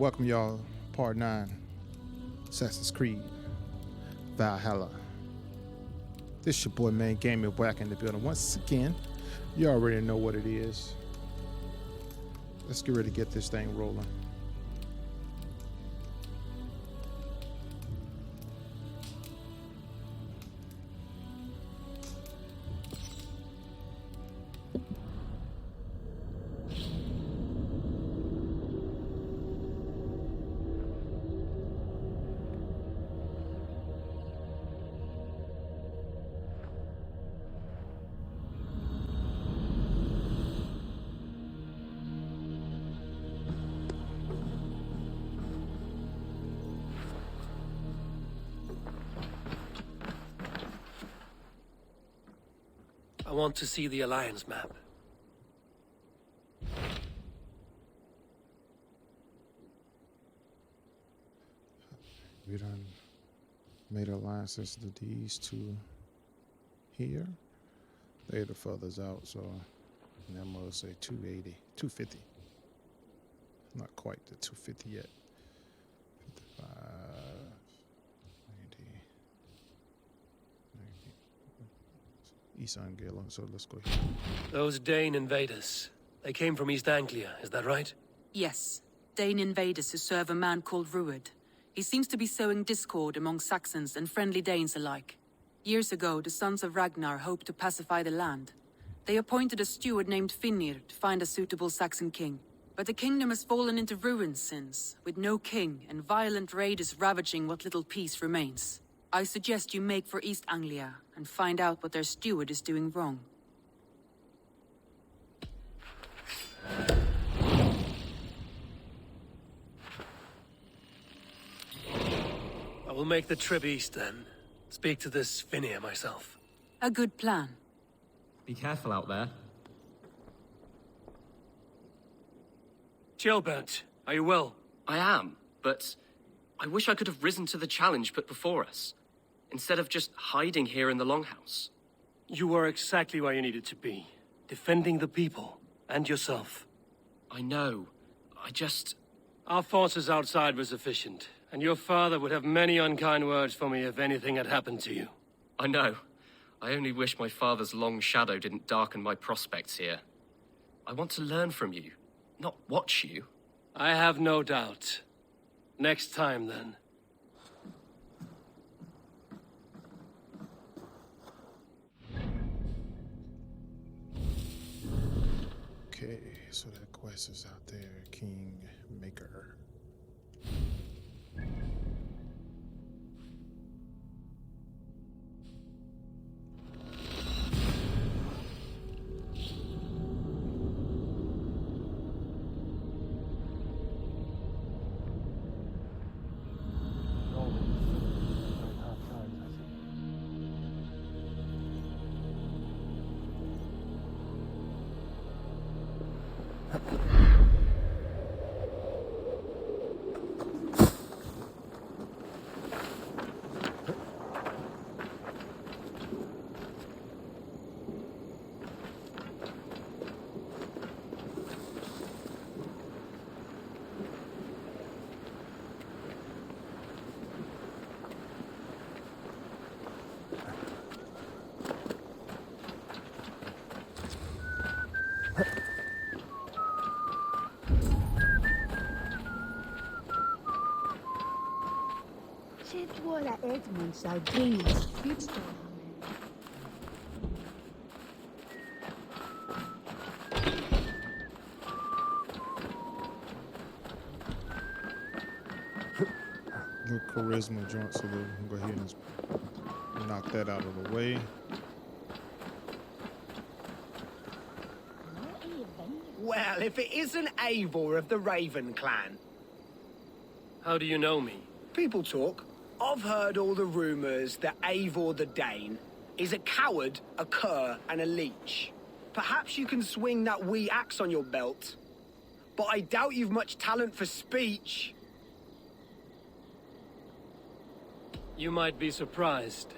welcome y'all, Part 9, Assassin's Creed, Valhalla. This your boy, man, Gaming back in the building once again. You already know what it is. Let's get ready to get this thing rolling. I want to see the Alliance map. We done made alliances to these two here. They're the furthers out, so I'm gonna say 280, 250. Not quite the 250 yet. 55, 90, 90. East Anglia, so let's go here. Those Dane invaders. They came from East Anglia, is that right? Yes. Dane invaders who serve a man called Ruud. He seems to be sowing discord among Saxons and friendly Danes alike. Years ago, the sons of Ragnar hoped to pacify the land. They appointed a steward named Finnir to find a suitable Saxon king. But the kingdom has fallen into ruins since, with no king and violent raiders ravaging what little peace remains. I suggest you make for East Anglia and find out what their steward is doing wrong. I will make the trip east then. Speak to this Finnir myself. A good plan. Be careful out there. Gilbert, are you well? I am, but I wish I could have risen to the challenge put before us, instead of just hiding here in the Longhouse. You were exactly where you needed to be. Defending the people, and yourself. I know. Our forces outside were sufficient, and your father would have many unkind words for me if anything had happened to you. I know. I only wish my father's long shadow didn't darken my prospects here. I want to learn from you, not watch you. I have no doubt. Next time, then. Okay, so that quest is out there, King Maker. Voilà Edmund Sardini's future. Little charisma joint, so we'll go ahead and knock that out of the way. Well, if it isn't Eivor of the Raven clan. How do you know me? People talk. I've heard all the rumors that Eivor the Dane is a coward, a cur, and a leech. Perhaps you can swing that wee axe on your belt. But I doubt you've much talent for speech. You might be surprised.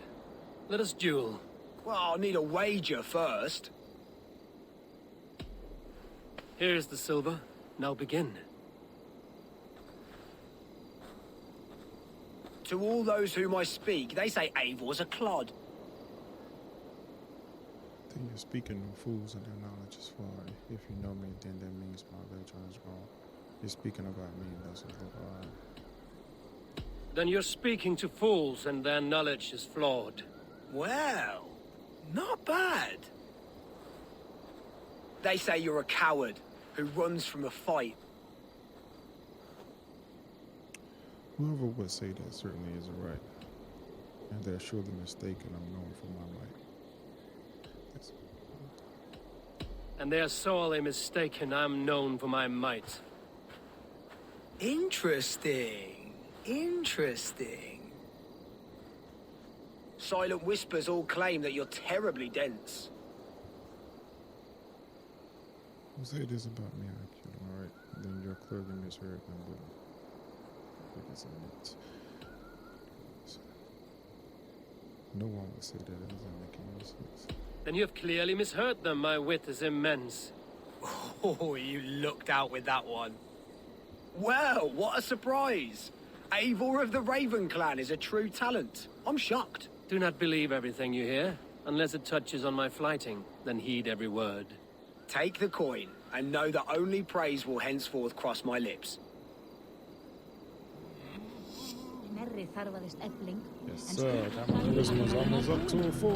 Let us duel. Well, I'll need a wager first. Here's the silver. Now begin. To all those whom I speak, they say Eivor's a clod. Then you're speaking of fools and their knowledge is far. If you know me, then that means my religion is wrong. You're speaking about me, thus is the God. Then you're speaking to fools and their knowledge is flawed. Well, not bad. They say you're a coward who runs from a fight. Whoever would say that certainly is right. And they're surely mistaken. I'm known for my might. Yes. And they are sorely mistaken. I'm known for my might. Interesting. Interesting. Silent whispers all claim that you're terribly dense. Who say this about me? I killed him, alright? Then you're clearly misheard. No one would say that. It doesn't make any sense. Then you have clearly misheard them. My wit is immense. Oh, you looked out with that one. Well, what a surprise! Eivor of the Raven Clan is a true talent. I'm shocked. Do not believe everything you hear. Unless it touches on my flighting, then heed every word. Take the coin, and know that only praise will henceforth cross my lips. Yes, sir. That charisma's almost up to a 4.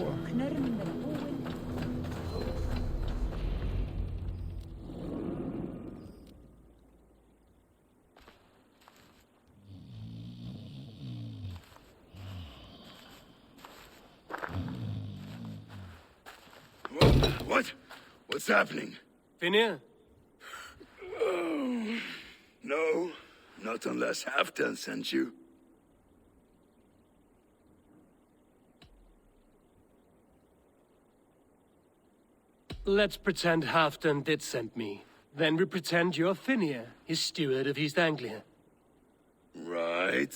What? What's happening? Finnir? Oh, no, not unless Halfdan sent you. Let's pretend Halfdan did send me. Then we pretend you're Finnir, his steward of East Anglia. Right.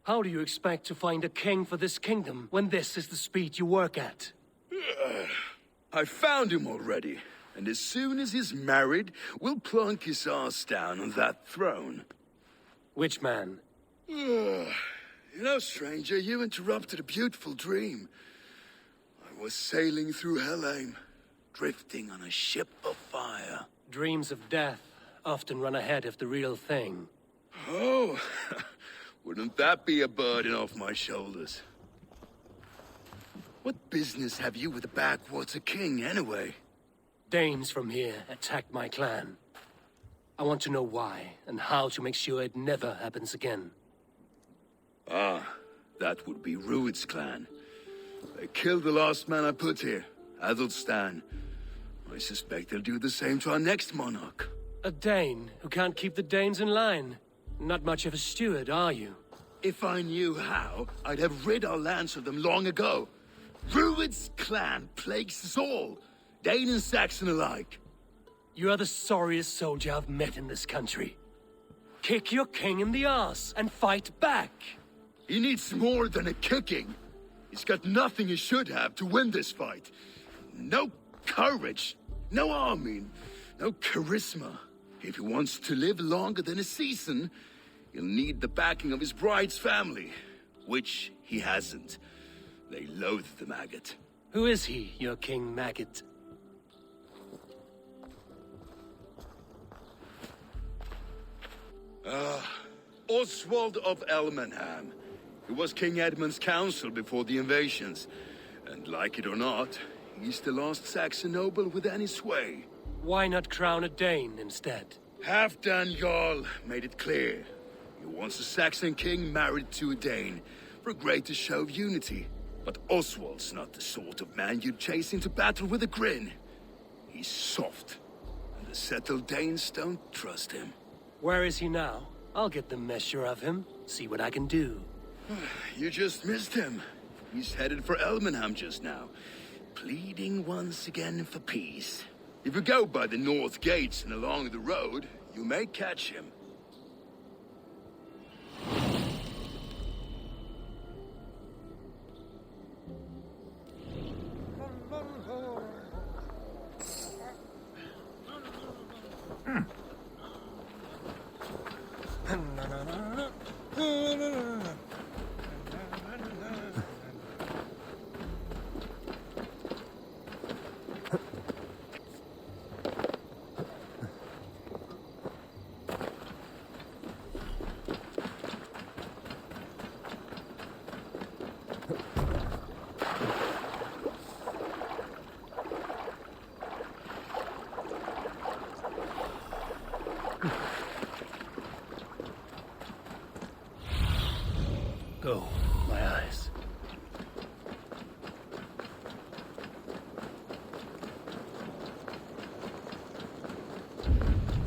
How do you expect to find a king for this kingdom when this is the speed you work at? I found him already, and as soon as he's married, we'll plunk his ass down on that throne. Which man? You know, stranger, you interrupted a beautiful dream. I was sailing through Helheim, drifting on a ship of fire. Dreams of death often run ahead of the real thing. Oh, wouldn't that be a burden off my shoulders? What business have you with the backwater king, anyway? Danes from here attacked my clan. I want to know why, and how to make sure it never happens again. Ah, that would be Rued's clan. They killed the last man I put here, Adelstan. I suspect they'll do the same to our next monarch. A Dane who can't keep the Danes in line. Not much of a steward, are you? If I knew how, I'd have rid our lands of them long ago. Rued's clan plagues us all, Dane and Saxon alike. You are the sorriest soldier I've met in this country. Kick your king in the arse and fight back. He needs more than a kicking. He's got nothing he should have to win this fight. No courage, no army, no charisma. If he wants to live longer than a season, he'll need the backing of his bride's family, which he hasn't. They loathe the maggot. Who is he, your King Maggot? Oswald of Elmenham. He was King Edmund's counsel before the invasions. And like it or not, he's the last Saxon noble with any sway. Why not crown a Dane instead? Halfdan Jarl made it clear. He wants a Saxon king married to a Dane, for a greater show of unity. But Oswald's not the sort of man you'd chase into battle with a grin. He's soft, and the settled Danes don't trust him. Where is he now? I'll get the measure of him, see what I can do. You just missed him. He's headed for Elmenham just now, pleading once again for peace. If you go by the north gates and along the road, you may catch him. My eyes.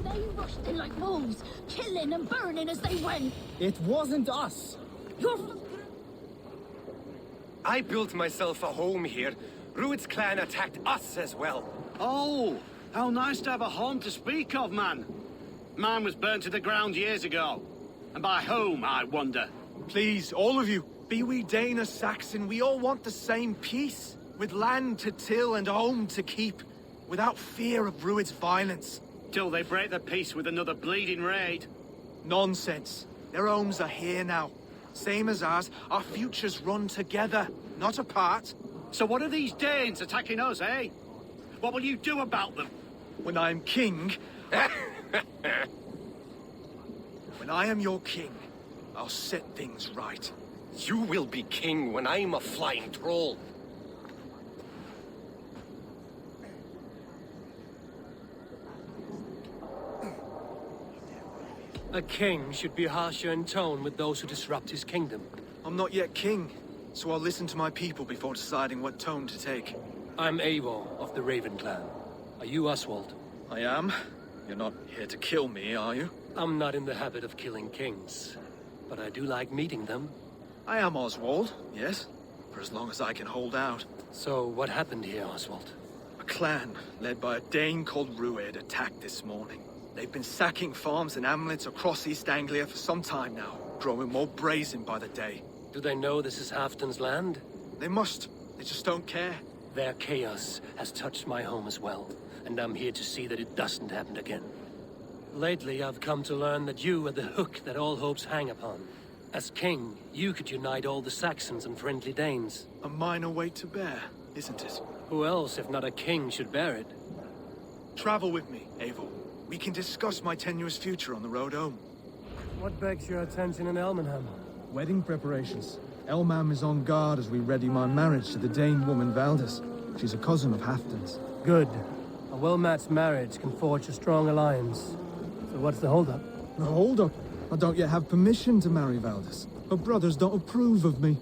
They rushed in like wolves, killing and burning as they went. It wasn't us. You're... I built myself a home here. Rued's clan attacked us as well. Oh, how nice to have a home to speak of, man. Mine was burnt to the ground years ago. And by whom, I wonder? Please, all of you, be we Dane or Saxon, we all want the same peace. With land to till and home to keep. Without fear of Rued's violence. Till they break the peace with another bleeding raid. Nonsense. Their homes are here now. Same as ours, our futures run together, not apart. So what are these Danes attacking us, eh? What will you do about them? When I am king... when I am your king, I'll set things right. You will be king when I'm a flying troll. A king should be harsher in tone with those who disrupt his kingdom. I'm not yet king, so I'll listen to my people before deciding what tone to take. I'm Eivor of the Raven clan. Are you Oswald? I am. You're not here to kill me, are you? I'm not in the habit of killing kings, but I do like meeting them. I am Oswald, yes, for as long as I can hold out. So what happened here, Oswald? A clan, led by a Dane called Rued, attacked this morning. They've been sacking farms and hamlets across East Anglia for some time now, growing more brazen by the day. Do they know this is Halfton's land? They must. They just don't care. Their chaos has touched my home as well, and I'm here to see that it doesn't happen again. Lately, I've come to learn that you are the hook that all hopes hang upon. As king, you could unite all the Saxons and friendly Danes. A minor weight to bear, isn't it? Who else, if not a king, should bear it? Travel with me, Eivor. We can discuss my tenuous future on the road home. What begs your attention in Elmenham? Wedding preparations. Elmam is on guard as we ready my marriage to the Dane woman Valdis. She's a cousin of Halfton's. Good. A well-matched marriage can forge a strong alliance. So what's the holdup? The hold-up? I don't yet have permission to marry Valdis. Her brothers don't approve of me.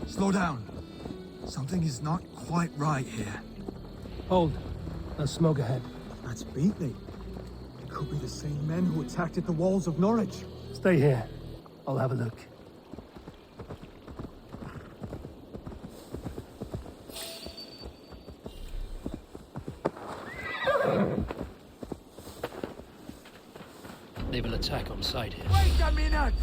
Slow down. Something is not quite right here. Hold. There's smoke ahead. That's Beatley. It could be the same men who attacked at the walls of Norwich. Stay here. I'll have a look. They will attack on sight here. Wait a minute!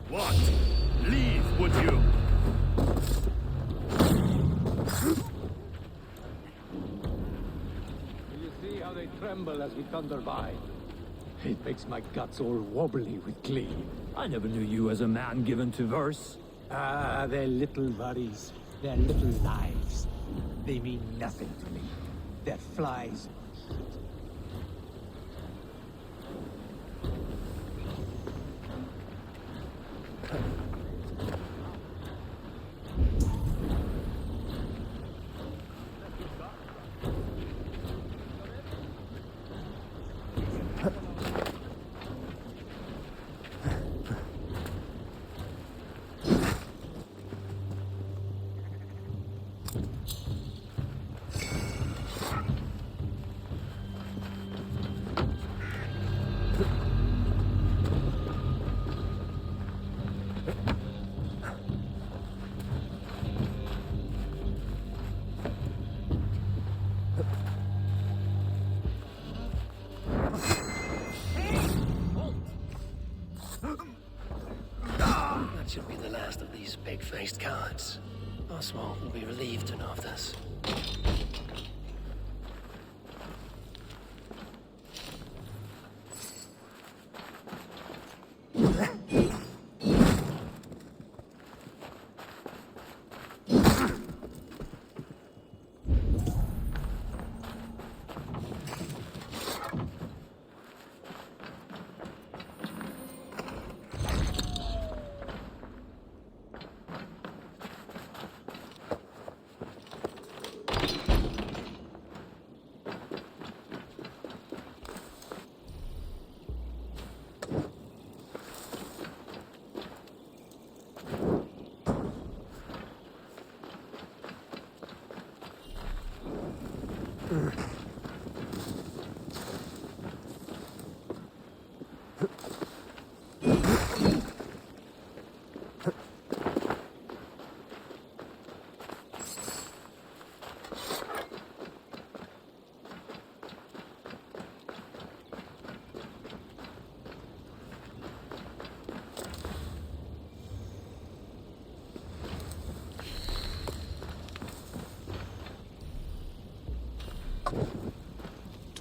What? Leave, would you? You see how they tremble as we thunder by? It makes my guts all wobbly with glee. I never knew you as a man given to verse. Ah, they're little worries. They're little lives. They mean nothing to me. They're flies. That should be the last of these pig-faced cowards. Oswald will be relieved to know of this.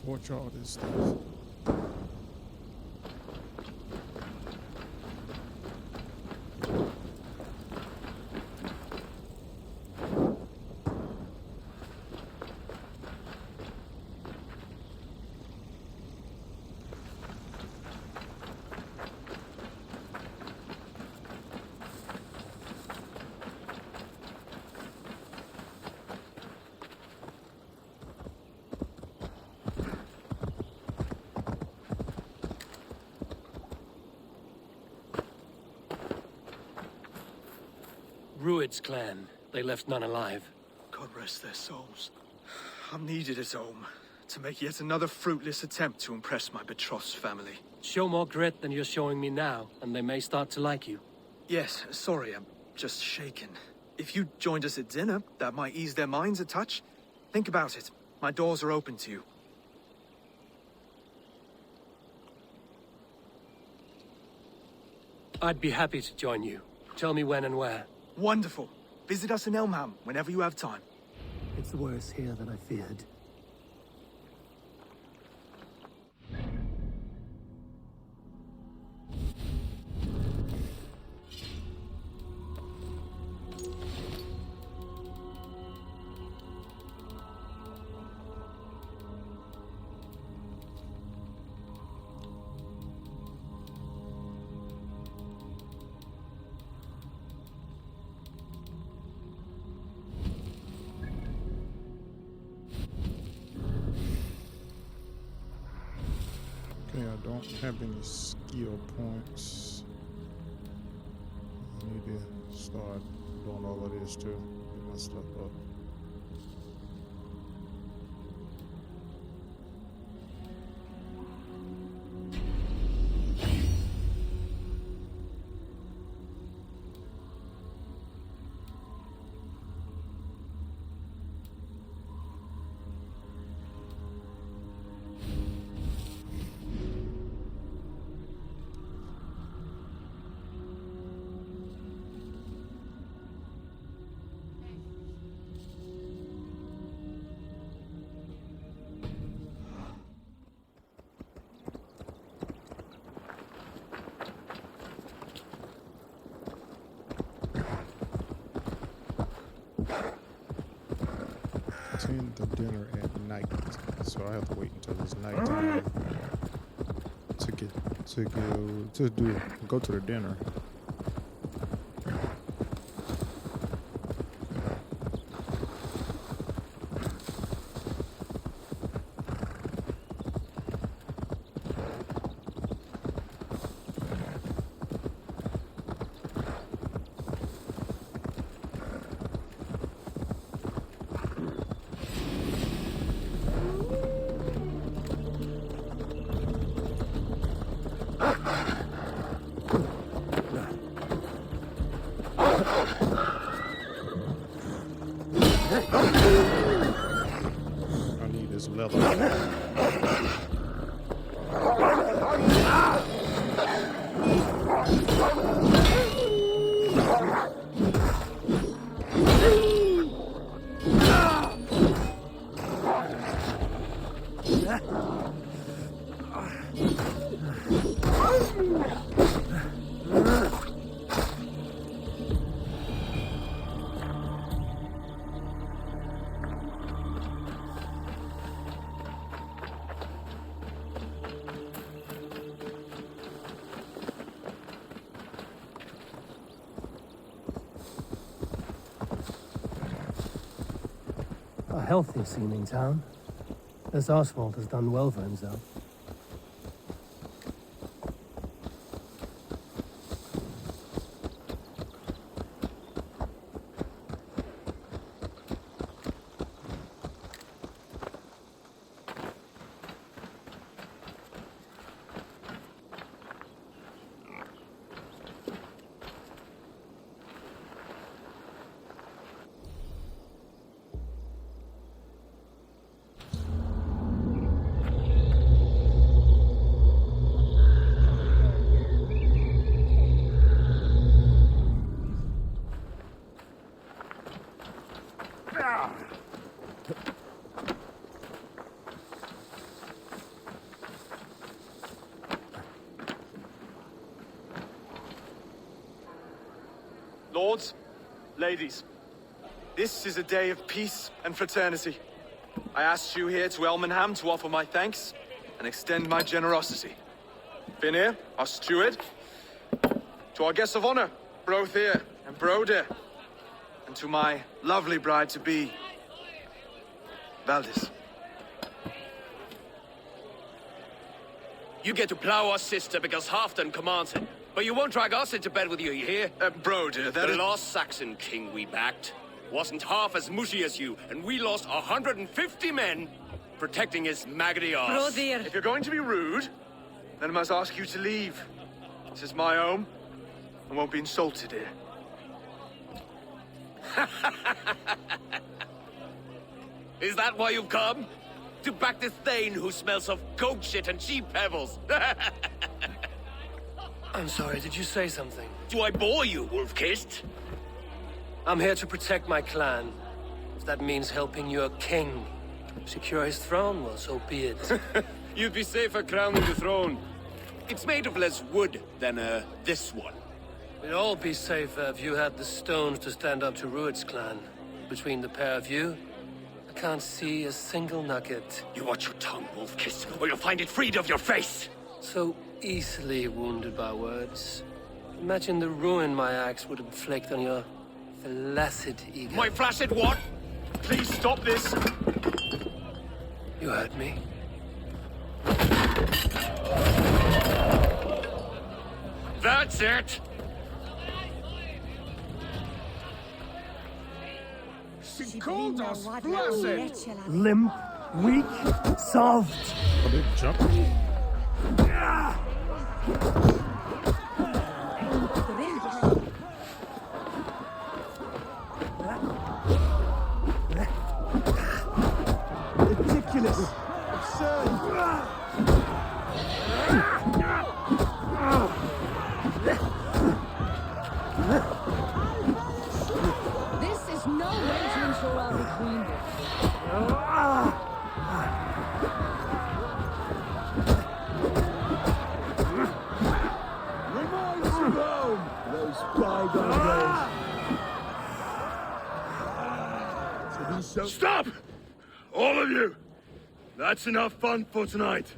Torch all this stuff. Rued's clan. They left none alive. God rest their souls. I'm needed at home to make yet another fruitless attempt to impress my betrothed's family. Show more grit than you're showing me now, and they may start to like you. Yes, sorry, I'm just shaken. If you joined us at dinner, that might ease their minds a touch. Think about it. My doors are open to you. I'd be happy to join you. Tell me when and where. Wonderful. Visit us in Elmham whenever you have time. It's worse here than I feared. Okay, I don't have any skill points. I need to start doing all of this too. Get my stuff up. Attend the dinner at night, so I have to wait until it's nighttime to go to the dinner. this leather. A healthy seeming town. This Oswald has done well for himself. Lords, ladies, this is a day of peace and fraternity. I asked you here to Elmenham to offer my thanks and extend my generosity. Finir, our steward, to our guests of honor, Brothir and Broder, and to my lovely bride-to-be, Valdis. You get to plow our sister because Halfdan commands it. But you won't drag us into bed with you hear? Broder, that the is... last Saxon king we backed wasn't half as mushy as you, and we lost 150 men protecting his maggoty arse. Brodir. If you're going to be rude, then I must ask you to leave. This is my home. I won't be insulted here. Is that why you've come? To back this Thane who smells of goat shit and cheap pebbles? I'm sorry, did you say something? Do I bore you, wolf-kissed? I'm here to protect my clan. If that means helping your king secure his throne, well, so be it. You'd be safer crowning the throne. It's made of less wood than, this one. We'd all be safer if you had the stones to stand up to Rued's clan. Between the pair of you, I can't see a single nugget. You watch your tongue, wolf-kissed, or you'll find it freed of your face! So easily wounded by words. Imagine the ruin my axe would inflict on your flaccid ego. My flaccid what? Please stop this! You heard me. That's it! She called us flaccid! Limp, weak, soft. A big jump. Ridiculous! Absurd! This is no way to ensure I'll be queen. Reminds you of home! Those bygone days. Stop! All of you! That's enough fun for tonight.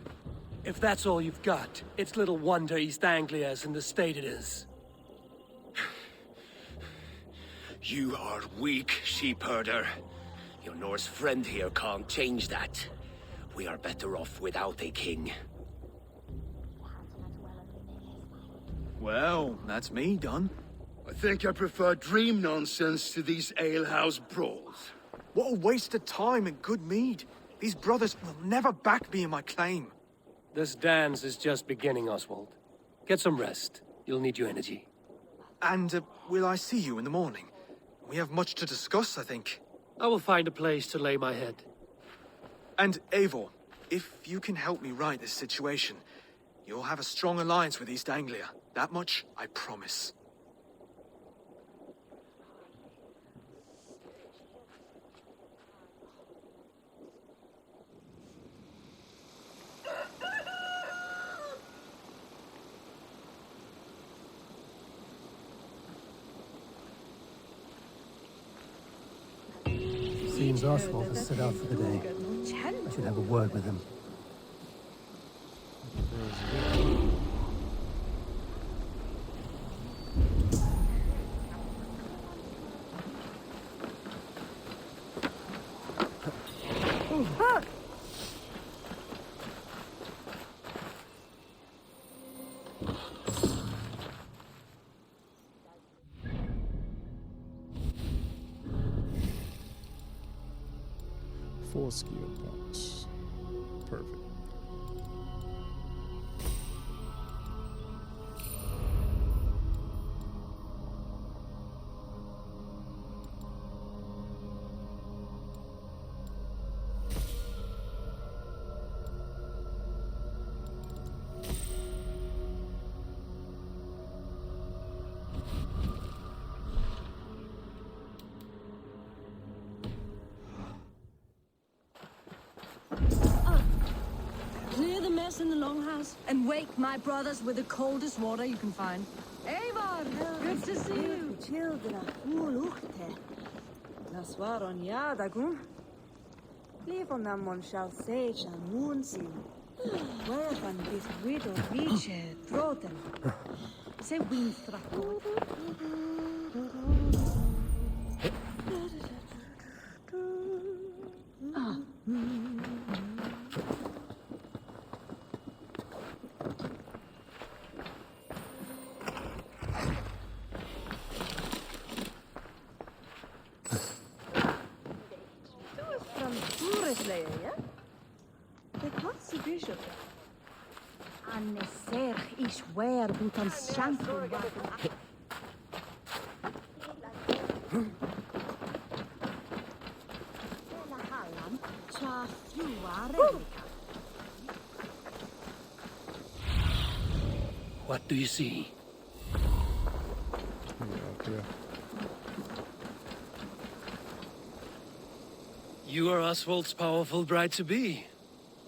If that's all you've got, it's little wonder East Anglia's in the state it is. You are weak, sheep herder. Your Norse friend here can't change that. We are better off without a king. Well, that's me done. I think I prefer dream nonsense to these alehouse brawls. What a waste of time and good mead. These brothers will never back me in my claim. This dance is just beginning, Oswald. Get some rest. You'll need your energy. And will I see you in the morning? We have much to discuss, I think. I will find a place to lay my head. And Eivor, if you can help me right this situation, you'll have a strong alliance with East Anglia. That much, I promise. Seems Oswald has set out for the day. I should have a word with him. Four skill points. Perfect. Clear the mess in the longhouse and wake my brothers with the coldest water you can find. Eivor, good to see you. Naswaron yadagun. Leave on them one shall sage and moon seal. Wherevan this widow reach throten. Say wind strako. Anne ser is where butan shanku. What do you see? You are Oswald's powerful bride-to-be,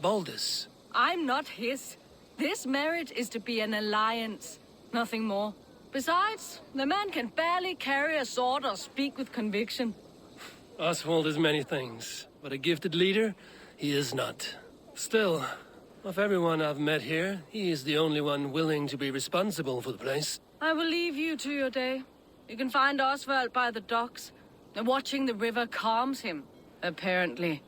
Baldus. I'm not his. This marriage is to be an alliance, nothing more. Besides, the man can barely carry a sword or speak with conviction. Oswald is many things, but a gifted leader, he is not. Still, of everyone I've met here, he is the only one willing to be responsible for the place. I will leave you to your day. You can find Oswald by the docks. And watching the river calms him, apparently.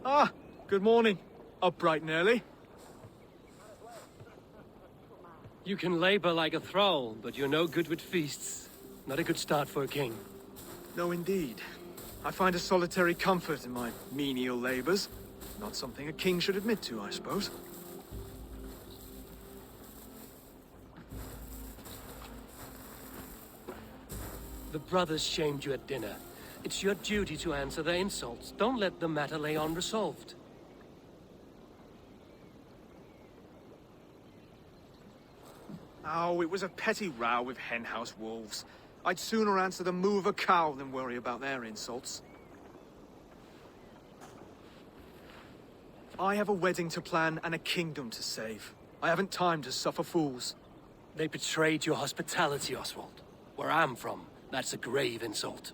Ah, good morning. Up bright and early. You can labor like a thrall, but you're no good with feasts. Not a good start for a king. No, indeed. I find a solitary comfort in my menial labors. Not something a king should admit to, I suppose. The brothers shamed you at dinner. It's your duty to answer their insults. Don't let the matter lay unresolved. Oh, it was a petty row with henhouse wolves. I'd sooner answer the moo of a cow than worry about their insults. I have a wedding to plan and a kingdom to save. I haven't time to suffer fools. They betrayed your hospitality, Oswald. Where I'm from, that's a grave insult.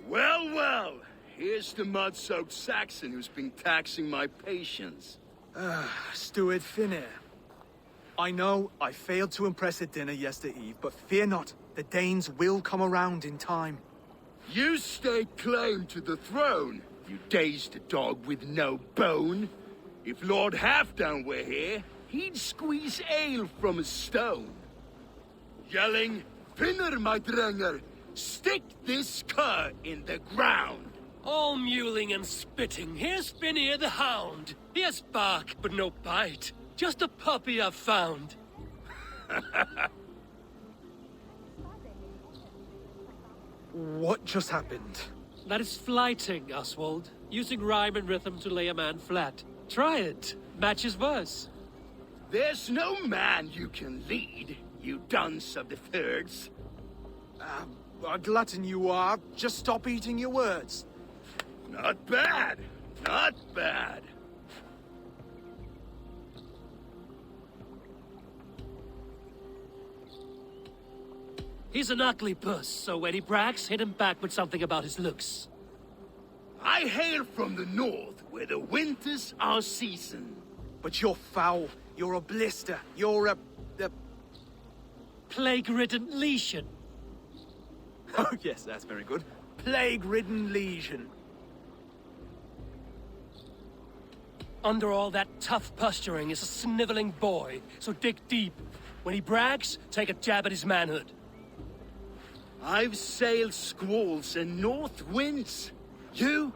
Well, well. Here's the mud-soaked Saxon who's been taxing my patience. Steward Finir. I know I failed to impress at dinner yestereve, but fear not. The Danes will come around in time. You stake claim to the throne, you dazed dog with no bone. If Lord Halfdown were here, he'd squeeze ale from a stone. Yelling, Finner, my drenger, stick this cur in the ground. All mewling and spitting. Here's Finir the Hound. He has bark, but no bite. Just a puppy I've found. What just happened? That is flighting, Oswald. Using rhyme and rhythm to lay a man flat. Try it. Matches verse. There's no man you can lead, you dunce of the thirds. A glutton you are. Just stop eating your words. Not bad. Not bad. He's an ugly puss, so when he brags, hit him back with something about his looks. I hail from the north, where the winters are season. But you're foul. You're a blister. You're a plague-ridden lesion. Oh, yes, that's very good. Plague-ridden lesion. Under all that tough posturing is a sniveling boy, so dig deep. When he brags, take a jab at his manhood. I've sailed squalls and north winds. You?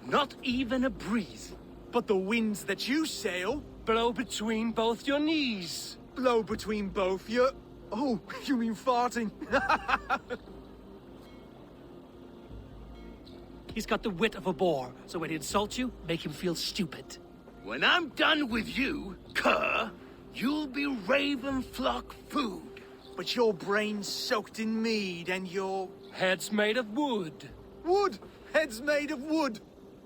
Not even a breeze. But the winds that you sail blow between both your knees. Blow between both your... Oh, you mean farting? He's got the wit of a boar, so when he insults you, make him feel stupid. When I'm done with you, cur, you'll be raven flock food. But your brain's soaked in mead and your... Head's made of wood. Wood! Head's made of wood!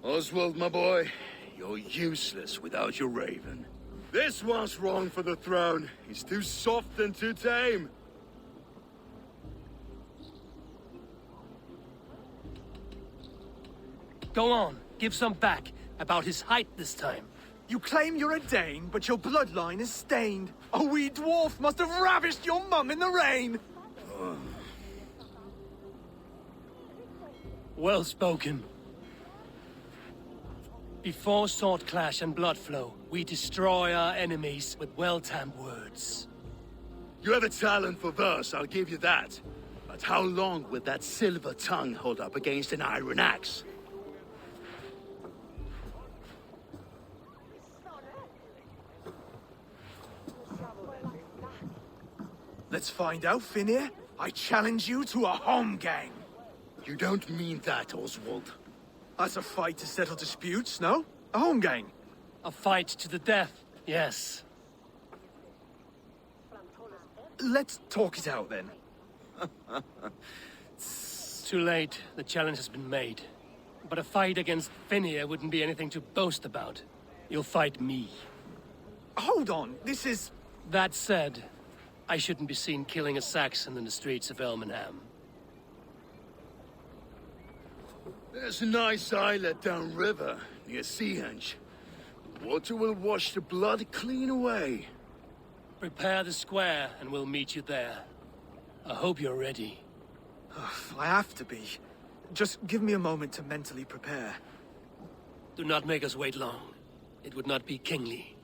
Oswald, my boy, you're useless without your raven. This one's wrong for the throne. He's too soft and too tame. Go on, give some back. About his height this time. You claim you're a Dane, but your bloodline is stained. A wee dwarf must have ravished your mum in the rain! Well spoken. Before sword clash and blood flow, we destroy our enemies with well-timed words. You have a talent for verse, I'll give you that. But how long will that silver tongue hold up against an iron axe? Let's find out, Finir. I challenge you to a home gang. You don't mean that, Oswald. That's a fight to settle disputes, no? A home gang. A fight to the death, yes. Let's talk it out, then. Too late. The challenge has been made. But a fight against Finir wouldn't be anything to boast about. You'll fight me. Hold on, this is... That said, I shouldn't be seen killing a Saxon in the streets of Elmenham. There's a nice islet downriver, near Seahenge. The water will wash the blood clean away. Prepare the square, and we'll meet you there. I hope you're ready. I have to be. Just give me a moment to mentally prepare. Do not make us wait long. It would not be kingly.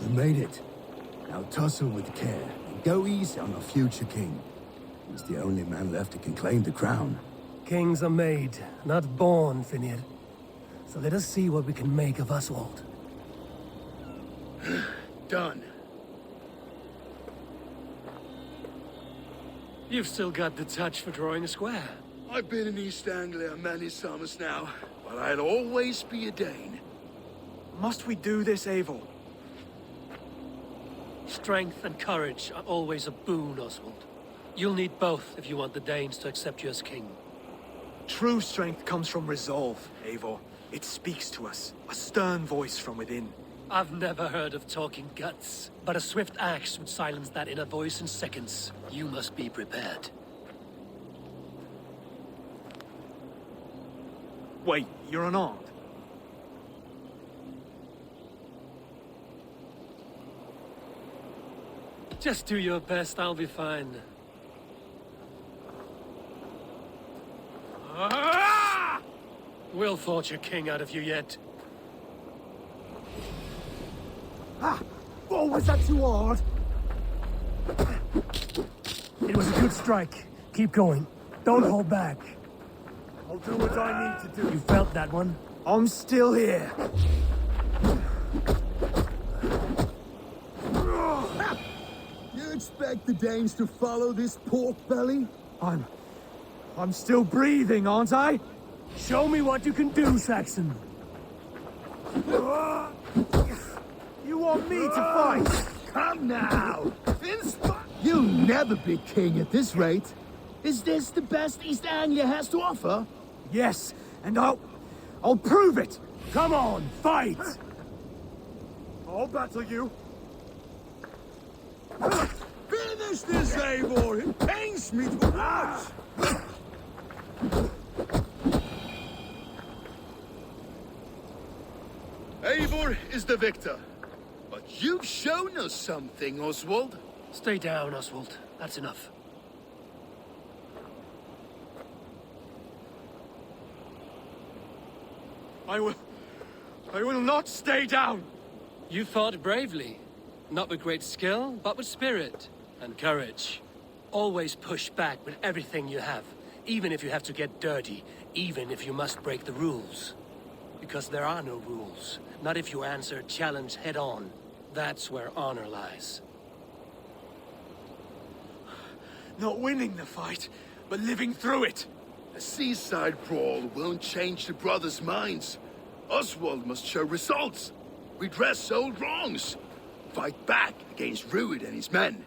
You made it. Now tussle with care and go easy on our future king. He's the only man left who can claim the crown. Kings are made, not born, Finir. So let us see what we can make of Oswald. Done. You've still got the touch for drawing a square. I've been in East Anglia many summers now, but I'll always be a Dane. Must we do this, Eivor? Strength and courage are always a boon, Oswald. You'll need both if you want the Danes to accept you as king. True strength comes from resolve, Eivor. It speaks to us, a stern voice from within. I've never heard of talking guts, but a swift axe would silence that inner voice in seconds. You must be prepared. Wait, you're unarmed? Just do your best, I'll be fine. We'll forge a king out of you yet. Oh, was that too hard? It was a good strike. Keep going. Don't hold back. I'll do what I need to do. You felt that one? I'm still here. You expect the Danes to follow this pork belly? I'm still breathing, aren't I? Show me what you can do, Saxon. You want me to fight? Come now! You'll never be king at this rate. Is this the best East Anglia has to offer? Yes, and I'll prove it. Come on, fight! I'll battle you. Finish this, Eivor! It pains me to watch! Eivor is the victor. But you've shown us something, Oswald. Stay down, Oswald. That's enough. I will not stay down! You fought bravely. Not with great skill, but with spirit and courage. Always push back with everything you have, even if you have to get dirty, even if you must break the rules. Because there are no rules. Not if you answer a challenge head on. That's where honor lies. Not winning the fight, but living through it. A seaside brawl won't change the brothers' minds. Oswald must show results. Redress old wrongs. Fight back against Rued and his men.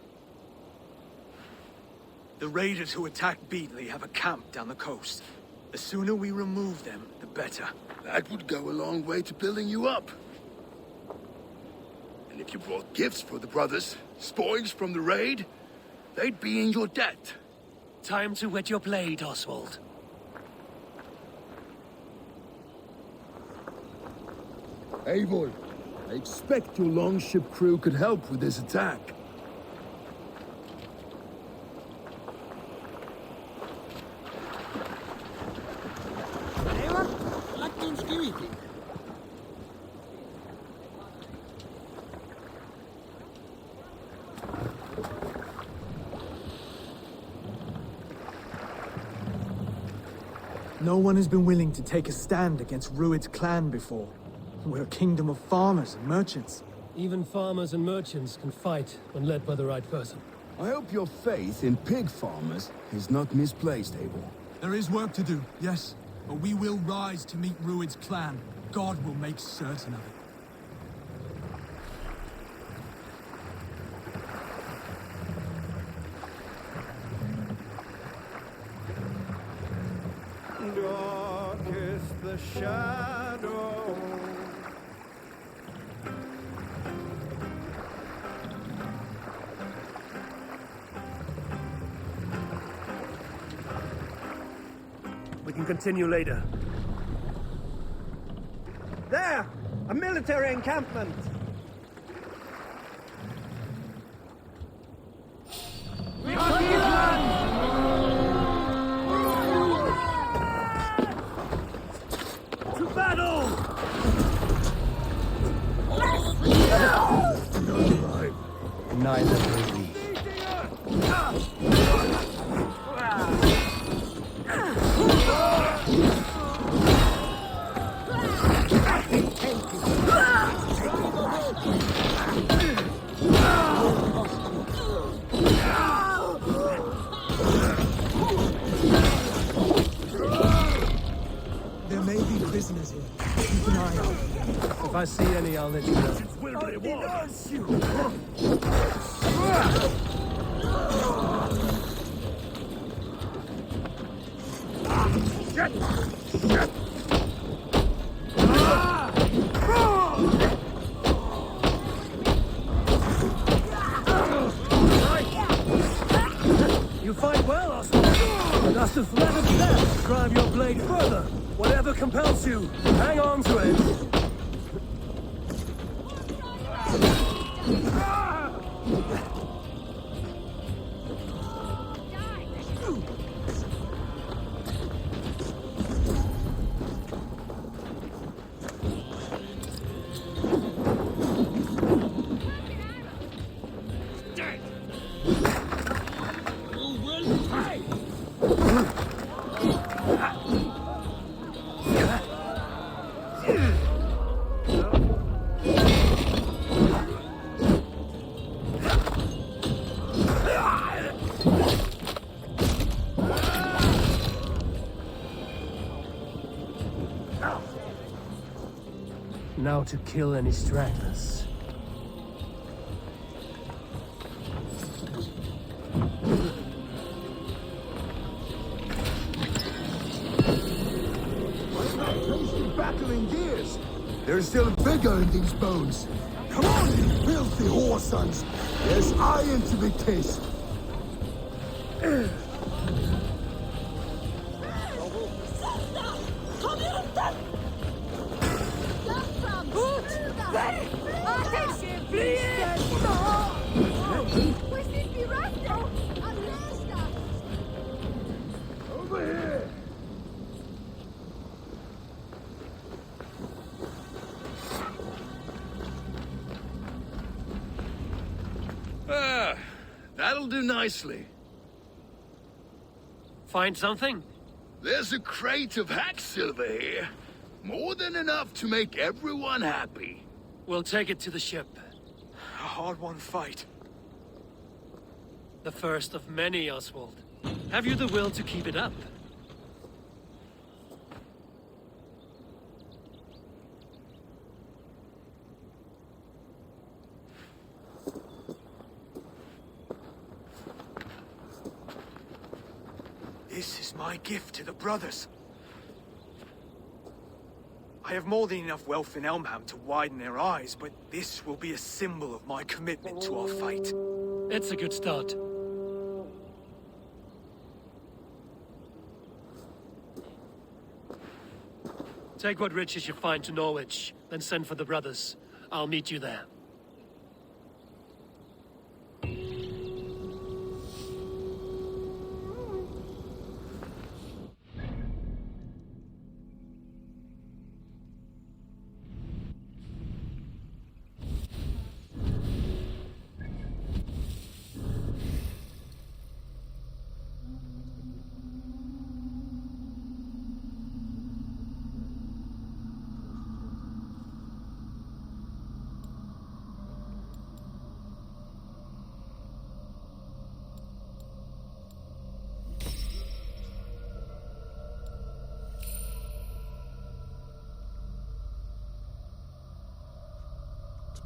The raiders who attacked Beatley have a camp down the coast. The sooner we remove them, the better. That would go a long way to building you up. And if you brought gifts for the brothers, spoils from the raid, they'd be in your debt. Time to wet your blade, Oswald. Eivor, I expect your longship crew could help with this attack. No one has been willing to take a stand against Rued's clan before. We're a kingdom of farmers and merchants. Even farmers and merchants can fight when led by the right person. I hope your faith in pig farmers is not misplaced, Eivor. There is work to do, yes. But we will rise to meet Rued's clan. God will make certain of it. Dark is the shadow. We can continue later. There! A military encampment! To battle! neither will we. There may be prisoners here. Keep an eye out. If I see any, I'll let you know. You fight well, Oswald. Enough to flatten death. Drive your blade further. Whatever compels you, hang on to it. Now to kill any stragglers. Battling gears. There's still vigor in these bones. Come on, you filthy whoresons. There's iron to be kissed. Over here. Ah, that'll do nicely. Find something? There's a crate of hack silver here. More than enough to make everyone happy. We'll take it to the ship. A hard-won fight. The first of many, Oswald. Have you the will to keep it up? This is my gift to the brothers. I have more than enough wealth in Elmham to widen their eyes, but this will be a symbol of my commitment to our fight. It's a good start. Take what riches you find to Norwich, then send for the brothers. I'll meet you there.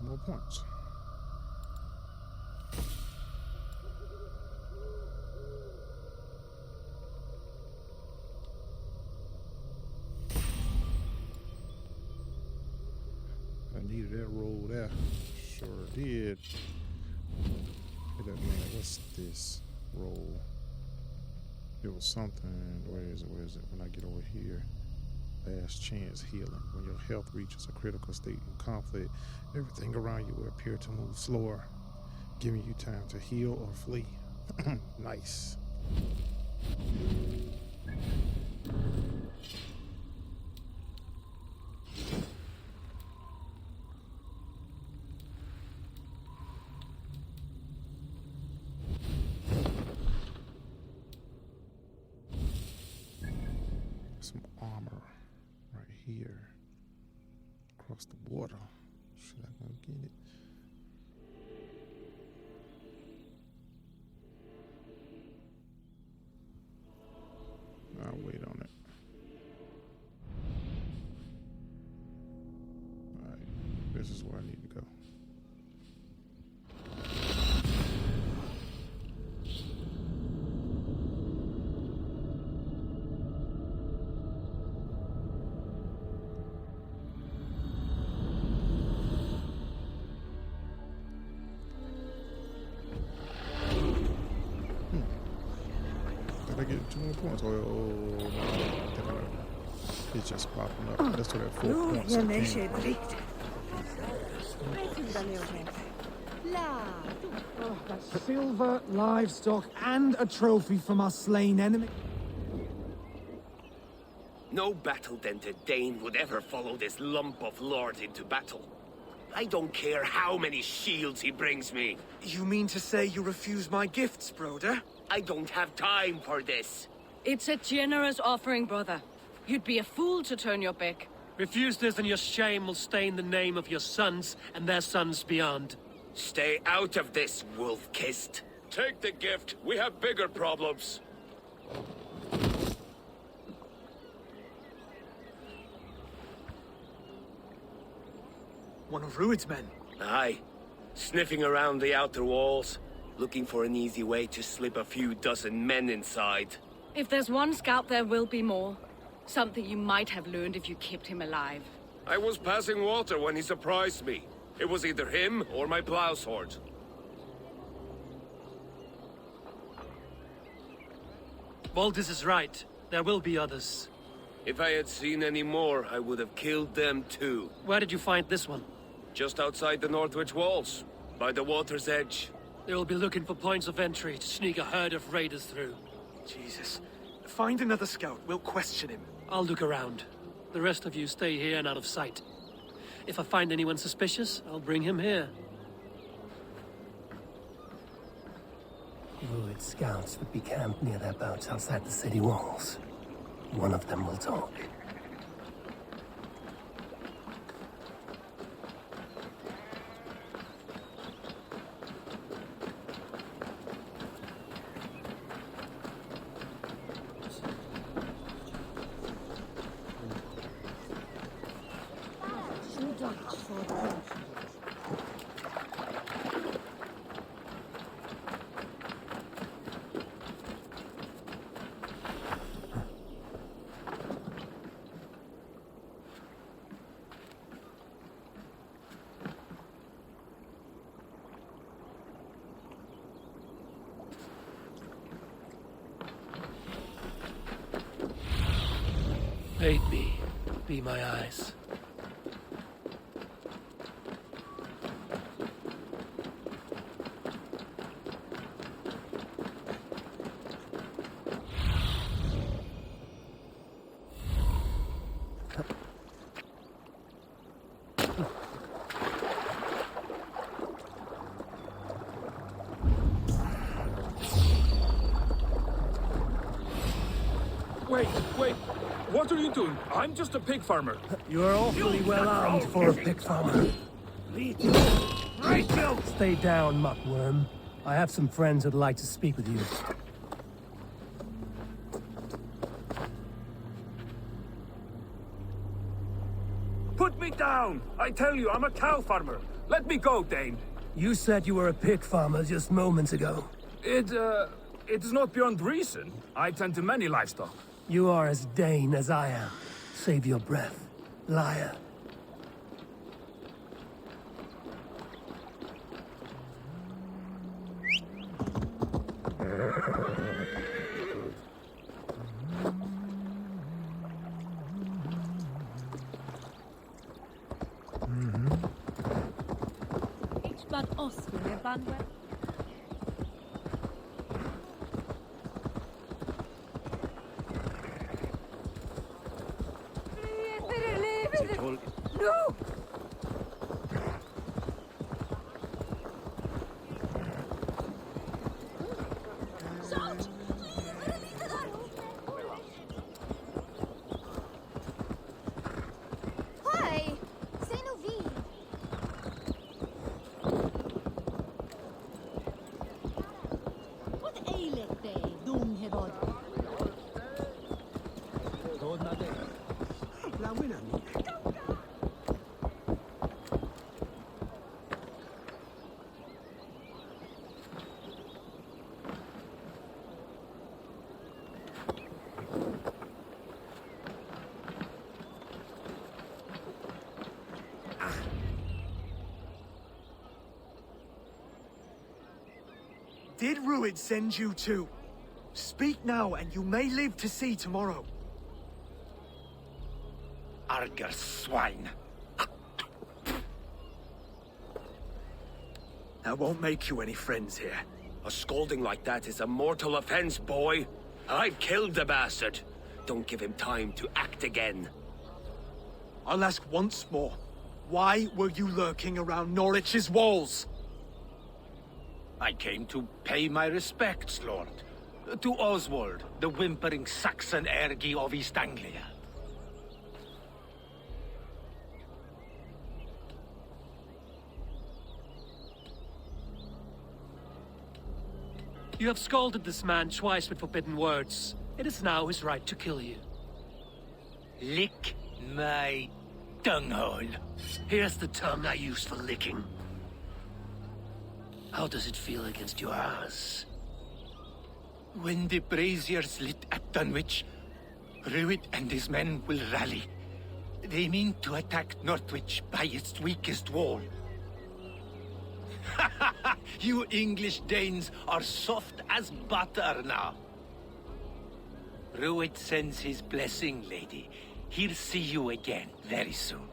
More points. I needed that roll there. Sure did. Wait a minute, what's this roll? It was something. Where is it? Where is it? When I get over here. Last chance healing. When your health reaches a critical state in conflict, everything around you will appear to move slower, giving you time to heal or flee. Nice. some armor right here. Across the water. Should I go get it? I'll wait on it. Alright, this is where I need to go. Did I get 2 more points? Oh, it's just popping up. That's what that 4 points that came. Silver, livestock, and a trophy from our slain enemy. No battle-dented Dane would ever follow this lump of lord into battle. I don't care how many shields he brings me. You mean to say you refuse my gifts, broder? I don't have time for this. It's a generous offering, brother. You'd be a fool to turn your back. Refuse this and your shame will stain the name of your sons and their sons beyond. Stay out of this, wolf-kissed. Take the gift. We have bigger problems. One of Rued's men. Aye. Sniffing around the outer walls, looking for an easy way to slip a few dozen men inside. If there's one scout, there will be more. Something you might have learned if you kept him alive. I was passing water when he surprised me. It was either him or my plow sword. Valdis is right. There will be others. If I had seen any more, I would have killed them too. Where did you find this one? Just outside the Northwich walls, by the water's edge. They will be looking for points of entry to sneak a herd of raiders through. Jesus. Find another scout. We'll question him. I'll look around. The rest of you stay here and out of sight. If I find anyone suspicious, I'll bring him here. Rued scouts would be camped near their boats outside the city walls. One of them will talk. Aid me. Be my eyes. Wait. What are you doing? I'm just a pig farmer. You're awfully well armed for a pig farmer. Stay down, muckworm. I have some friends who'd like to speak with you. Put me down! I tell you, I'm a cow farmer. Let me go, Dane. You said you were a pig farmer just moments ago. It is not beyond reason. I tend to many livestock. You are as Dane as I am. Save your breath, liar. No! Did Ruid send you too? Speak now, and you may live to see tomorrow. Arger swine. That won't make you any friends here. A scolding like that is a mortal offense, boy. I've killed the bastard. Don't give him time to act again. I'll ask once more. Why were you lurking around Norwich's walls? I came to pay my respects, Lord. To Oswald, the whimpering Saxon ergi of East Anglia. You have scolded this man twice with forbidden words. It is now his right to kill you. Lick my dunghole. Here's the tongue I use for licking. How does it feel against your ass? When the braziers lit at Dunwich, Ruid and his men will rally. They mean to attack Northwich by its weakest wall. You English Danes are soft as butter now. Ruid sends his blessing, lady. He'll see you again very soon.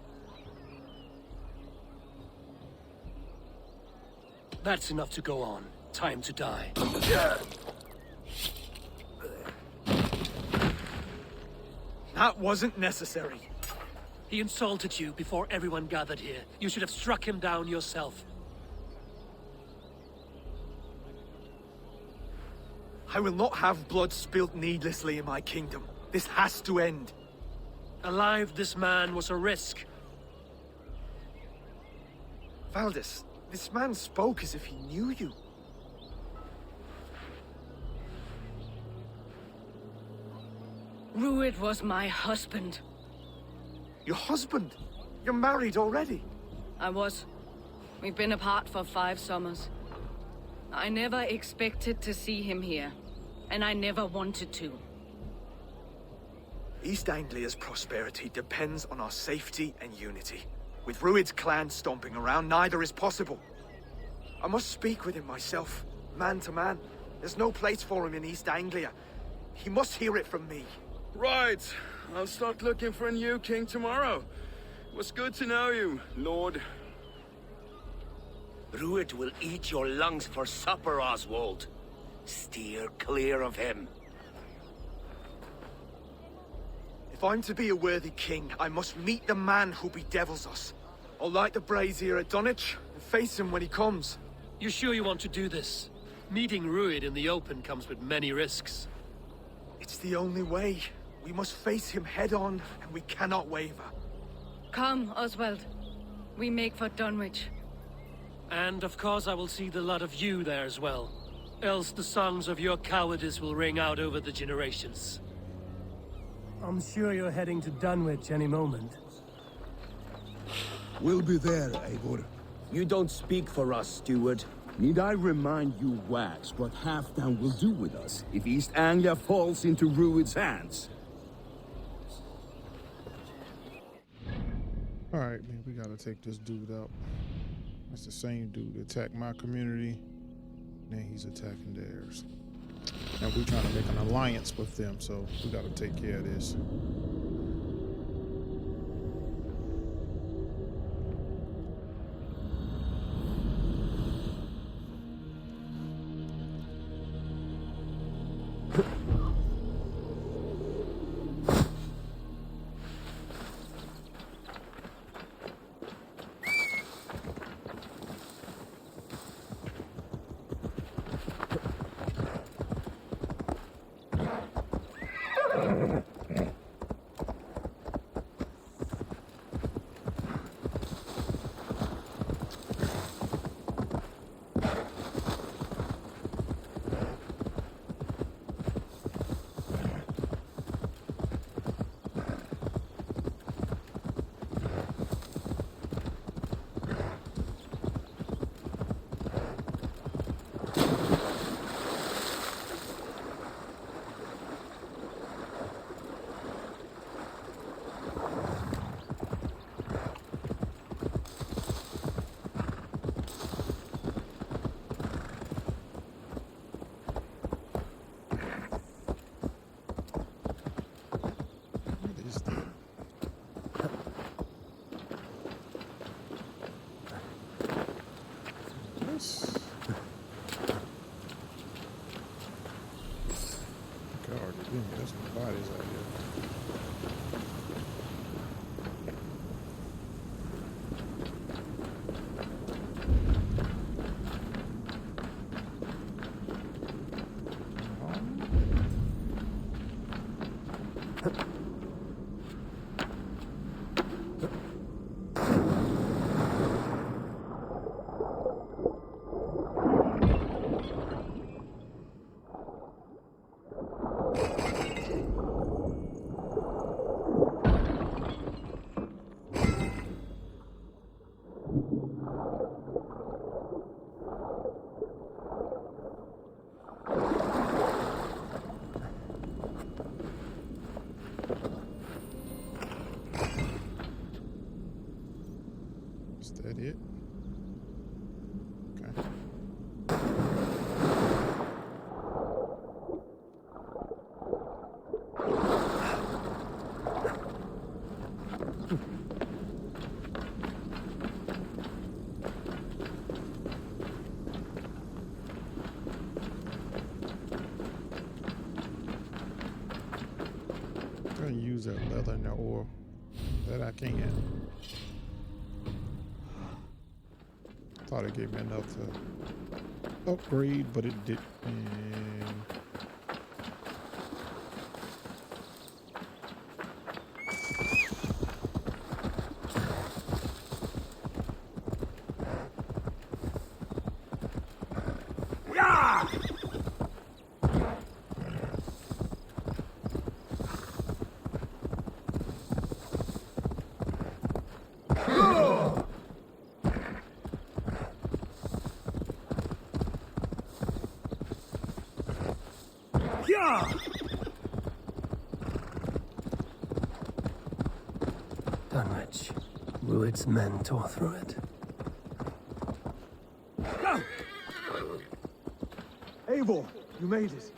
That's enough to go on. Time to die. That wasn't necessary. He insulted you before everyone gathered here. You should have struck him down yourself. I will not have blood spilt needlessly in my kingdom. This has to end. Alive, this man was a risk. Valdis, this man spoke as if he knew you. Ruid was my husband. Your husband? You're married already? I was. We've been apart for 5 summers. I never expected to see him here, and I never wanted to. East Anglia's prosperity depends on our safety and unity. With Ruid's clan stomping around, neither is possible. I must speak with him myself, man to man. There's no place for him in East Anglia. He must hear it from me. Right. I'll start looking for a new king tomorrow. It was good to know you, Lord. Ruid will eat your lungs for supper, Oswald. Steer clear of him. If I'm to be a worthy king, I must meet the man who bedevils us. I'll light the brazier at Dunwich and face him when he comes. You sure you want to do this? Meeting Ruid in the open comes with many risks. It's the only way. We must face him head-on, and we cannot waver. Come, Oswald. We make for Dunwich. And of course I will see the lot of you there as well. Else the songs of your cowardice will ring out over the generations. I'm sure you're heading to Dunwich any moment. We'll be there, Eivor. You don't speak for us, steward. Need I remind you, Wax, what Halfdan will do with us if East Anglia falls into Ruid's hands? Alright, man, we gotta take this dude out. That's the same dude that attacked my community. Now he's attacking theirs. And we're trying to make an alliance with them, so we gotta take care of this. this? God, there's some bodies out here. Is that it? Okay. I'm gonna use that leather in the ore that I can. Thought it gave me enough to upgrade, but it didn't. Dunwich. Rued's men tore through it. Eivor, you made it.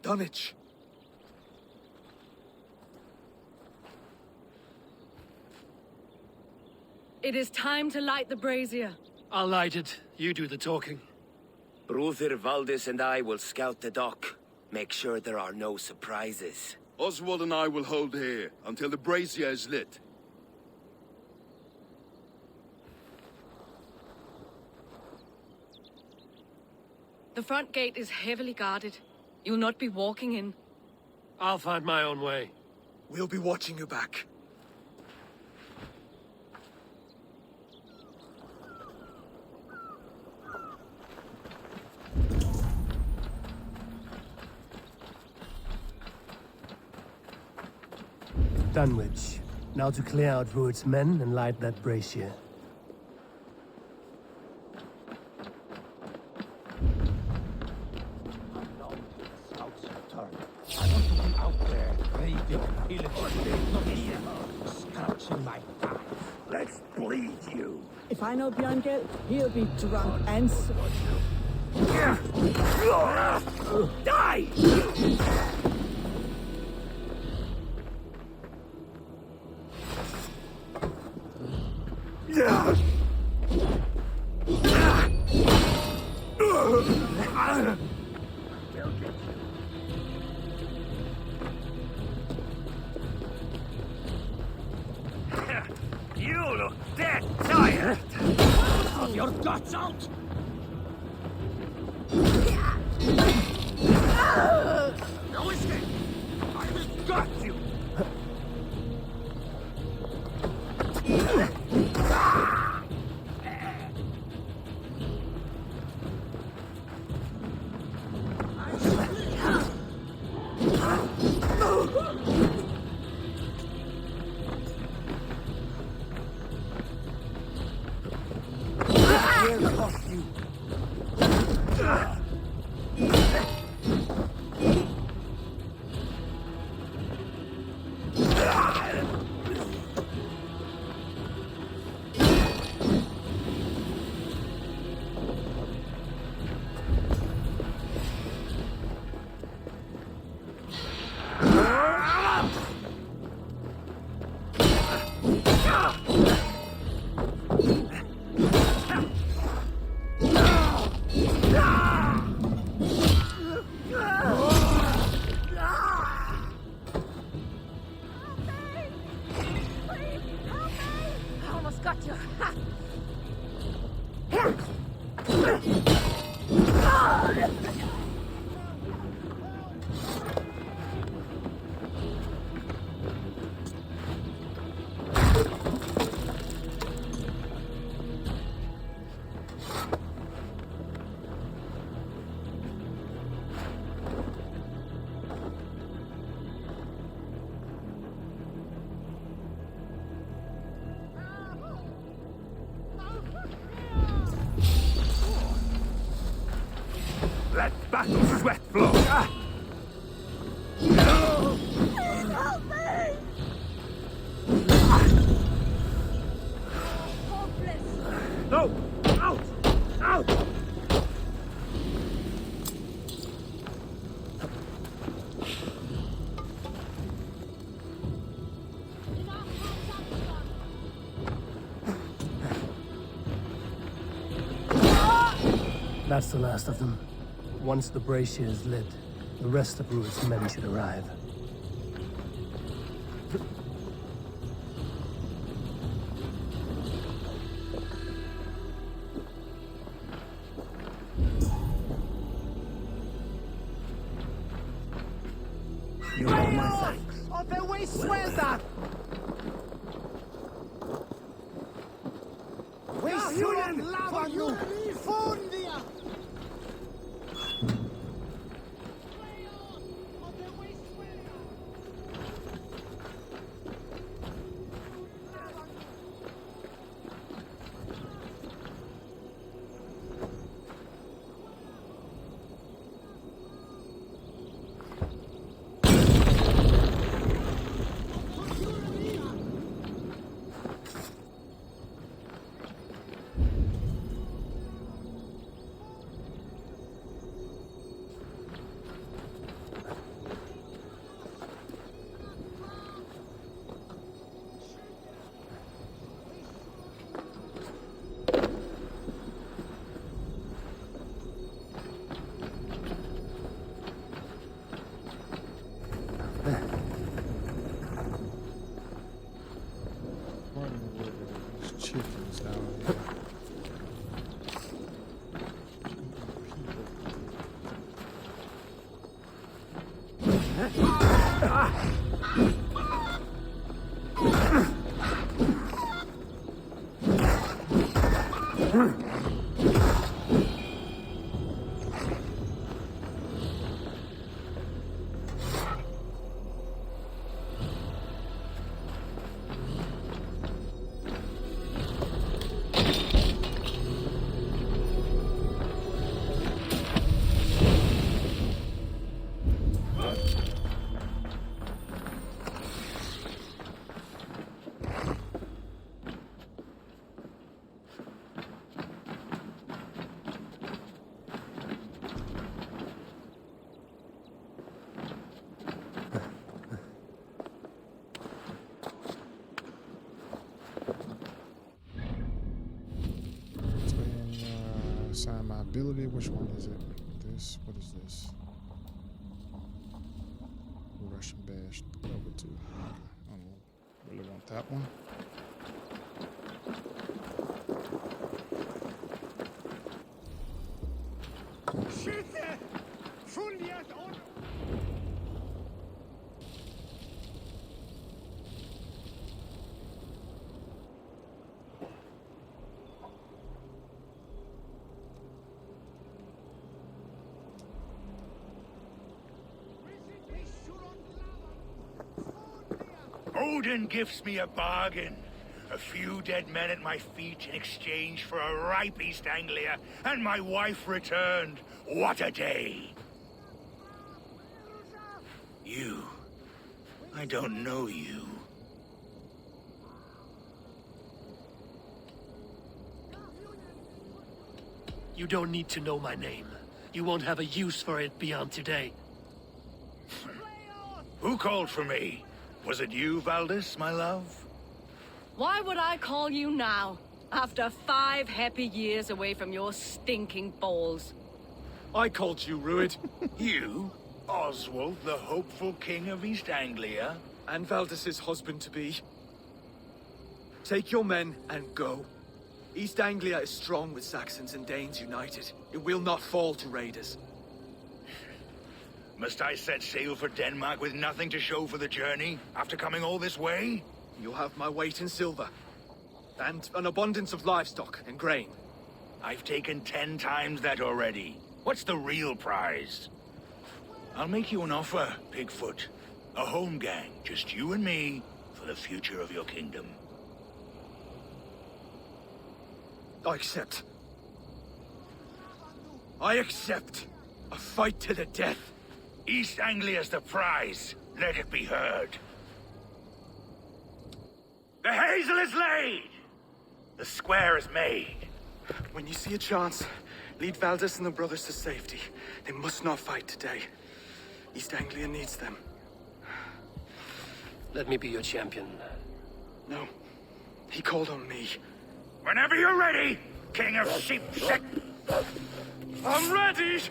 Dunwich. It is time to light the brazier. I'll light it. You do the talking. Bruther, Valdis and I will scout the dock. Make sure there are no surprises. Oswald and I will hold here until the brazier is lit. The front gate is heavily guarded. You'll not be walking in. I'll find my own way. We'll be watching you back. Dunwich. Now to clear out Rued's men and light that brazier. I want to be out there, ready to pillage, not here, scratching my back. Let's bleed you. If I know Björngel, he'll be drunk and Die! You look dead tired. Of your guts out. No escape. I will gut you. Will cost you Let battle sweat flow! Help me! No! Out! Out! That's the last of them. Once the brazier is lit, the rest of Rued's men should arrive. You have my thanks. Of the way suelta! We should lava you! Fundia! Chickens down here. Assign my ability. Which one is it? This. What is this? Russian bash. Level 2. I don't really want that one. Odin gives me a bargain. A few dead men at my feet in exchange for a ripe East Anglia, and my wife returned. What a day! You. I don't know you. You don't need to know my name. You won't have a use for it beyond today. Who called for me? Was it you, Valdis, my love? Why would I call you now, after 5 happy years away from your stinking balls? I called you, Rued. You? Oswald, the hopeful king of East Anglia? And Valdis's husband-to-be. Take your men and go. East Anglia is strong with Saxons and Danes united. It will not fall to raiders. Must I set sail for Denmark with nothing to show for the journey, after coming all this way? You'll have my weight in silver. And an abundance of livestock and grain. I've taken 10 times that already. What's the real prize? I'll make you an offer, Pigfoot. A home gang, just you and me, for the future of your kingdom. I accept. I accept. A fight to the death. East Anglia's the prize. Let it be heard. The hazel is laid! The square is made. When you see a chance, lead Valdis and the brothers to safety. They must not fight today. East Anglia needs them. Let me be your champion. No. He called on me. Whenever you're ready, King of Sheepsick. I'm ready!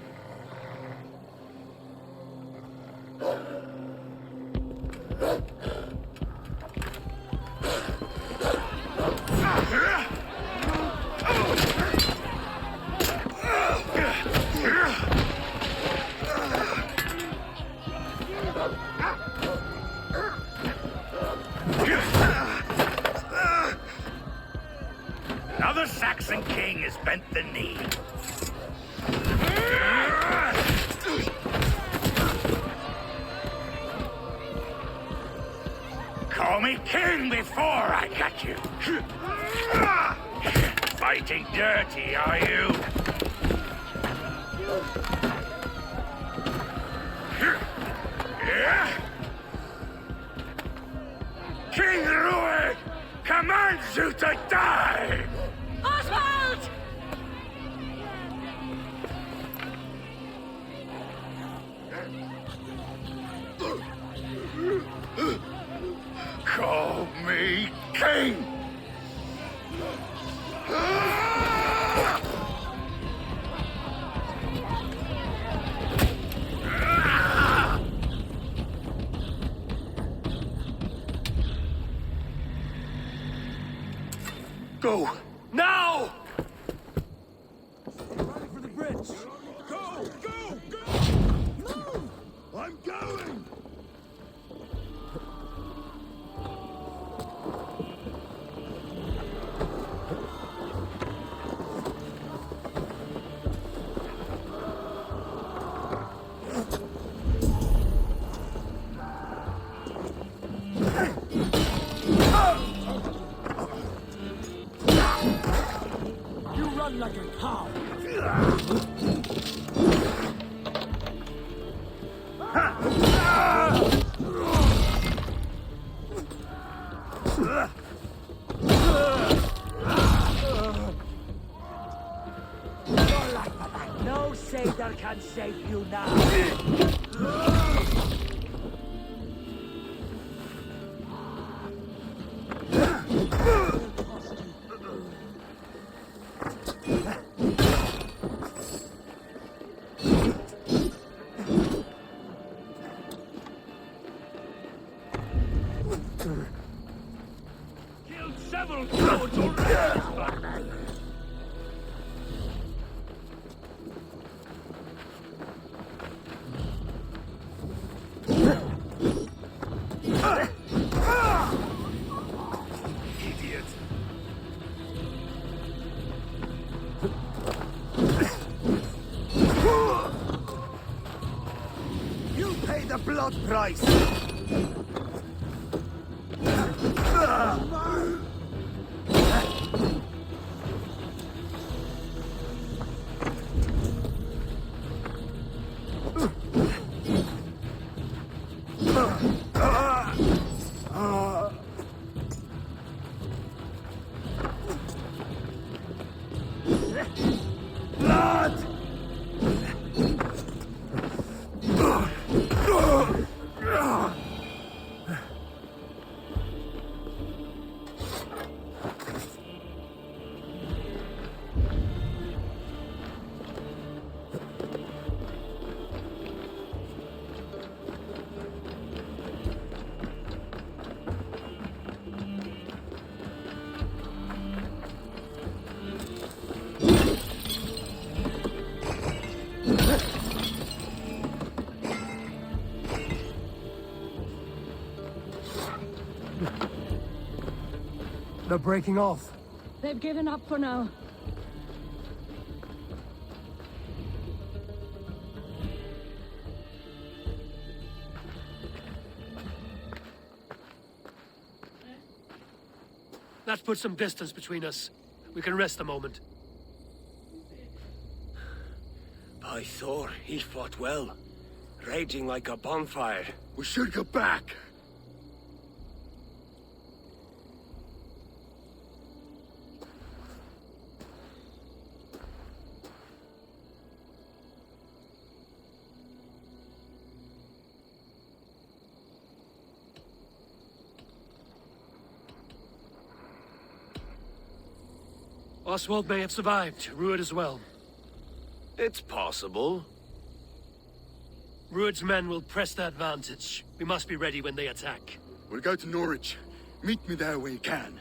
Another Saxon king has bent the knee. Call me king before I got you. Fighting dirty, are you? King Rued commands you to die! Oswald! Call me king! Go! Now! Running for the bridge. Go! Go! Go! Move! I'm going! You run like a cow. No satyr can save you now. Killed several cowards already! Idiot. You pay the blood price. Blood! They're breaking off. They've given up for now. That puts some distance between us. We can rest a moment. By Thor, he fought well. Raging like a bonfire. We should go back. Oswald may have survived. Rued as well. It's possible. Rued's men will press the advantage. We must be ready when they attack. We'll go to Norwich. Meet me there when you can.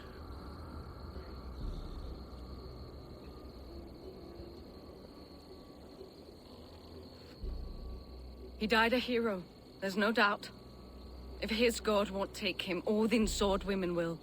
He died a hero, there's no doubt. If his god won't take him, Odin's sword women will.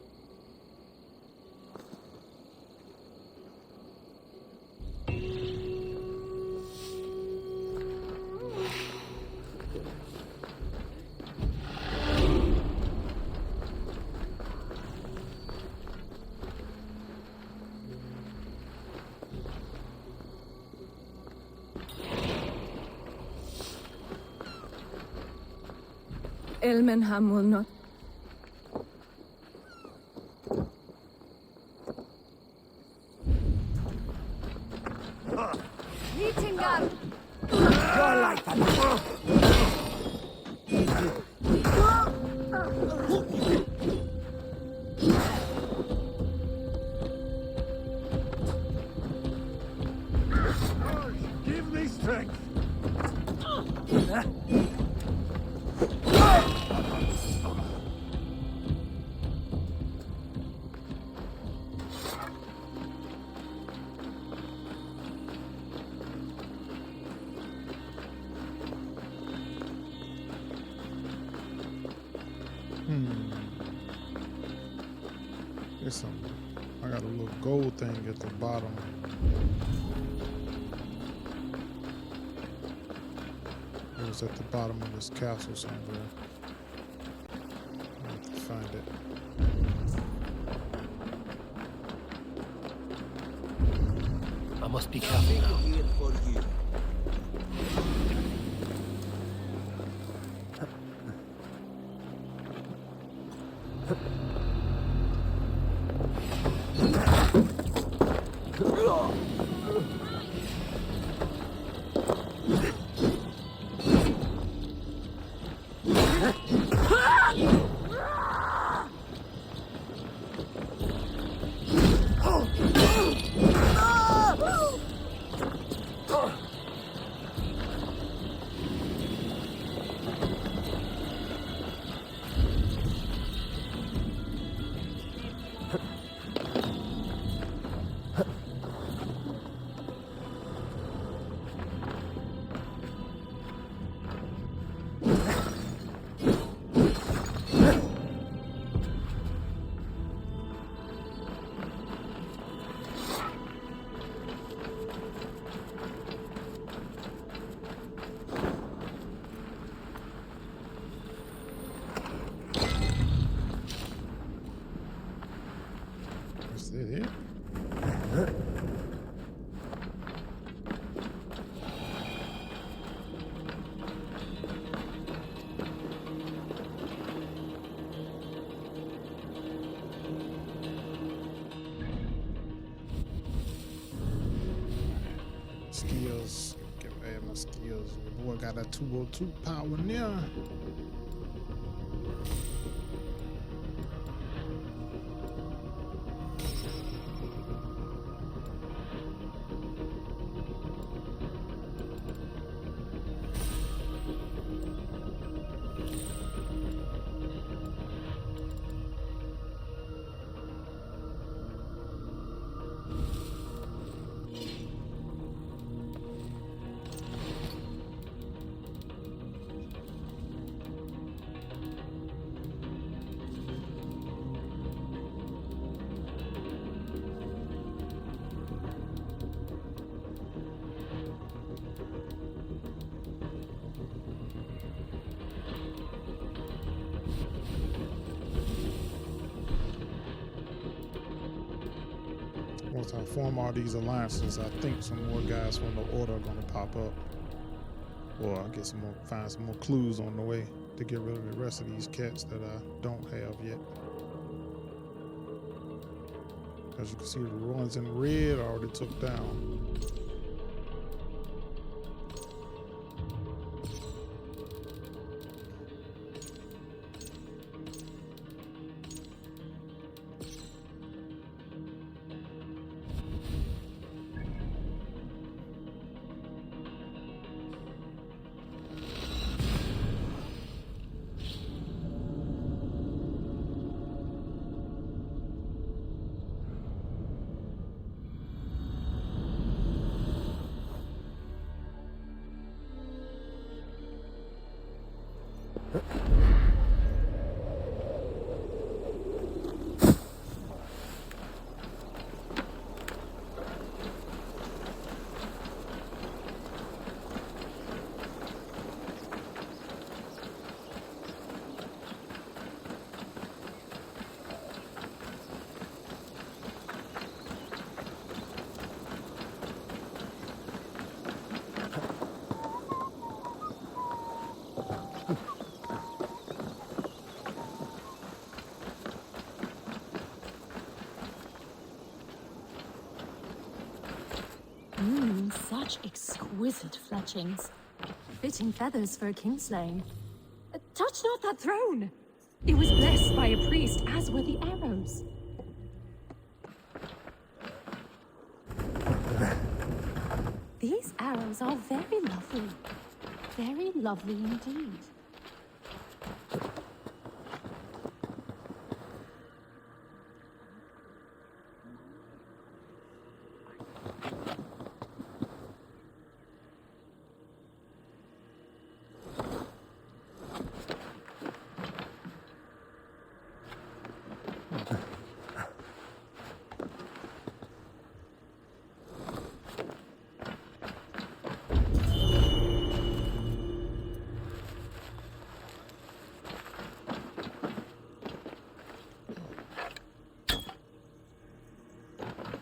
Elmenham will not. Nittingham! You're like that. Give me strength. There's some. I got a little gold thing at the bottom. It was at the bottom of this castle somewhere. I have to find it. I must be careful now. Here for you. Is that it? Skills. Give me my skills. Your boy got that 202 power now. Once I form all these alliances, I think some more guys from the Order are going to pop up. Or I'll get some more, find some more clues on the way to get rid of the rest of these cats that I don't have yet. As you can see, the ones in red I already took down. Such exquisite fletchings. Fitting feathers for a kingslaying. Touch not that throne! It was blessed by a priest, as were the arrows. These arrows are very lovely. Very lovely indeed.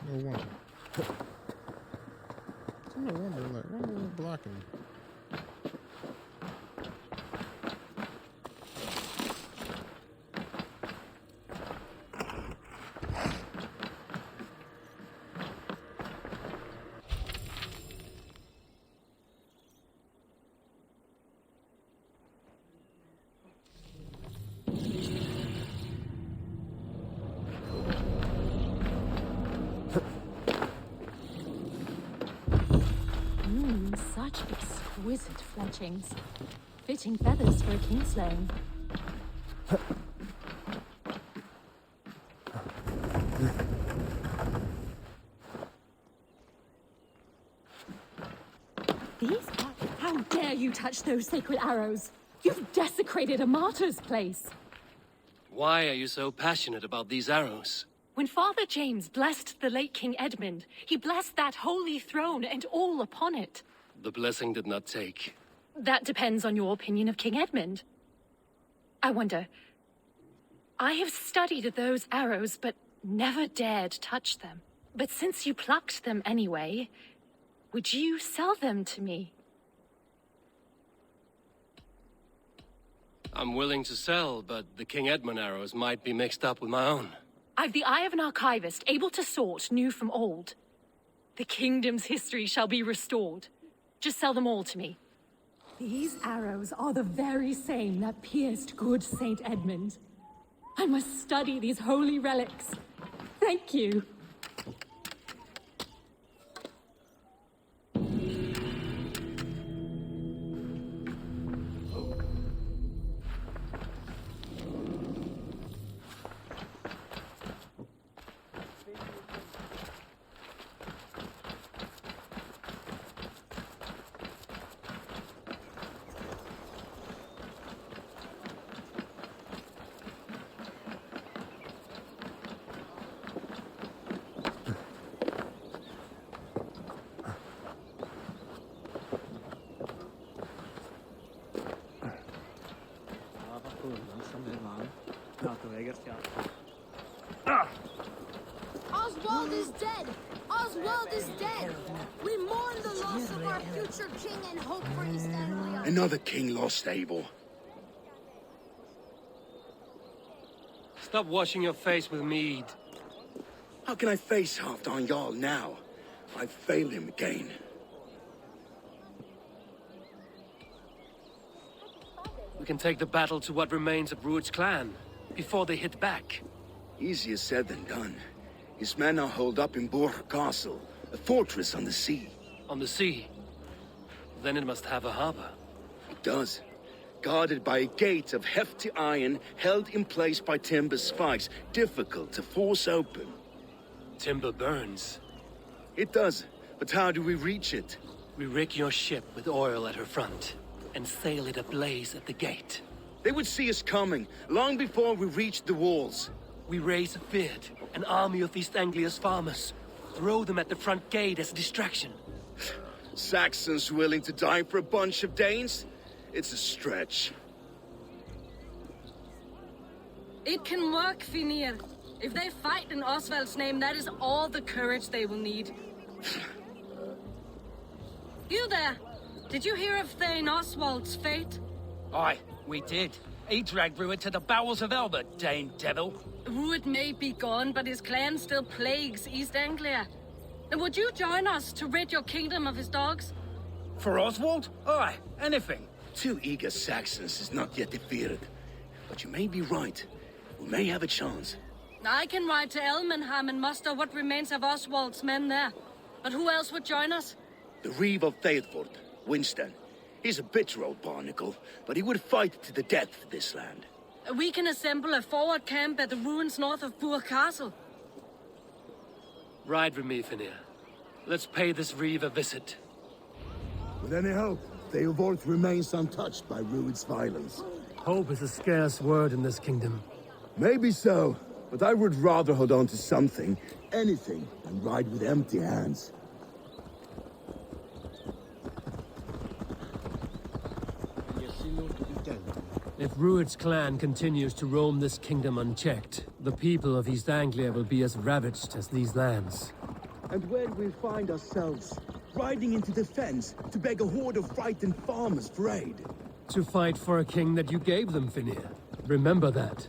No wonder. No wonder, like, why are we blocking? Such exquisite fletchings. Fitting feathers for a kingslaying. These are... How dare you touch those sacred arrows? You've desecrated a martyr's place. Why are you so passionate about these arrows? When Father James blessed the late King Edmund, he blessed that holy throne and all upon it. The blessing did not take. That depends on your opinion of King Edmund. I wonder... I have studied those arrows, but never dared touch them. But since you plucked them anyway, would you sell them to me? I'm willing to sell, but the King Edmund arrows might be mixed up with my own. I've the eye of an archivist, able to sort new from old. The kingdom's history shall be restored. Just sell them all to me. These arrows are the very same that pierced good Saint Edmund. I must study these holy relics. Thank you. Oswald is dead! Oswald is dead! We mourn the loss of our future king and hope for his family Another king lost, Eivor. Stop washing your face with mead. How can I face Halfdan Jarl now? I've failed him again. We can take the battle to what remains of Rued's clan, before they hit back. Easier said than done. His men are holed up in Borg Castle, a fortress on the sea. On the sea? Then it must have a harbor. It does. Guarded by a gate of hefty iron, held in place by timber spikes, difficult to force open. Timber burns. It does, but how do we reach it? We rig your ship with oil at her front, and sail it ablaze at the gate. They would see us coming, long before we reached the walls. We raise a Fyrd, an army of East Anglia's farmers. Throw them at the front gate as a distraction. Saxons willing to die for a bunch of Danes? It's a stretch. It can work, Finir. If they fight in Oswald's name, that is all the courage they will need. You there! Did you hear of Thane Oswald's fate? Aye, we did. He dragged Rued to the bowels of Elba, Dane devil. Rued may be gone, but his clan still plagues East Anglia. And would you join us to rid your kingdom of his dogs? For Oswald? Aye, anything. 2 eager Saxons is not yet defeated. But you may be right. We may have a chance. I can ride to Elmenham and muster what remains of Oswald's men there. But who else would join us? The Reeve of Thetford, Winston. He's a bitter old barnacle, but he would fight to the death for this land. We can assemble a forward camp at the ruins north of Burr Castle. Ride with me, Finir. Let's pay this Reeve a visit. With any hope, Theovorth remains untouched by Rued's violence. Hope is a scarce word in this kingdom. Maybe so, but I would rather hold on to something, anything, than ride with empty hands. If Rued's clan continues to roam this kingdom unchecked, the people of East Anglia will be as ravaged as these lands. And where we'll find ourselves, riding into defense to beg a horde of frightened farmers for aid. To fight for a king that you gave them, Finir. Remember that.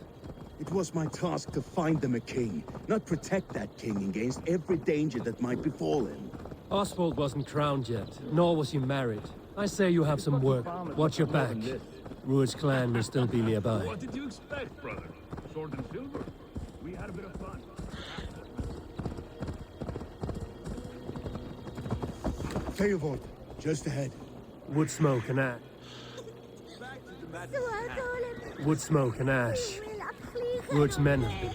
It was my task to find them a king, not protect that king against every danger that might befall him. Oswald wasn't crowned yet, nor was he married. I say you have some work. Watch your back. Rued's clan may still be nearby. What did you expect, brother? Sword and silver? We had a bit of fun. Theovorth, just ahead. Wood smoke and ash. Wood smoke and ash. Rued's men have been.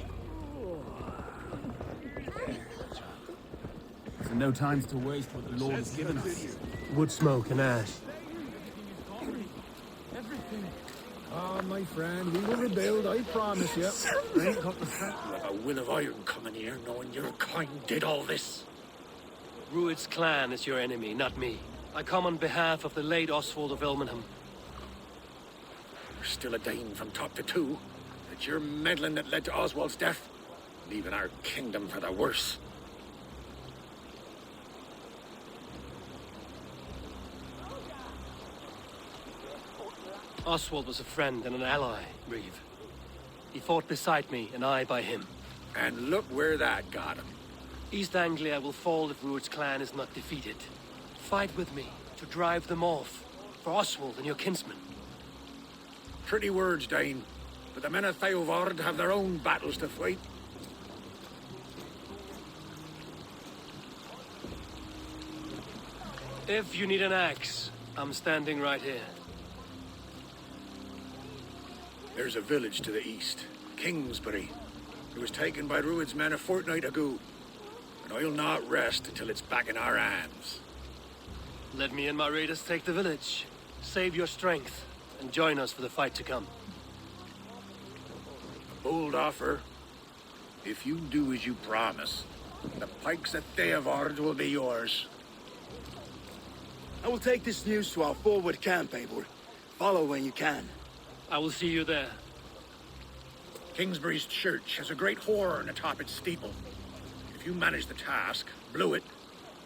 So no times to waste what the Lord has given us. Wood smoke and ash. Ah, my friend, we will rebuild, I promise you. I ain't got the strength. You have a will of iron coming here, knowing your kind did all this. Rued's clan is your enemy, not me. I come on behalf of the late Oswald of Elmenham. You're still a Dane from top to two. It's your meddling that led to Oswald's death, leaving our kingdom for the worse. Oswald was a friend and an ally, Reeve. He fought beside me, and I by him. And look where that got him. East Anglia will fall if Rued's clan is not defeated. Fight with me to drive them off, for Oswald and your kinsmen. Pretty words, Dane, but the men of Theovorth have their own battles to fight. If you need an axe, I'm standing right here. There's a village to the east, Kingsbury. It was taken by Rued's men a fortnight ago. And I'll not rest until it's back in our hands. Let me and my raiders take the village. Save your strength, and join us for the fight to come. A bold offer. If you do as you promise, the pikes at Theovorth will be yours. I will take this news to our forward camp, Eivor. Follow when you can. I will see you there. Kingsbury's church has a great horn atop its steeple. If you manage the task, blow it,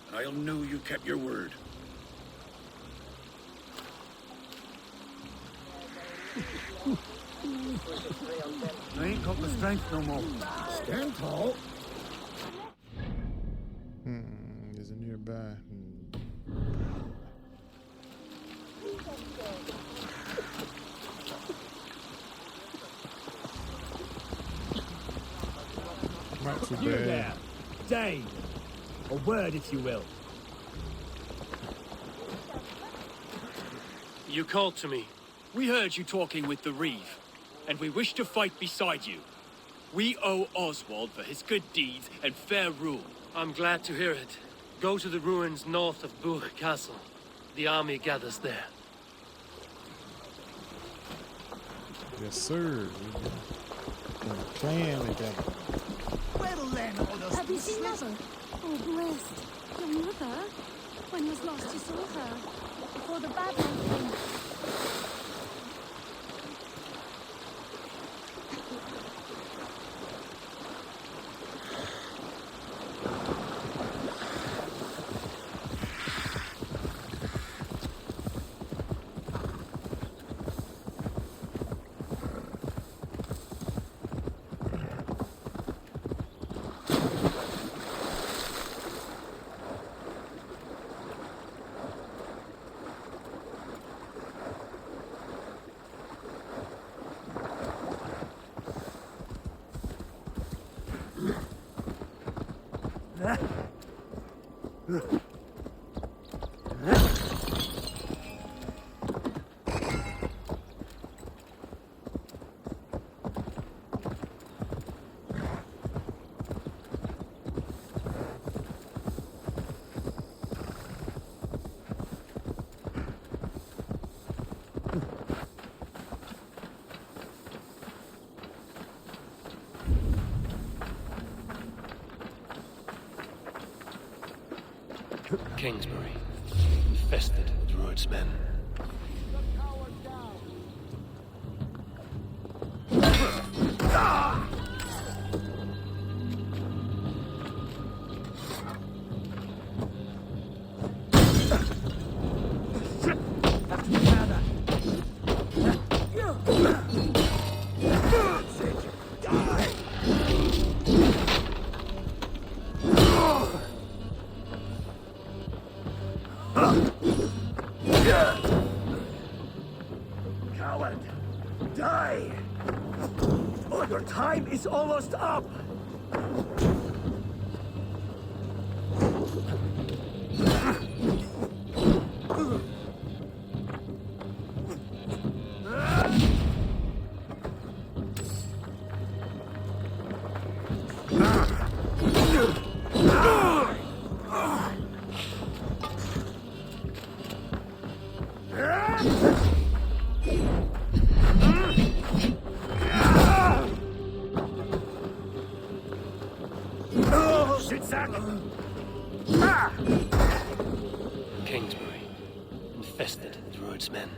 and I'll know you kept your word. I ain't got the strength no more. Stand tall. Is it nearby? Not too You bad. there, Dane. A word, if you will. You called to me. We heard you talking with the Reeve, and we wish to fight beside you. We owe Oswald for his good deeds and fair rule. I'm glad to hear it. Go to the ruins north of Bourg Castle. The army gathers there. Yes, sir. We're gonna plan together. Well then, have you seen Mother? Oh, blessed. Your mother? When was last you saw her? Before the bad man came. Kingsbury, infested with Druid's men. Coward! Die! Oh, your time is almost up! Kingsbury, infested with Druid's men.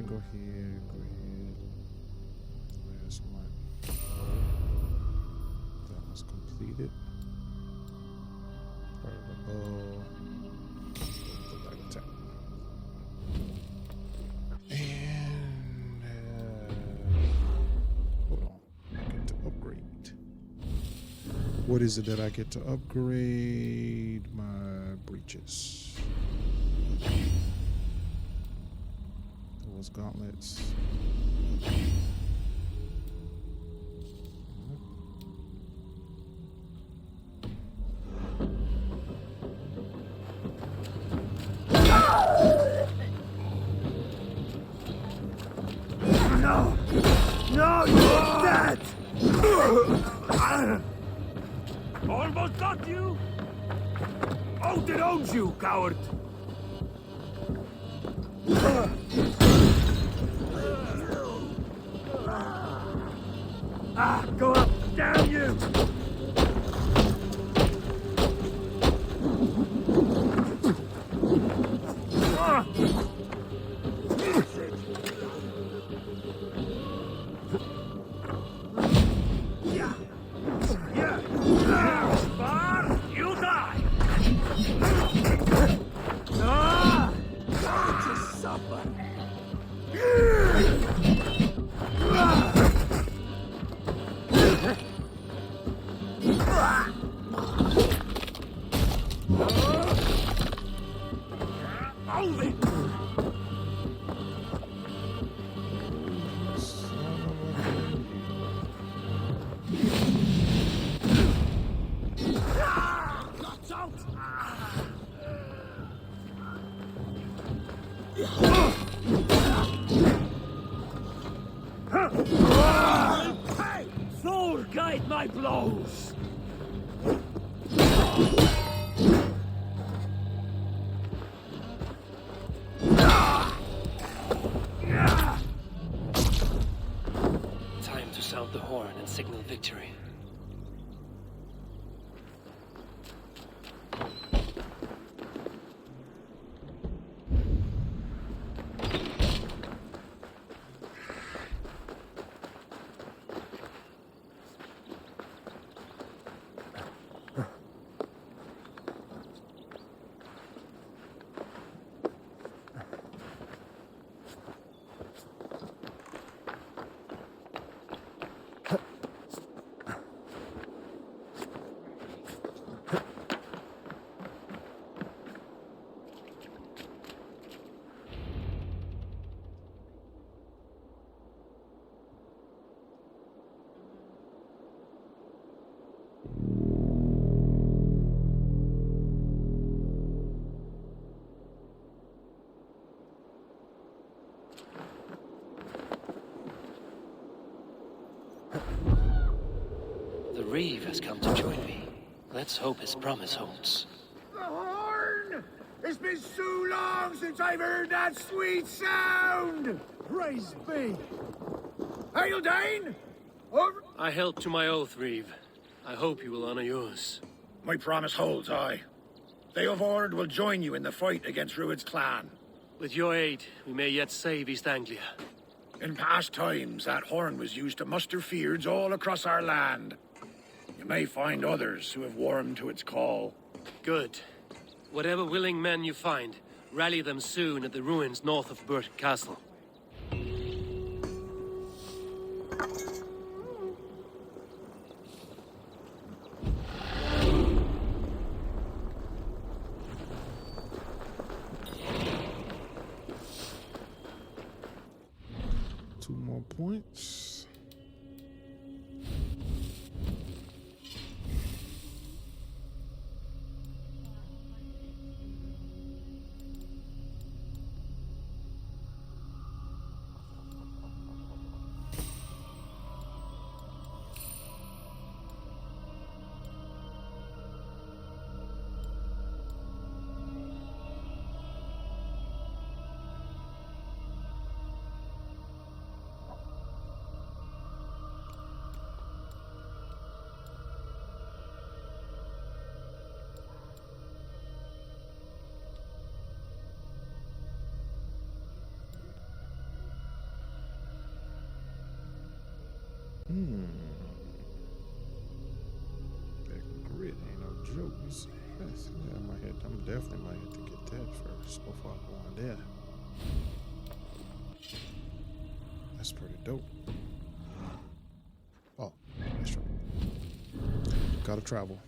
Go here. Where's one? That was completed. Part of the bow. The light attack. And hold on. I get to upgrade. What is it that I get to upgrade? My breeches. Those gauntlets. No! No, you're dead! Almost got you! Odin owns you, coward! my blows! Time to sound the horn and signal victory. The Reeve has come to join me. Let's hope his promise holds. The horn! It's been so long since I've heard that sweet sound! Praise be! Hail, Dane! I held to my oath, Reeve. I hope you will honor yours. My promise holds, aye. They of Ord will join you in the fight against Rued's clan. With your aid, we may yet save East Anglia. In past times, that horn was used to muster fyrds all across our land. You may find others who have warmed to its call. Good. Whatever willing men you find, rally them soon at the ruins north of Burton Castle. Two more points. That grit ain't no joke. I'm definitely might have to get that first before I go on there. That's pretty dope. Oh, that's right. Gotta travel.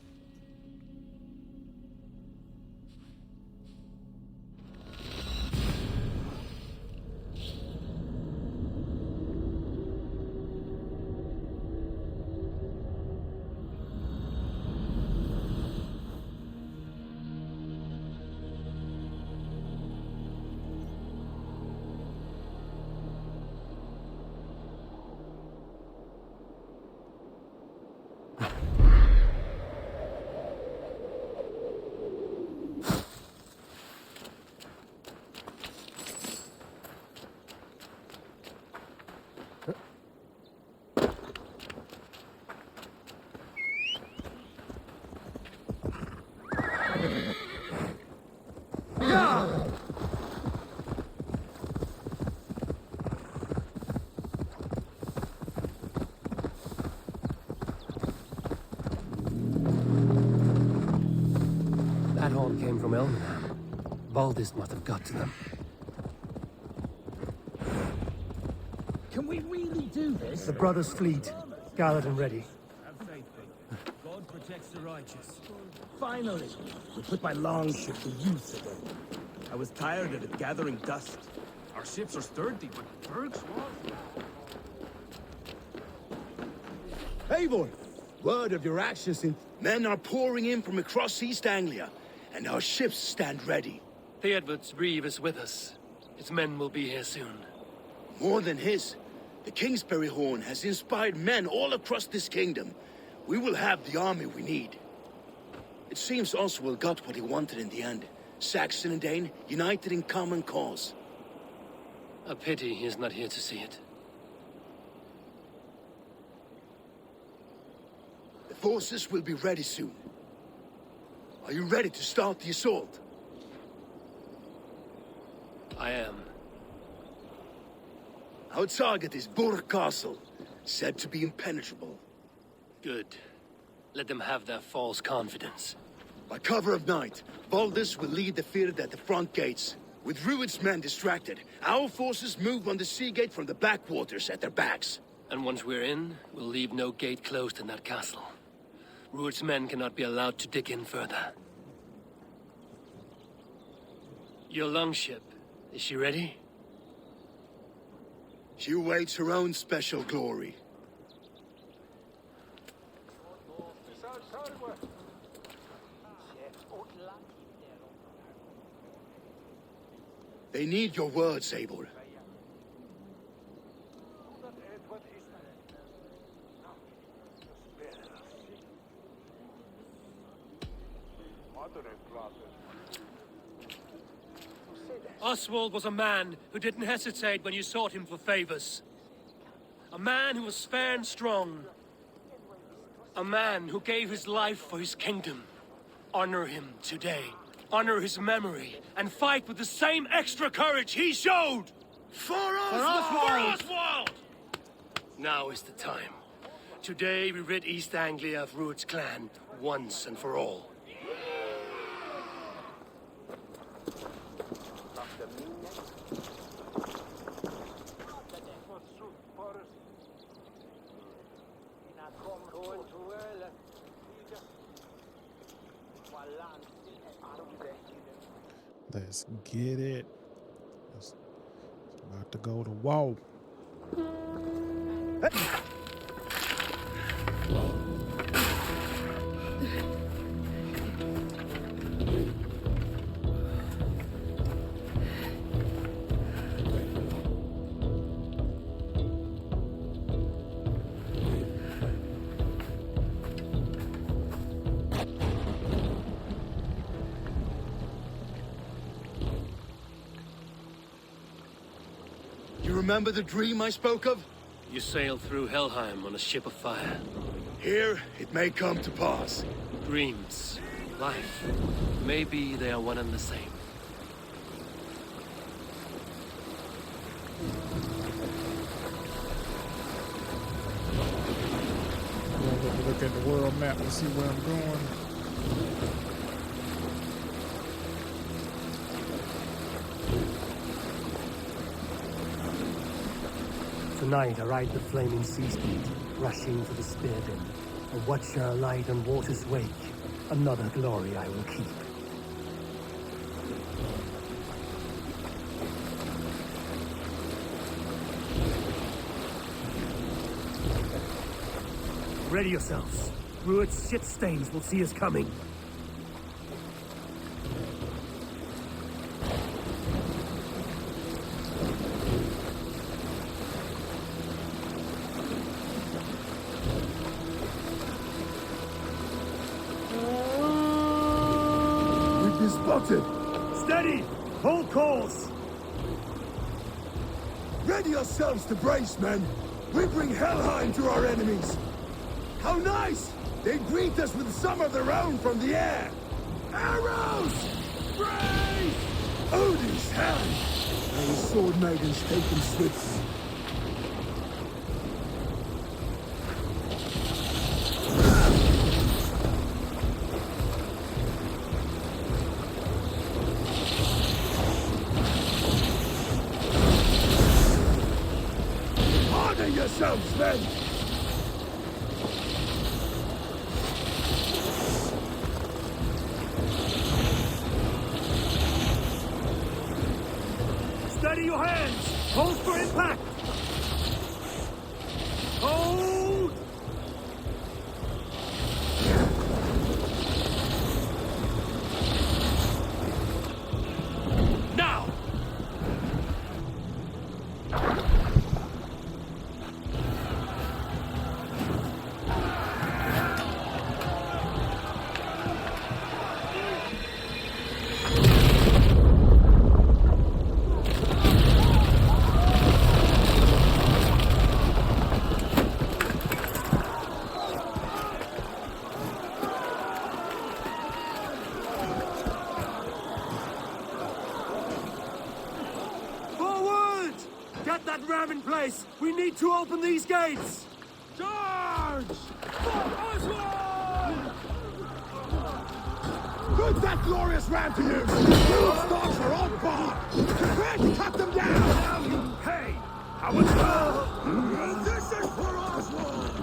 That horn came from Elmenham. Baldis must have got to them. Can we really do this? The Brothers' fleet. Gallatin ready. God protects the righteous. Finally, we put my longship to use again. I was tired of it gathering dust. Our ships are sturdy, but Berg's Eivor, word of your actions in... Men are pouring in from across East Anglia, and our ships stand ready. Theodward's Reeve is with us. His men will be here soon. More than his. The Kingsbury Horn has inspired men all across this kingdom. we will have the army we need. It seems Oswald got what he wanted in the end. Saxon and Dane united in common cause. A pity he's not here to see it. The forces will be ready soon. Are you ready to start the assault? I am. Our target is Burg Castle, said to be impenetrable. Good. Let them have their false confidence. By cover of night, Baldus will lead the field at the front gates. With Rued's men distracted, our forces move on the sea gate from the backwaters at their backs. And once we're in, we'll leave no gate closed in that castle. Rued's men cannot be allowed to dig in further. Your longship, is she ready? She awaits her own special glory. They need your words, Abel. Oswald was a man who didn't hesitate when you sought him for favors. A man who was fair and strong. A man who gave his life for his kingdom. Honor him today. Honor his memory, and fight with the same extra courage he showed! For Oswald! Now is the time. Today we rid East Anglia of Rued's clan, once and for all. Let's get it. It's about to go to war. Remember the dream I spoke of? You sailed through Helheim on a ship of fire. Here, it may come to pass. Dreams, life, maybe they are one and the same. Look at the world map and see where I'm going. Tonight I ride the flaming sea steed, rushing to the spear den. A watcher alight on water's wake, another glory I will keep. Ready yourselves. Rued's shit stains will see us coming. Steady! Hold course! Ready yourselves to brace, men! We bring Helheim to our enemies! How nice! They greet us with some of their own from the air! Arrows! Brace! Odin's hand! Our sword maidens taken swiftly. Yourselves, men! Steady your hands! Hold for impact! Hold! Now! that ram in place! We need to open these gates! Charge! Good that glorious ram to you! Those dogs are all gone! Prepare to cut them down! Now you pay! How much more? This is for Oswald!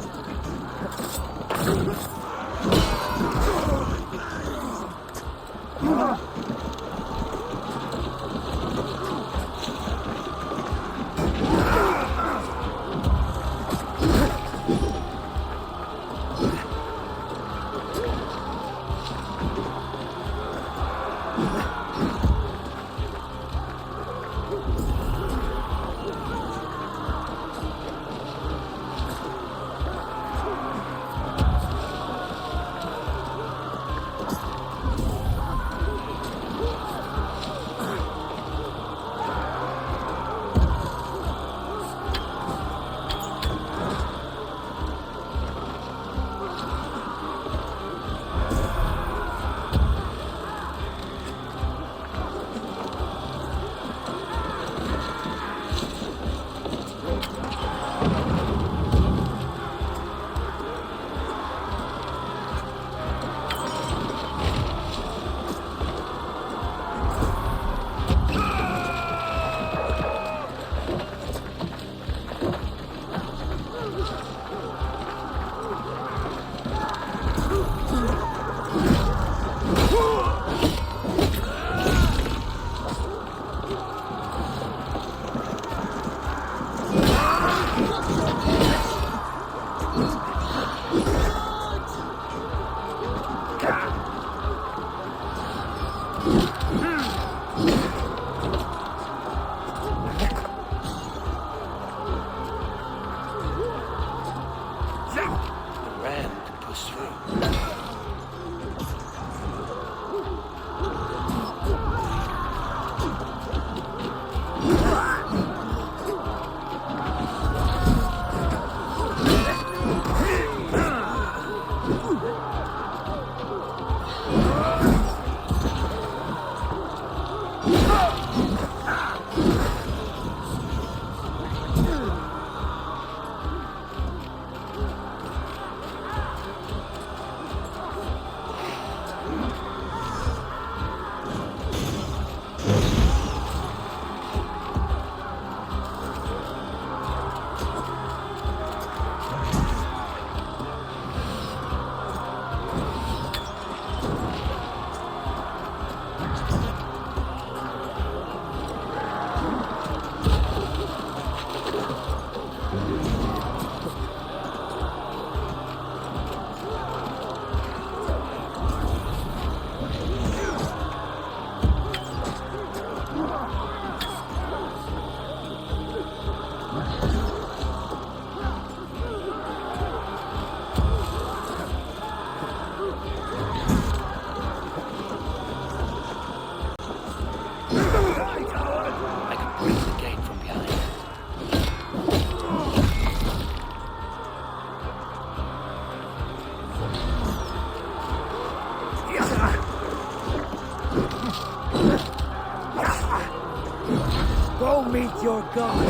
meet your god.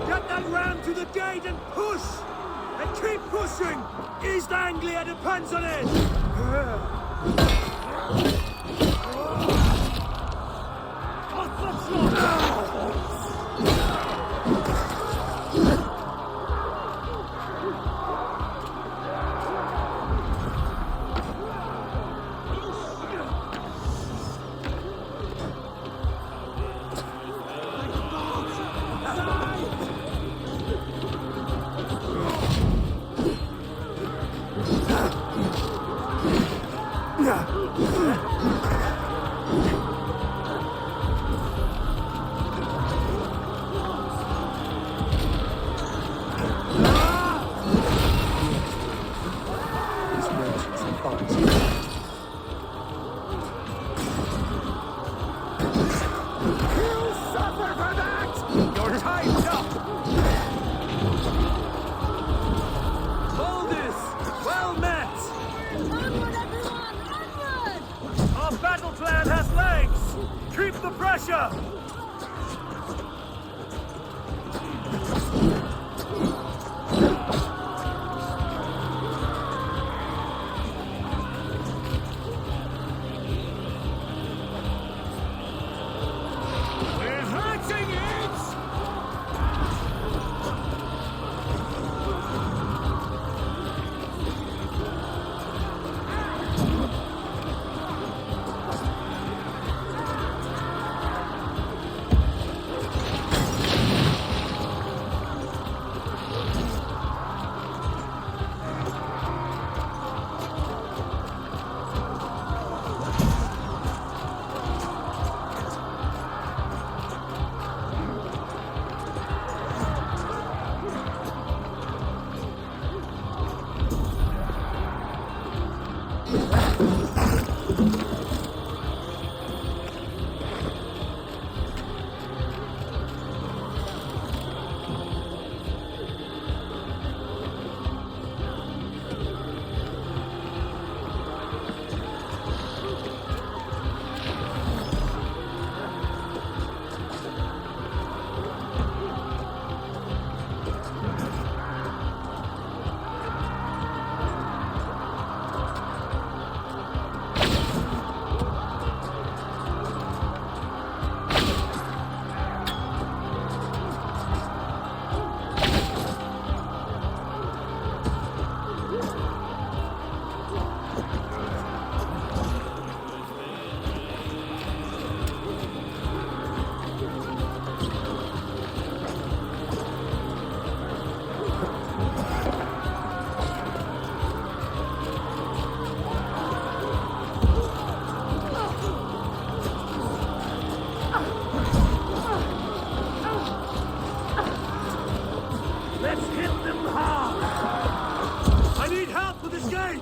Get that ram to the gate and push! And keep pushing! East Anglia depends on it! Keep the pressure! We're hurting it! Let's hit them hard! I need help with this gate!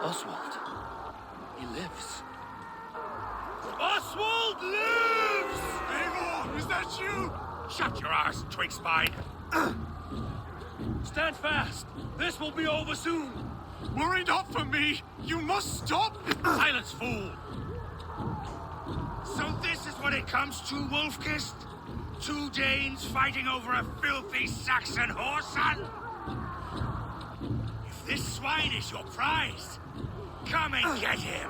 Oswald. He lives. Oswald lives! Eivor, is that you? Shut your arse, twig spine. Stand fast! This will be over soon! Worry not for me! You must stop! Silence, fool! So this is what it comes to, Wolfkist? 2 Danes fighting over a filthy Saxon whoreson? If this swine is your prize, come and get him!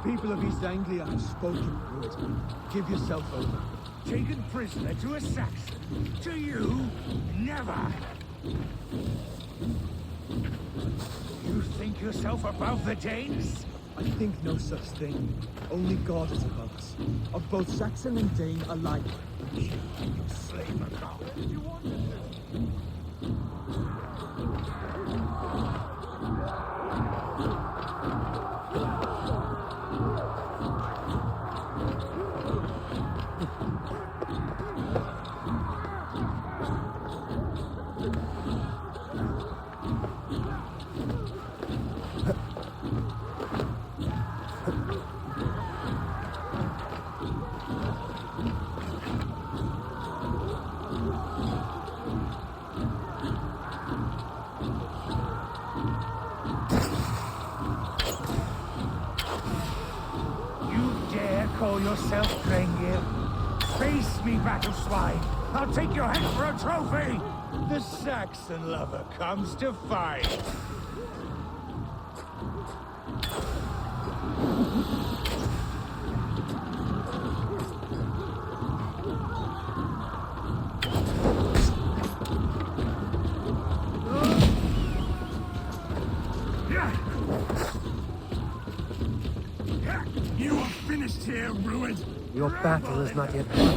people of East Anglia have spoken, Ruud. Give yourself over. Taken prisoner to a Saxon? To you? Never! You think yourself above the Danes? I think no such thing. Only God is above us. Of both Saxon and Dane alike. You slave a god. Where did you want to? Call yourself Drengir? Face me, battle swine! I'll take your head for a trophy! The Saxon lover comes to fight! You are finished here, Ruud! Your battle is not yet won.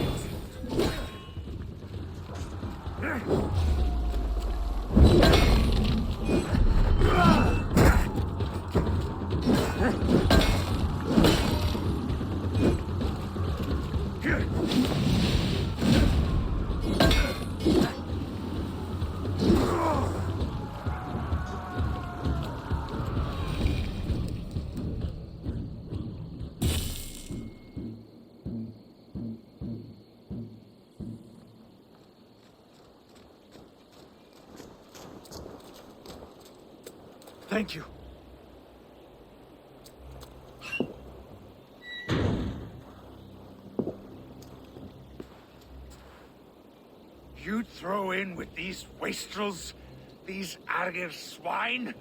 Thank you. You'd throw in with these wastrels? These Argir swine?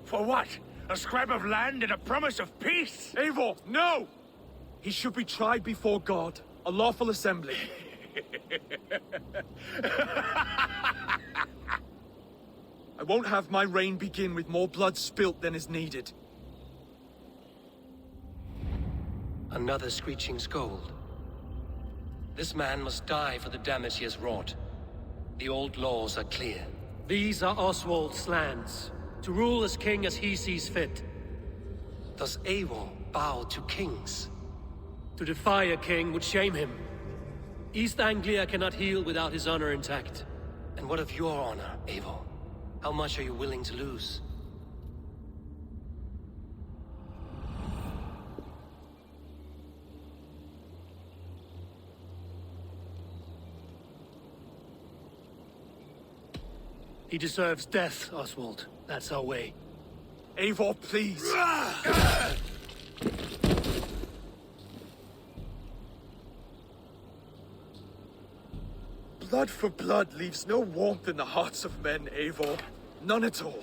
For what? A scrap of land and a promise of peace? Eivor, no! He should be tried before God, a lawful assembly. I won't have my reign begin with more blood spilt than is needed. Another screeching scold. This man must die for the damage he has wrought. The old laws are clear. These are Oswald's lands, to rule as king as he sees fit. Does Eivor bow to kings? To defy a king would shame him. East Anglia cannot heal without his honor intact. And what of your honor, Eivor? How much are you willing to lose? He deserves death, Oswald. That's our way. Eivor, please! Blood for blood leaves no warmth in the hearts of men, Eivor. None at all.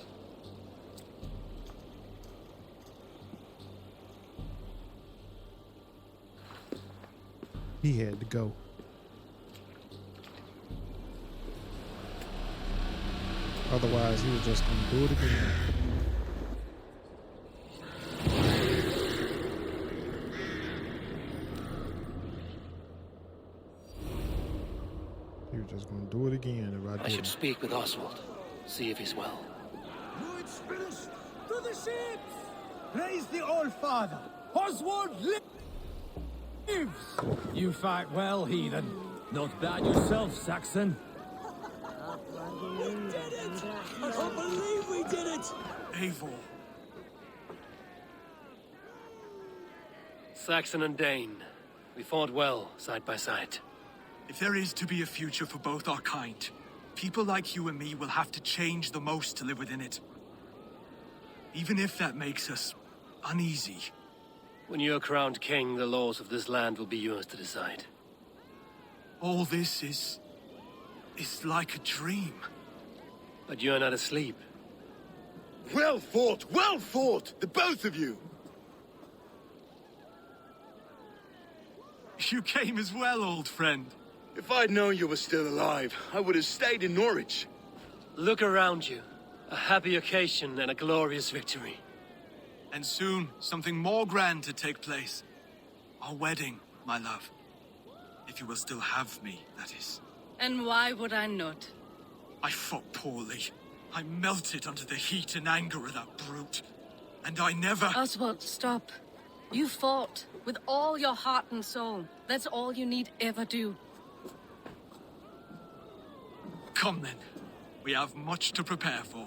He had to go. Otherwise, he was just gonna do it again. He was just gonna do it again if I I didn't. should speak with Oswald. See if he's well. Ruud's finished! To the ships! Praise the All-Father! Oswald lives! You fight well, heathen. Not bad yourself, Saxon. We did it! I can't believe we did it! Eivor. Saxon and Dane. We fought well, side by side. If there is to be a future for both our kind, people like you and me will have to change the most to live within it. Even if that makes us uneasy. When you're crowned king, the laws of this land will be yours to decide. All this is like a dream. But you're not asleep. Well fought! Well fought! The both of you! You came as well, old friend. If I'd known you were still alive, I would have stayed in Norwich. Look around you. A happy occasion and a glorious victory. And soon, something more grand to take place. Our wedding, my love. If you will still have me, that is. And why would I not? I fought poorly. I melted under the heat and anger of that brute. And I never... Oswald, stop. You fought with all your heart and soul. That's all you need ever do. Come then. We have much to prepare for.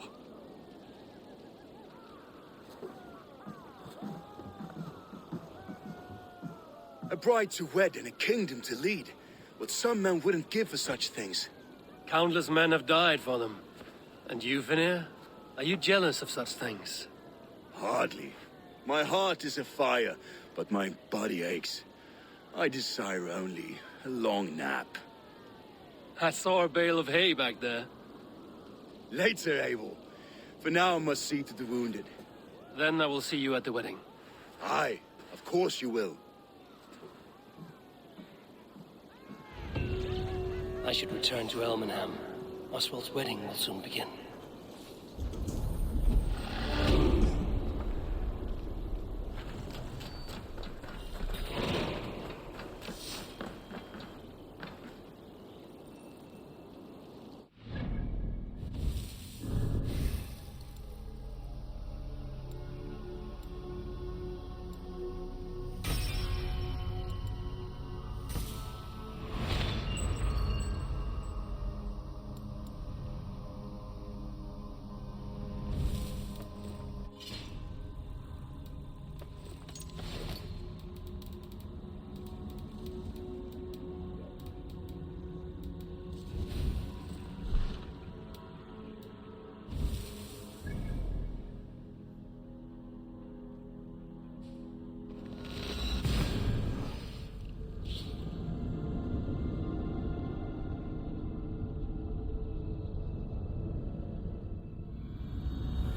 A bride to wed and a kingdom to lead. What some men wouldn't give for such things. Countless men have died for them. And you, Vanir? Are you jealous of such things? Hardly. My heart is afire, but my body aches. I desire only a long nap. I saw a bale of hay back there. Later, Abel. For now, I must see to the wounded. Then I will see you at the wedding. Aye, of course you will. I should return to Elmenham. Oswald's wedding will soon begin.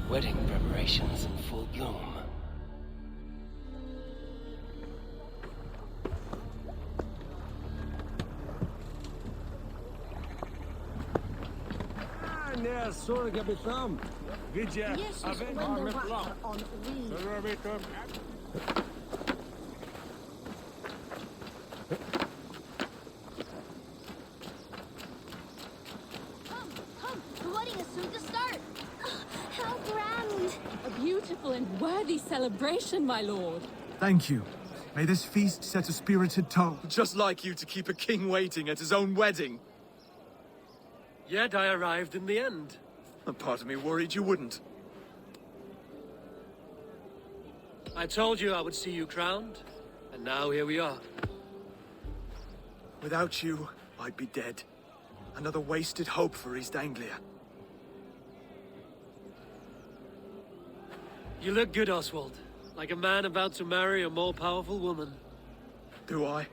Wedding preparations in full bloom. När såg jag fram? Vidja, Jesus aven window har med water plan. on weed. Come, the wedding is soon to start. How grand! A beautiful and worthy celebration, my lord. Thank you. May this feast set a spirited tone. Just like you to keep a king waiting at his own wedding. Yet I arrived in the end. A part of me worried you wouldn't. I told you I would see you crowned, and now here we are. Without you, I'd be dead. Another wasted hope for East Anglia. You look good, Oswald. Like a man about to marry a more powerful woman. Do I?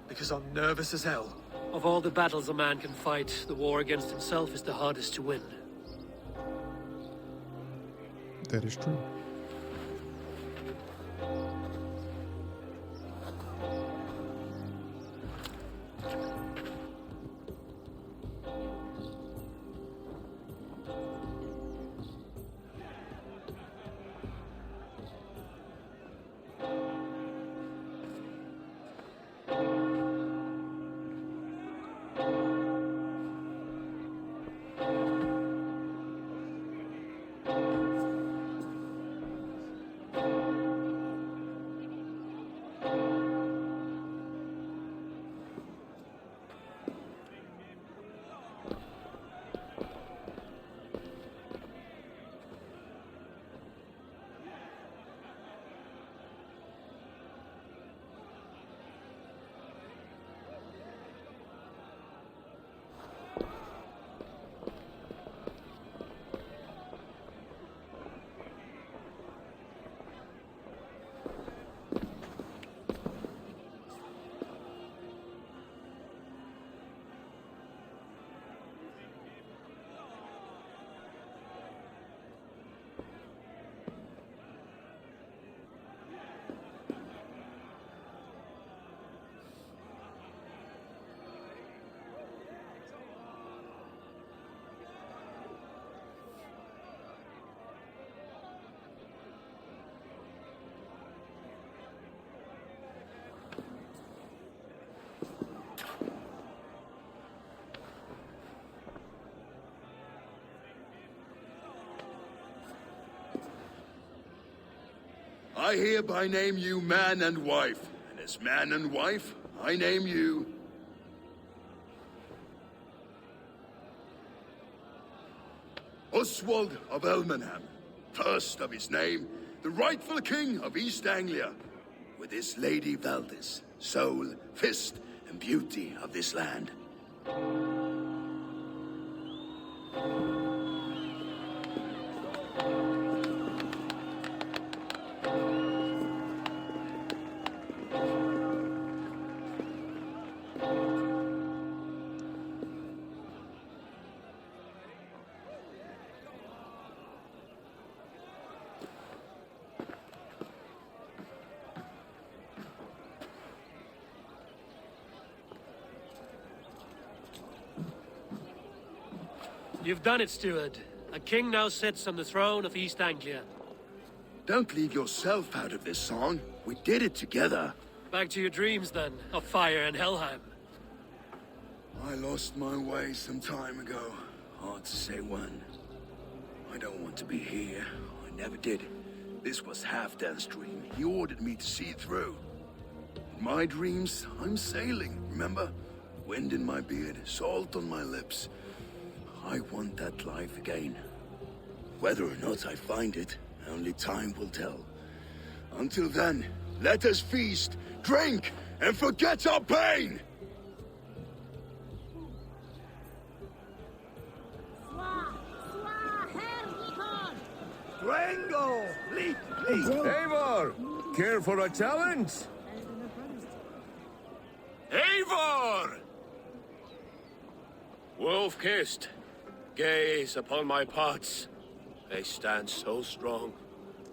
Because I'm nervous as hell. Of all the battles a man can fight, the war against himself is the hardest to win. That is true. I hereby name you man and wife. And as man and wife, I name you... Oswald of Elmenham, first of his name, the rightful king of East Anglia, with his Lady Valdis, soul, fist, and beauty of this land. You've done it, steward. A king now sits on the throne of East Anglia. Don't leave yourself out of this song. We did it together. Back to your dreams, then, of fire and Helheim. I lost my way some time ago. Hard to say when. I don't want to be here. I never did. This was Halfdan's dream. He ordered me to see it through. In my dreams, I'm sailing, remember? Wind in my beard, salt on my lips. I want that life again. Whether or not I find it, only time will tell. Until then, let us feast, drink, and forget our pain! Drango! Leap! Eivor! Care for a challenge? Eivor! Wolf-kissed, gaze upon my pots. They stand so strong.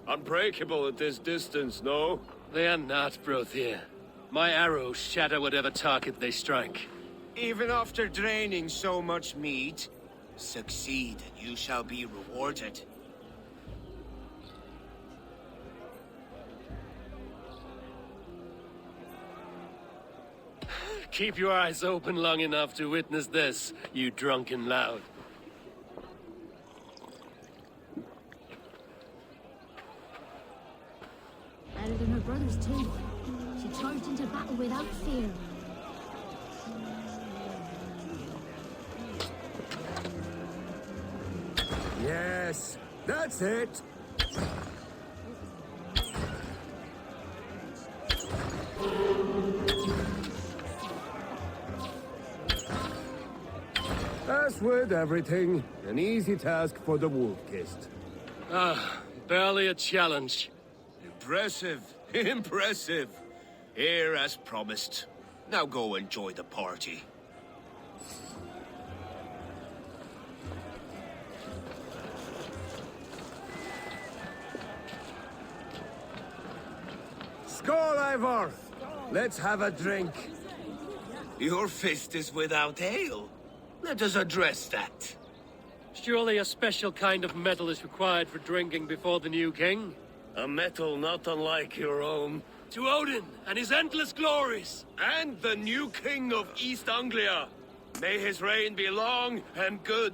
Unbreakable at this distance, no? They are not, Brothier. My arrows shatter whatever target they strike. Even after draining so much meat, succeed and you shall be rewarded. Keep your eyes open long enough to witness this, you drunken lout. Better than her brothers too. She charged into battle without fear. Yes, that's it. As with everything, an easy task for the wolf-kissed. Ah, barely a challenge. Impressive, impressive. Here as promised. Now go enjoy the party. Skål, Eivor! Let's have a drink. Your fist is without ale. Let us address that. Surely a special kind of metal is required for drinking before the new king? A metal not unlike your own. To Odin and his endless glories! And the new king of East Anglia. May his reign be long and good.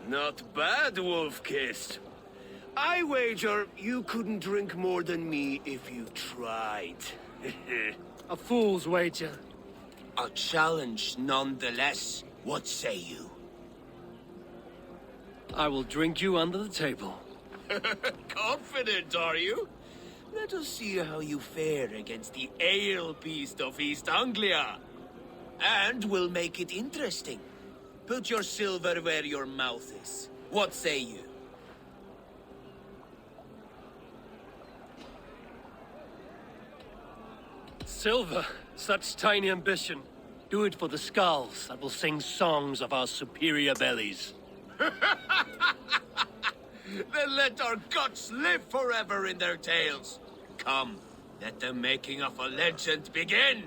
Not bad, Wolf-kissed. I wager you couldn't drink more than me if you tried. A fool's wager. A challenge nonetheless. What say you? I will drink you under the table. Confident, are you? Let us see how you fare against the ale beast of East Anglia. And we'll make it interesting. Put your silver where your mouth is. What say you? Silver, such tiny ambition. Do it for the skulls that will sing songs of our superior bellies. Then let our guts live forever in their tales. Come, let the making of a legend begin.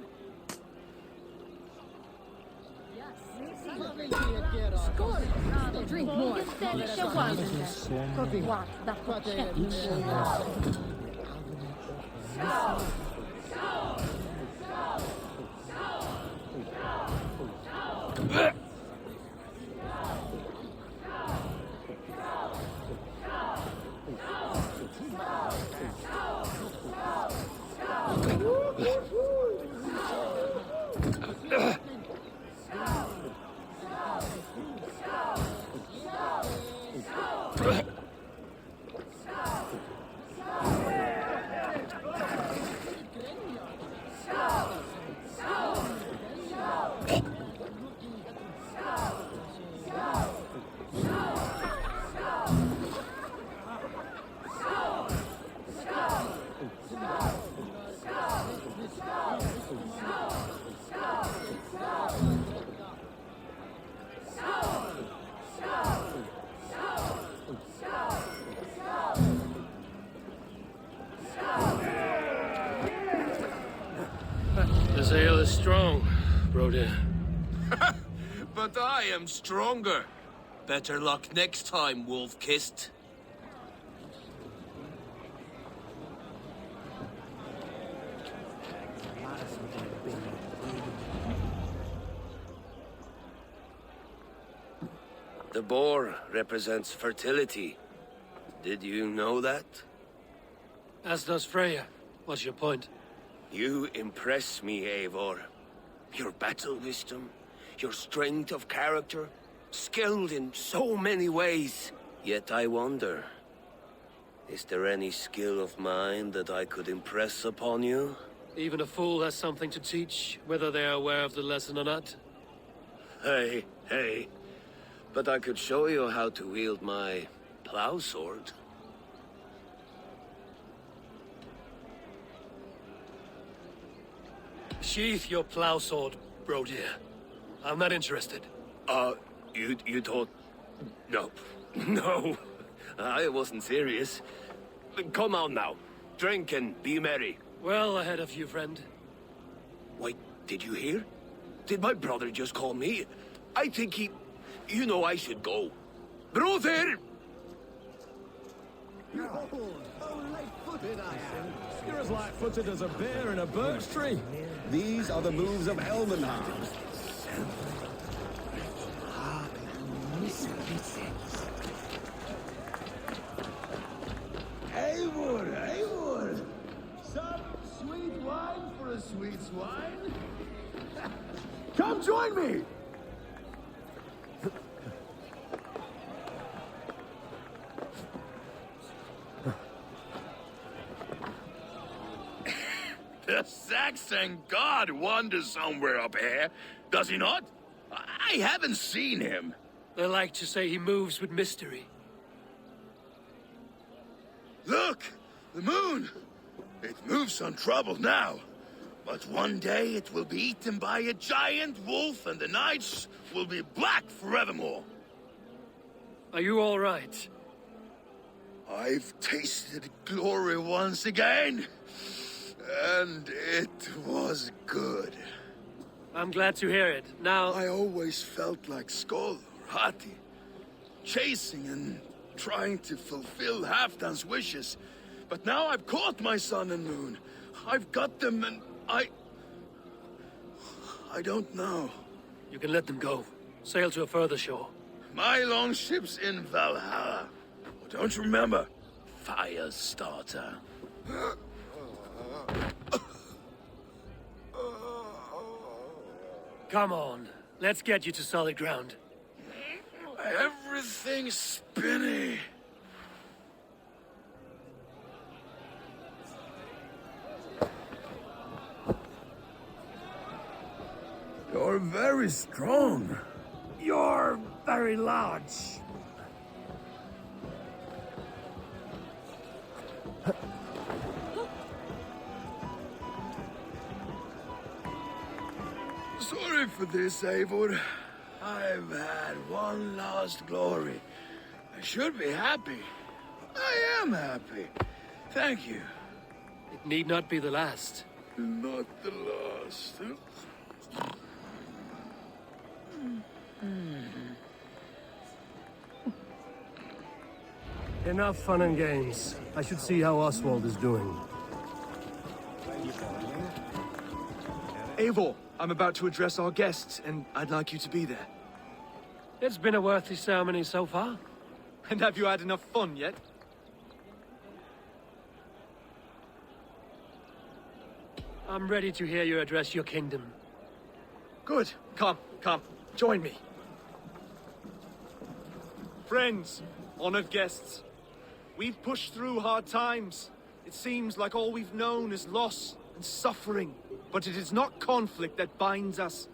Drink more. But I am stronger. Better luck next time, wolf-kissed. The boar represents fertility. Did you know that? As does Freya. What's your point? You impress me, Eivor. Your battle wisdom, your strength of character, skilled in so many ways. Yet I wonder, is there any skill of mine that I could impress upon you? Even a fool has something to teach, whether they are aware of the lesson or not. Hey. But I could show you how to wield my plow sword. Sheath your plow sword, bro dear. I'm not interested. You thought... No. No. I wasn't serious. Come on now. Drink and be merry. Well ahead of you, friend. Wait, did you hear? Did my brother just call me? I think he... You know I should go. Brother! Behold, how light-footed I am. You're as light-footed as a bear in a birch tree. These are the moves of Elmenham. Eivor! Some sweet wine for a sweet swine? Come join me! The Saxon god wanders somewhere up here, does he not? I haven't seen him. They like to say he moves with mystery. Look! The moon! It moves untroubled now. But one day it will be eaten by a giant wolf and the nights will be black forevermore. Are you all right? I've tasted glory once again. And it was good. I'm glad to hear it. Now... I always felt like Skoll or Hati. Chasing and trying to fulfill Halfdan's wishes. But now I've caught my sun and moon. I've got them and I don't know. You can let them go. Sail to a further shore. My longship's in Valhalla. Oh, don't you remember? Firestarter. Come on. Let's get you to solid ground. Everything's spinny. You're very strong. You're very large. Sorry for this, Eivor. I've had one last glory. I should be happy. I am happy. Thank you. It need not be the last. Not the last. Enough fun and games. I should see how Oswald is doing. Eivor, I'm about to address our guests, and I'd like you to be there. It's been a worthy ceremony so far. And have you had enough fun yet? I'm ready to hear you address your kingdom. Good. Come. Join me. Friends, honored guests, we've pushed through hard times. It seems like all we've known is loss and suffering. But it is not conflict that binds us.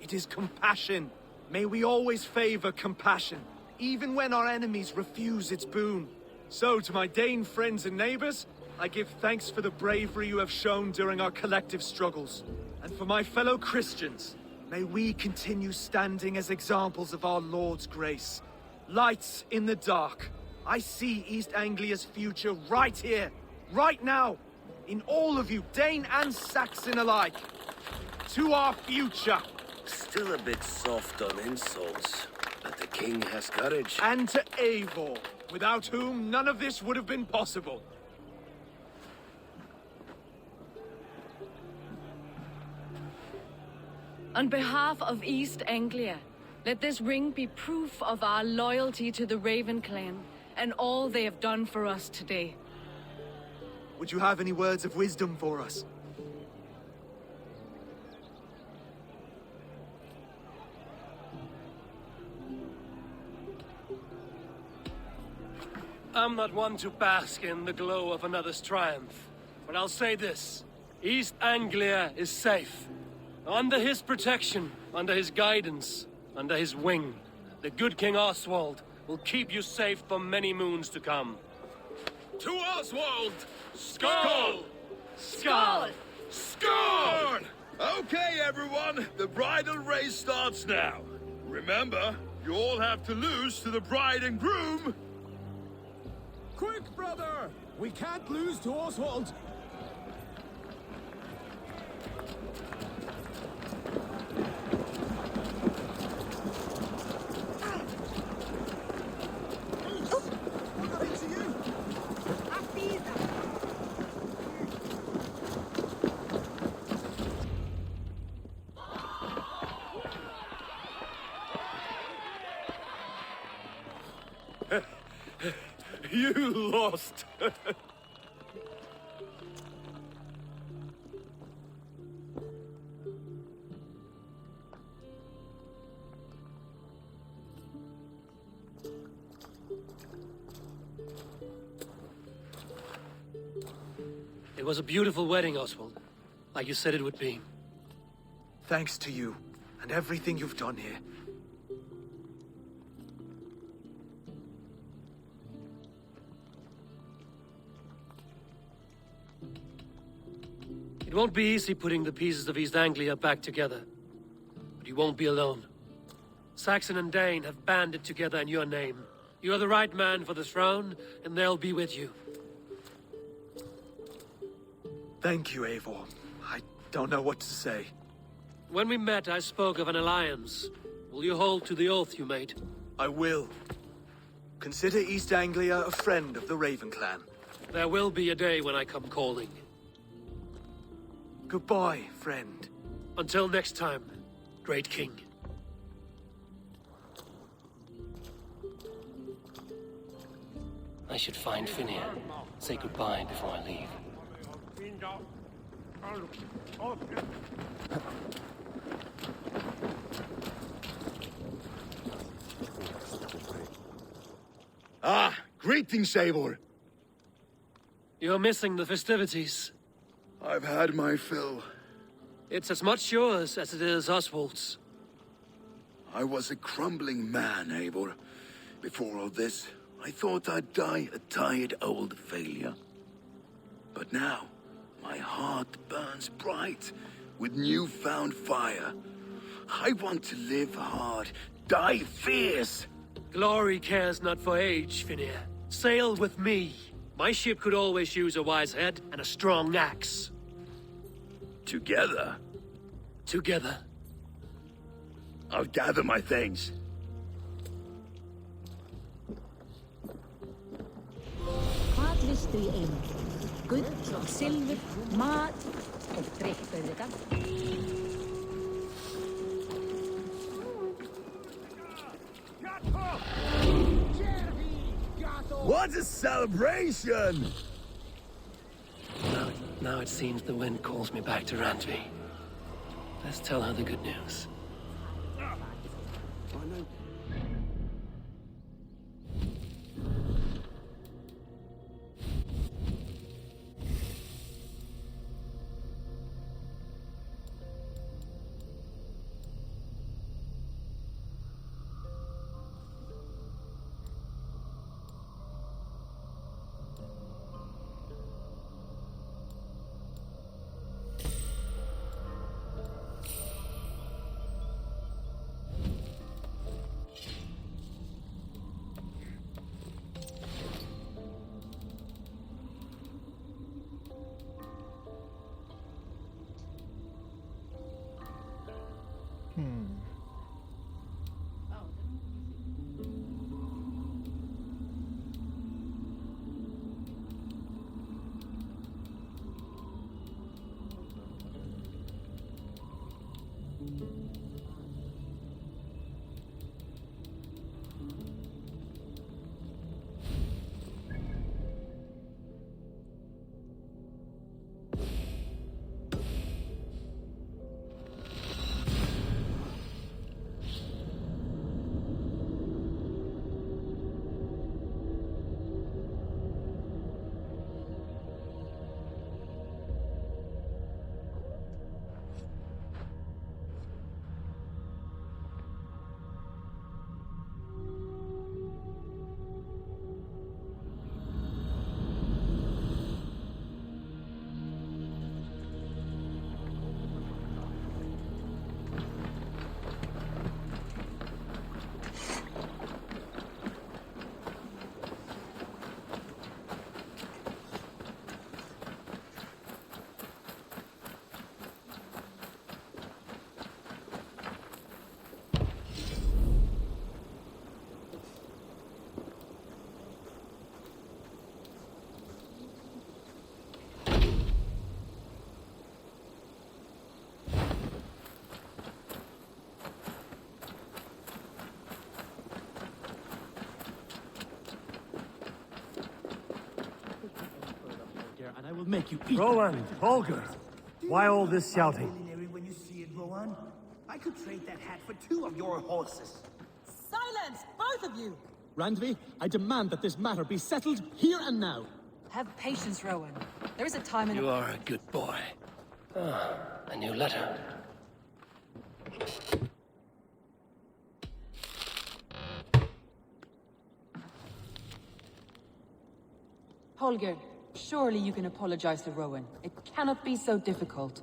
It is compassion. May we always favor compassion, even when our enemies refuse its boon. So, to my Dane friends and neighbors, I give thanks for the bravery you have shown during our collective struggles. And for my fellow Christians, may we continue standing as examples of our Lord's grace. Lights in the dark. I see East Anglia's future right here, right now. In all of you, Dane and Saxon alike. To our future. Still a bit soft on insults, but the king has courage. And to Eivor, without whom none of this would have been possible. On behalf of East Anglia, let this ring be proof of our loyalty to the Raven clan and all they have done for us today. Would you have any words of wisdom for us? I'm not one to bask in the glow of another's triumph, but I'll say this. East Anglia is safe. Under his protection, under his guidance, under his wing, the good King Oswald will keep you safe for many moons to come. To Oswald! Skull! Skull! Skull! Okay, everyone, the bridal race starts now. Remember, you all have to lose to the bride and groom. Quick, brother! We can't lose to Oswald! You lost! It was a beautiful wedding, Oswald. Like you said it would be. Thanks to you, and everything you've done here. It won't be easy putting the pieces of East Anglia back together. But you won't be alone. Saxon and Dane have banded together in your name. You're the right man for the throne, and they'll be with you. Thank you, Eivor. I don't know what to say. When we met, I spoke of an alliance. Will you hold to the oath you made? I will. Consider East Anglia a friend of the Raven clan. There will be a day when I come calling. Goodbye, friend. Until next time, Great King. I should find Finir. Say goodbye before I leave. Ah, greetings, Eivor. You're missing the festivities. I've had my fill. It's as much yours as it is Oswald's. I was a crumbling man, Eivor. Before all this, I thought I'd die a tired old failure. But now, my heart burns bright with newfound fire. I want to live hard, die fierce. Glory cares not for age, Finir. Sail with me. My ship could always use a wise head and a strong axe. Together? Together. I'll gather my things. Hvað viltu í einu? Gull og silfur, mat og drykk auðvitað. What a celebration! Now it seems the wind calls me back to Randvi. Let's tell her the good news. will make you eat. Rowan, Holger, why all this shouting? When you see it, Rowan, I could trade that hat for 2 of your horses. Silence, both of you! Randvi, I demand that this matter be settled here and now. Have patience, Rowan. There is a time in... You are a good boy. Ah, a new letter. Holger, surely you can apologize to Rowan. It cannot be so difficult.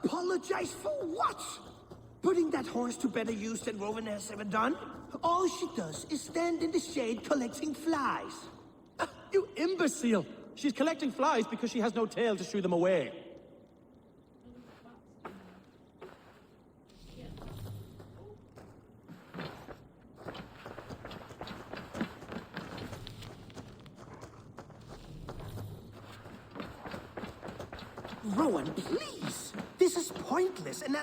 Apologize for what? Putting that horse to better use than Rowan has ever done? All she does is stand in the shade collecting flies. You imbecile! She's collecting flies because she has no tail to shoo them away. Rowan, please! This is pointless and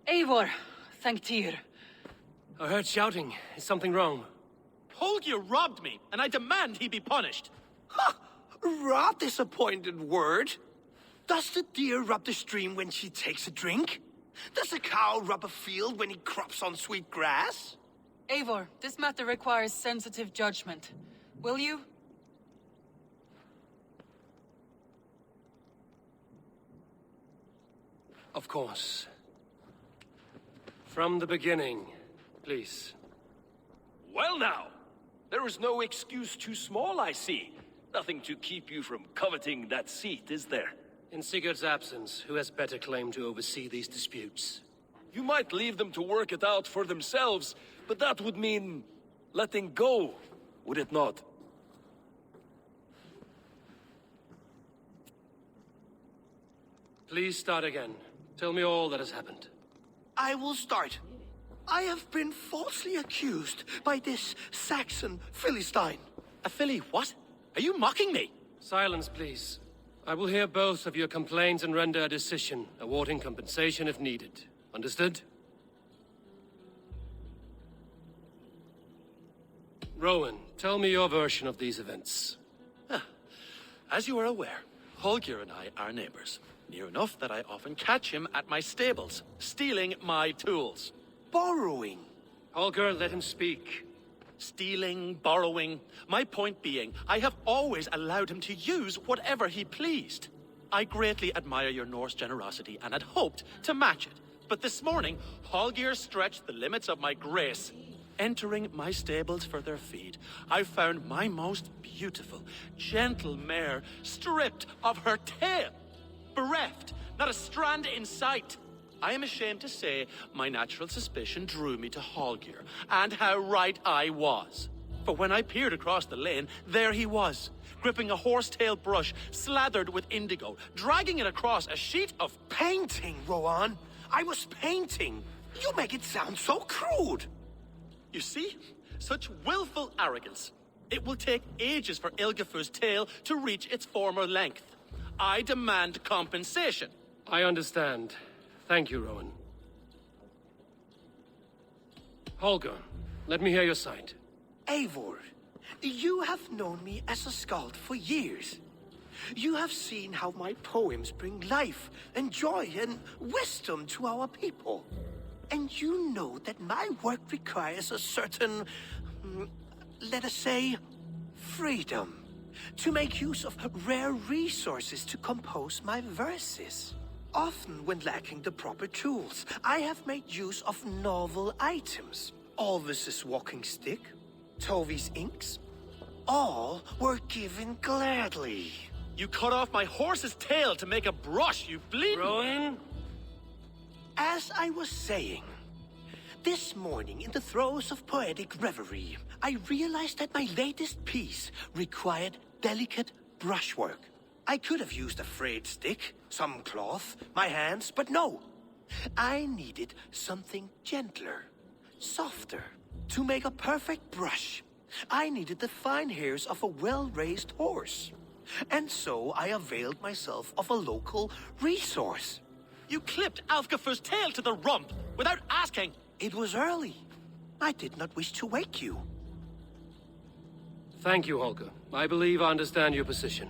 Eivor, thank Tyr. I heard shouting. Is something wrong? Holger robbed me, and I demand he be punished. Ha! Rot disappointed word. Does the deer rub the stream when she takes a drink? Does a cow rub a field when he crops on sweet grass? Eivor, this matter requires sensitive judgment. Will you? Of course. From the beginning, please. Well now, there is no excuse too small, I see. Nothing to keep you from coveting that seat, is there? In Sigurd's absence, who has better claim to oversee these disputes? You might leave them to work it out for themselves, but that would mean letting go, would it not? Please start again. Tell me all that has happened. I will start. I have been falsely accused by this Saxon Philistine. A Philly what? Are you mocking me? Silence, please. I will hear both of your complaints and render a decision, awarding compensation if needed. Understood? Rowan, tell me your version of these events. As you are aware, Holger and I are neighbors. Near enough that I often catch him at my stables, stealing my tools. Borrowing. Holger, let him speak. Stealing, borrowing. My point being, I have always allowed him to use whatever he pleased. I greatly admire your Norse generosity and had hoped to match it. But this morning, Holger stretched the limits of my grace. Entering my stables for their feed, I found my most beautiful, gentle mare stripped of her tail. Bereft, not a strand in sight. I am ashamed to say my natural suspicion drew me to Holger, and how right I was. For when I peered across the lane, there he was, gripping a horsetail brush slathered with indigo, dragging it across a sheet of painting, Rowan. I was painting. You make it sound so crude. You see? Such willful arrogance. It will take ages for Ilgafur's tail to reach its former length. I demand compensation. I understand. Thank you, Rowan. Holger, let me hear your side. Eivor, you have known me as a skald for years. You have seen how my poems bring life and joy and wisdom to our people. And you know that my work requires a certain, let us say, freedom. To make use of rare resources to compose my verses. Often when lacking the proper tools, I have made use of novel items. Alvis's walking stick, Tovi's inks, all were given gladly. You cut off my horse's tail to make a brush, you bleeding... Rowan? As I was saying, this morning in the throes of poetic reverie, I realized that my latest piece required delicate brushwork. I could have used a frayed stick, some cloth, my hands, but no. I needed something gentler, softer. To make a perfect brush, I needed the fine hairs of a well-raised horse. And so I availed myself of a local resource. You clipped Alfgafur's tail to the rump without asking. It was early. I did not wish to wake you. Thank you, Holger. I believe I understand your position.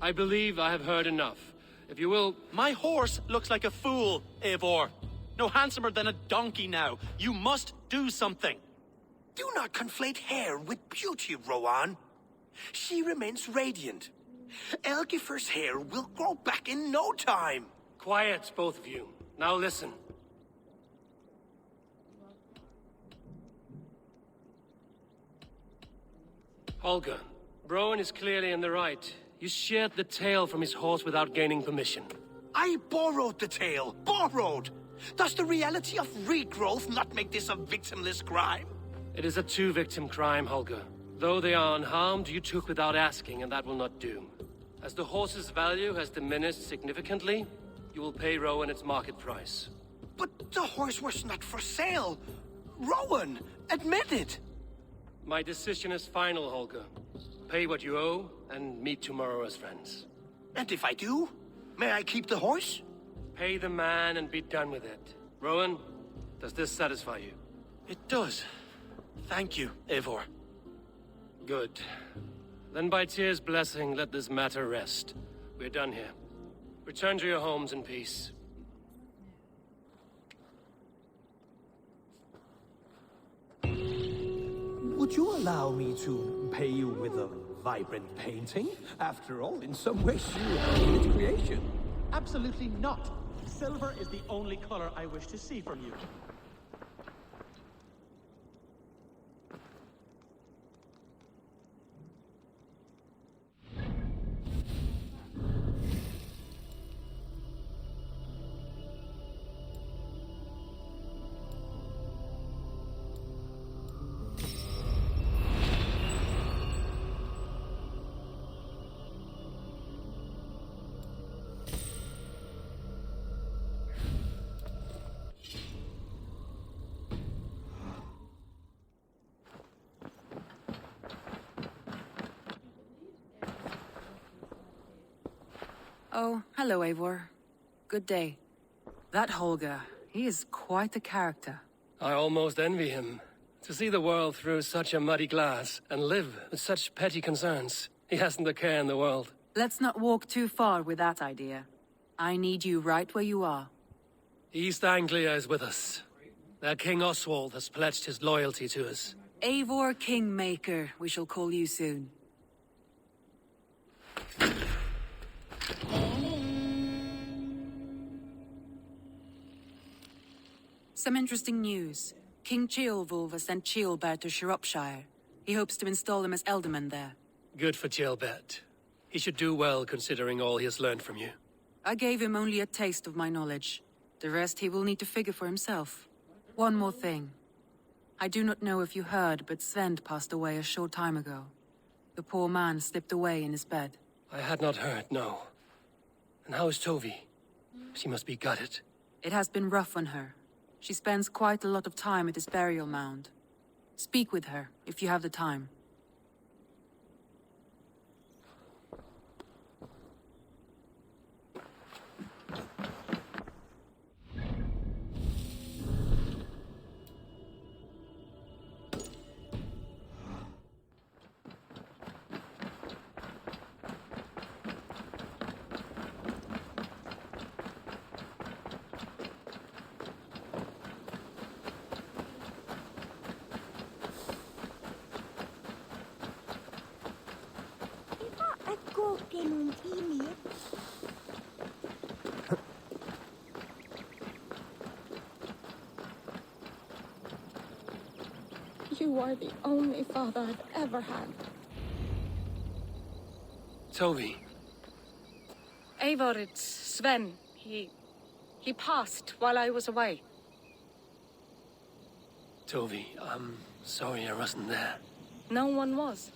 I believe I have heard enough. If you will... My horse looks like a fool, Eivor. No handsomer than a donkey now. You must do something. Do not conflate hair with beauty, Rowan. She remains radiant. Elgifer's hair will grow back in no time. Quiet, both of you. Now listen. Holger, Rowan is clearly in the right. You sheared the tail from his horse without gaining permission. I borrowed the tail. Borrowed! Does the reality of regrowth not make this a victimless crime? It is a two-victim crime, Holger. Though they are unharmed, you took without asking, and that will not do. As the horse's value has diminished significantly, you will pay Rowan its market price. But the horse was not for sale. Rowan, admit it. My decision is final, Holger. Pay what you owe, and meet tomorrow as friends. And if I do, may I keep the horse? Pay the man and be done with it. Rowan, does this satisfy you? It does. Thank you, Eivor. Good. Then by Tyr's blessing, let this matter rest. We're done here. Return to your homes in peace. Would you allow me to pay you with a vibrant painting? After all, in some ways, you are its creation. Absolutely not. Silver is the only color I wish to see from you. Oh, hello, Eivor. Good day. That Holger, he is quite a character. I almost envy him. To see the world through such a muddy glass, and live with such petty concerns. He hasn't a care in the world. Let's not walk too far with that idea. I need you right where you are. East Anglia is with us. Their King Oswald has pledged his loyalty to us. Eivor Kingmaker, we shall call you soon. Some interesting news. King Ceolwulf has sent Ceolbert to Shropshire. He hopes to install him as Elderman there. Good for Ceolbert. He should do well considering all he has learned from you. I gave him only a taste of my knowledge. The rest he will need to figure for himself. One more thing. I do not know if you heard, but Svend passed away a short time ago. The poor man slipped away in his bed. I had not heard, no. And how is Tovi? She must be gutted. It has been rough on her. She spends quite a lot of time at his burial mound. Speak with her, if you have the time. You are the only father I've ever had. Tovi. Eivor, it's Sven. He passed while I was away. Tovi, I'm sorry I wasn't there. No one was.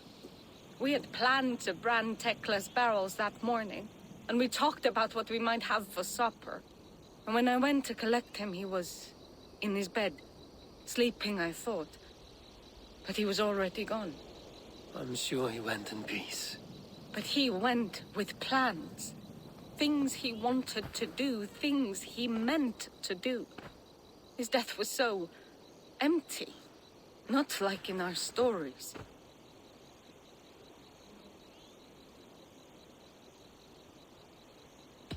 We had planned to brand Tekla's barrels that morning, and we talked about what we might have for supper. And when I went to collect him, he was in his bed. Sleeping, I thought. But he was already gone. I'm sure he went in peace. But he went with plans. Things he wanted to do, things he meant to do. His death was so empty. Not like in our stories.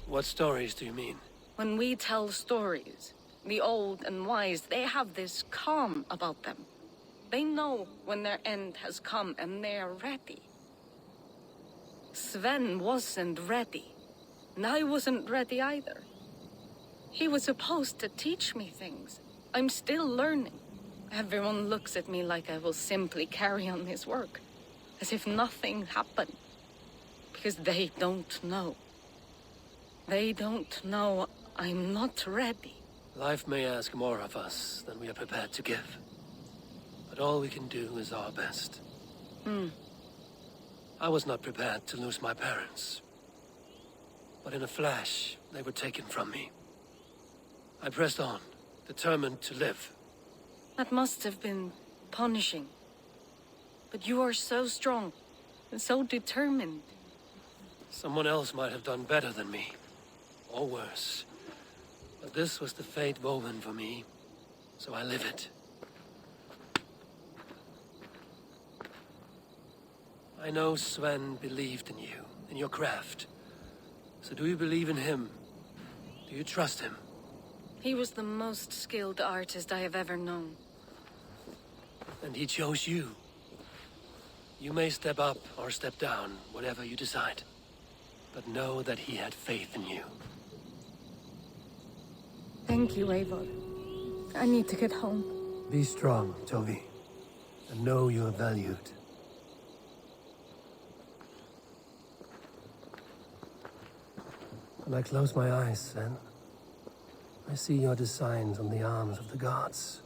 What stories do you mean? When we tell stories, the old and wise, they have this calm about them. They know when their end has come and they're ready. Sven wasn't ready, and I wasn't ready either. He was supposed to teach me things. I'm still learning. Everyone looks at me like I will simply carry on his work, as if nothing happened. Because they don't know. They don't know I'm not ready. Life may ask more of us than we are prepared to give. But all we can do is our best. I was not prepared to lose my parents. But in a flash, they were taken from me. I pressed on, determined to live. That must have been punishing. But you are so strong and so determined. Someone else might have done better than me. Or worse. But this was the fate woven for me, so I live it. I know Sven believed in you, in your craft. So do you believe in him? Do you trust him? He was the most skilled artist I have ever known. And he chose you. You may step up or step down, whatever you decide. But know that he had faith in you. Thank you, Eivor. I need to get home. Be strong, Toby. And know you are valued. When I close my eyes, Sven, I see your designs on the arms of the gods.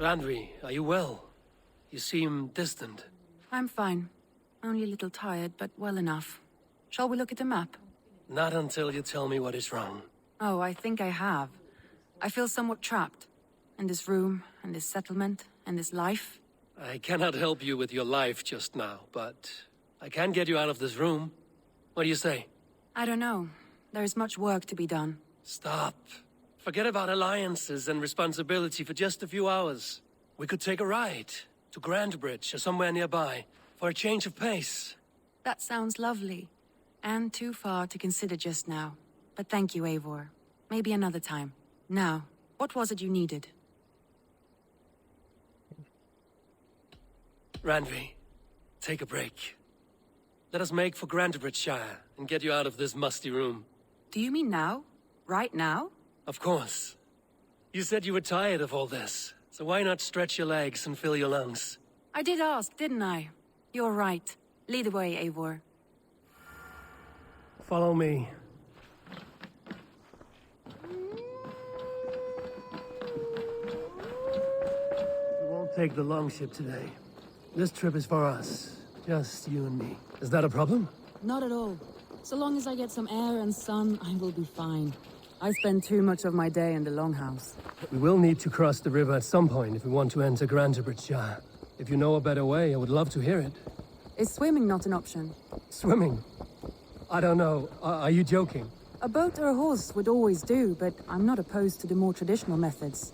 Randvi, are you well? You seem distant. I'm fine. Only a little tired, but well enough. Shall we look at the map? Not until you tell me what is wrong. Oh, I think I have. I feel somewhat trapped. In this room, and this settlement, and this life. I cannot help you with your life just now, but I can get you out of this room. What do you say? I don't know. There is much work to be done. Stop. Forget about alliances and responsibility for just a few hours. We could take a ride to Grandbridge or somewhere nearby for a change of pace. That sounds lovely. And too far to consider just now. But thank you, Eivor. Maybe another time. Now, what was it you needed? Randvi, take a break. Let us make for Grandbridgeshire and get you out of this musty room. Do you mean now? Right now? Of course. You said you were tired of all this, so why not stretch your legs and fill your lungs? I did ask, didn't I? You're right. Lead the way, Eivor. Follow me. We won't take the longship today. This trip is for us. Just you and me. Is that a problem? Not at all. So long as I get some air and sun, I will be fine. I spend too much of my day in the Longhouse. We will need to cross the river at some point if we want to enter Grandbridgeshire. If you know a better way, I would love to hear it. Is swimming not an option? Swimming? I don't know. Are you joking? A boat or a horse would always do, but I'm not opposed to the more traditional methods.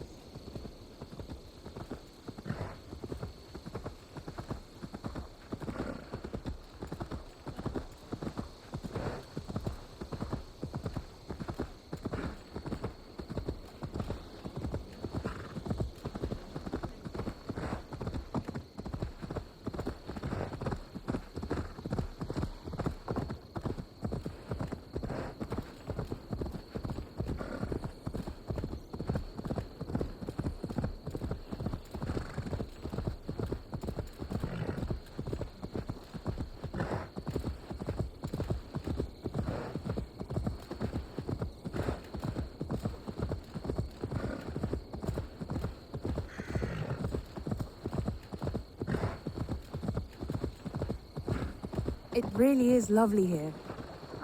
It really is lovely here.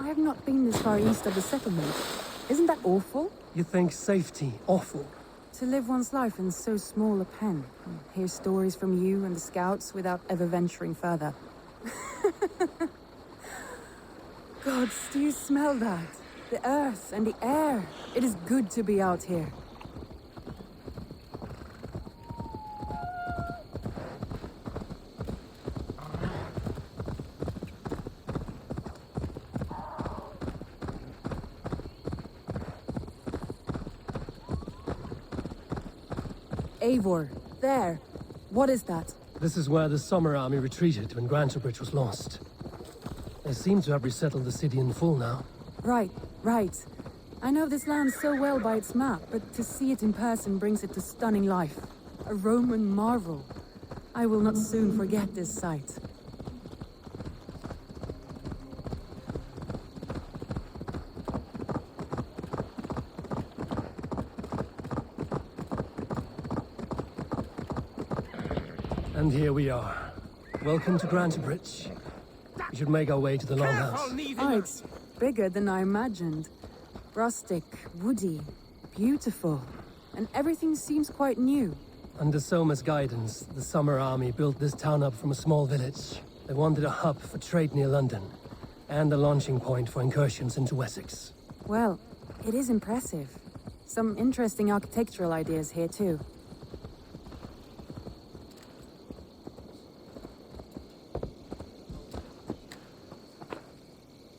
I have not been this far east of the settlement. Isn't that awful? You think safety awful? To live one's life in so small a pen. Hear stories from you and the scouts without ever venturing further. Gods, do you smell that? The earth and the air. It is good to be out here. Eivor, there. What is that? This is where the Summer Army retreated when Grantebridge was lost. They seem to have resettled the city in full now. Right. I know this land so well by its map, but to see it in person brings it to stunning life. A Roman marvel. I will not soon forget this sight. And here we are. Welcome to Grantebridge. We should make our way to the Longhouse. Oh, it's bigger than I imagined. Rustic, woody, beautiful. And everything seems quite new. Under Soma's guidance, the Summer Army built this town up from a small village. They wanted a hub for trade near London, and a launching point for incursions into Wessex. Well, it is impressive. Some interesting architectural ideas here too.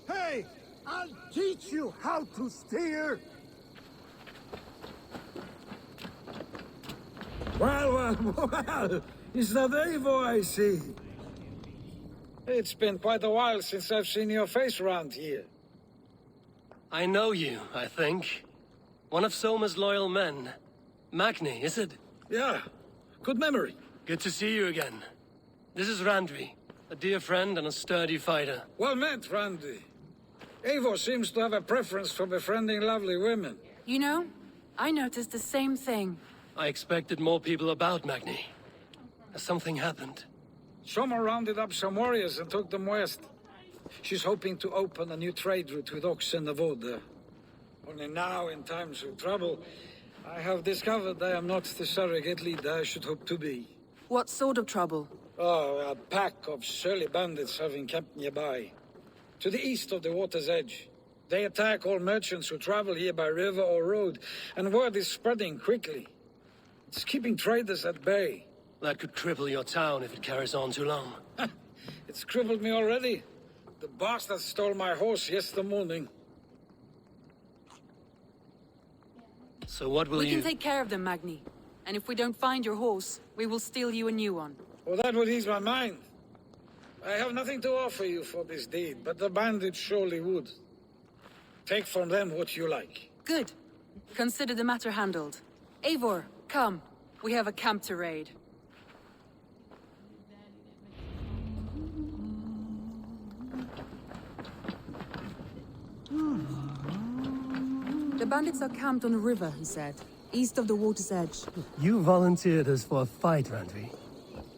Hey! I'll teach you how to steer! Well, is that Eivor I see? It's been quite a while since I've seen your face around here. I know you, I think. One of Soma's loyal men. Magni, is it? Yeah, good memory. Good to see you again. This is Randvi, a dear friend and a sturdy fighter. Well met, Randy. Eivor seems to have a preference for befriending lovely women. You know, I noticed the same thing. I expected more people about Magni. Has something happened? Someone rounded up some warriors and took them west. She's hoping to open a new trade route with Ox and the Voda. Only now, in times of trouble, I have discovered I am not the surrogate leader I should hope to be. What sort of trouble? Oh, a pack of surly bandits have encamped nearby. To the east of the water's edge. They attack all merchants who travel here by river or road, and word is spreading quickly. It's keeping traders at bay. That could cripple your town if it carries on too long. It's crippled me already. The bastard stole my horse yesterday morning. So what will We can take care of them, Magni. And if we don't find your horse, we will steal you a new one. Well, that would ease my mind. I have nothing to offer you for this deed, but the bandits surely would. Take from them what you like. Good. Consider the matter handled. Eivor, come. We have a camp to raid. The bandits are camped on the river, he said. East of the water's edge. You volunteered us for a fight, Randvi.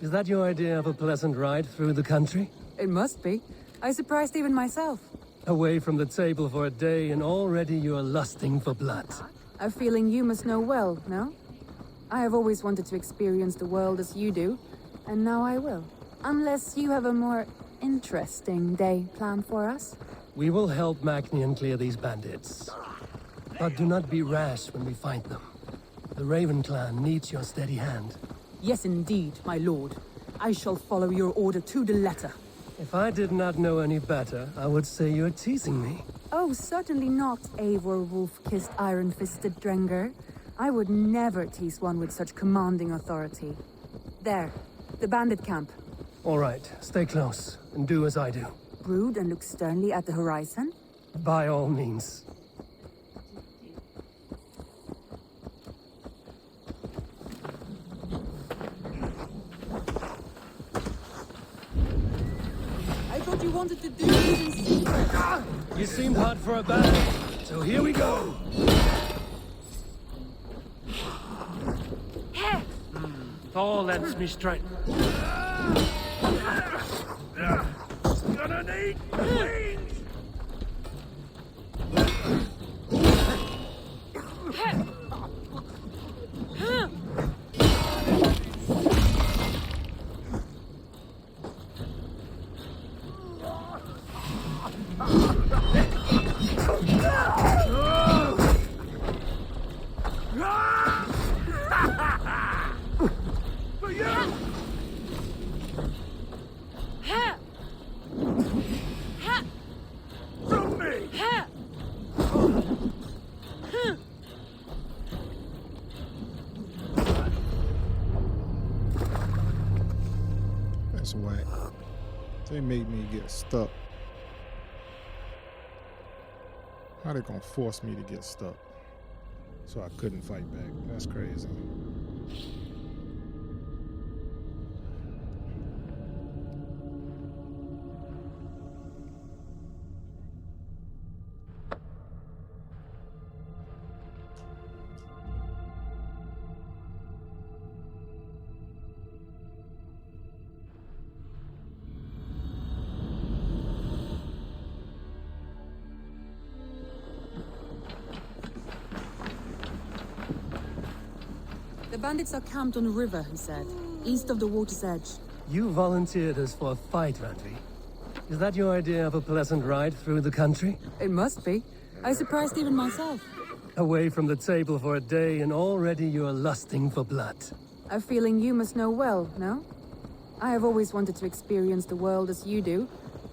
Is that your idea of a pleasant ride through the country? It must be. I surprised even myself. Away from the table for a day and already you are lusting for blood. A feeling you must know well, no? I have always wanted to experience the world as you do, and now I will. Unless you have a more interesting day planned for us. We will help Magnian clear these bandits. But do not be rash when we fight them. The Raven clan needs your steady hand. Yes, indeed, my lord. I shall follow your order to the letter. If I did not know any better, I would say you're teasing me. Oh, certainly not, Eivor wolf-kissed iron-fisted Drenger. I would never tease one with such commanding authority. There, the bandit camp. All right, stay close, and do as I do. Brood and look sternly at the horizon? By all means. I thought you wanted to do this in secret. You seemed hot for a battle, so here we go. Thor lends me strength. Gonna need Eat wings! For you! From me! That's whack. They made me get stuck. How they gonna force me to get stuck so I couldn't fight back? That's crazy. The bandits are camped on a river, he said, east of the water's edge. You volunteered us for a fight, Randvi. Is that your idea of a pleasant ride through the country? It must be. I surprised even myself. Away from the table for a day and already you are lusting for blood. A feeling you must know well, no? I have always wanted to experience the world as you do,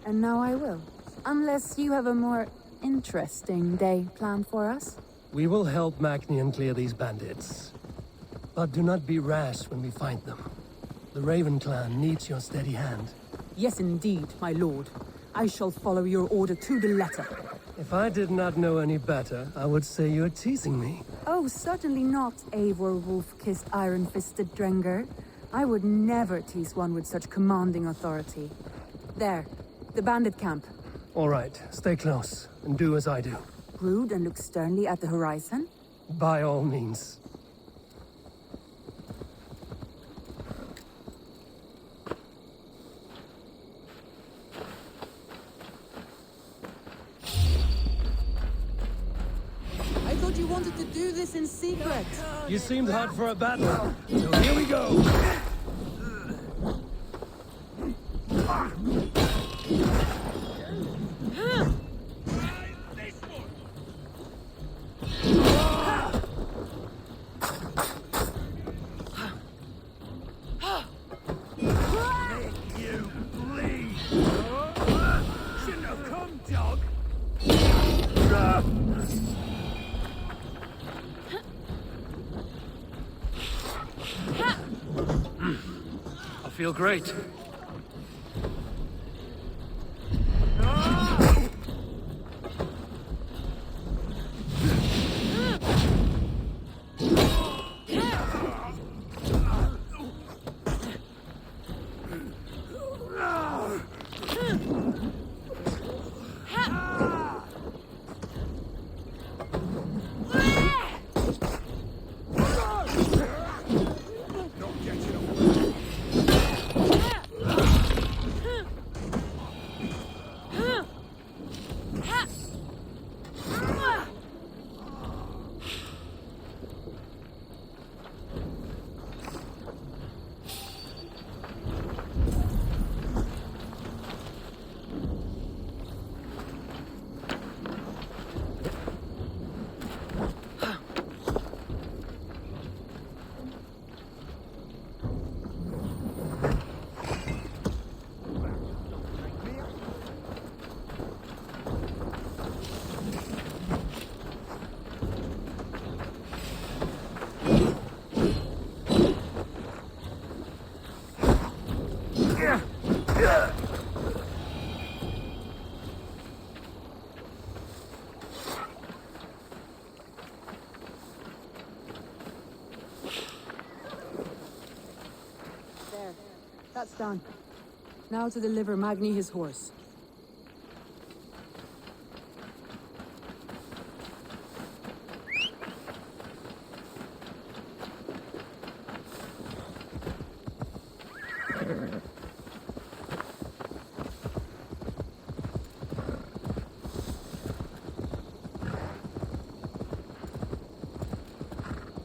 and now I will. Unless you have a more interesting day planned for us. We will help Magnian clear these bandits. But do not be rash when we find them. The Raven clan needs your steady hand. Yes, indeed, my lord. I shall follow your order to the letter. If I did not know any better, I would say you're teasing me. Oh, certainly not, Eivor wolf-kissed iron-fisted Drenger. I would never tease one with such commanding authority. There, the bandit camp. All right, stay close, and do as I do. Brood and look sternly at the horizon? By all means. I thought you wanted to do this in secret. You seemed hot for a battle, so here we go. I feel great. That's done. Now to deliver Magni his horse.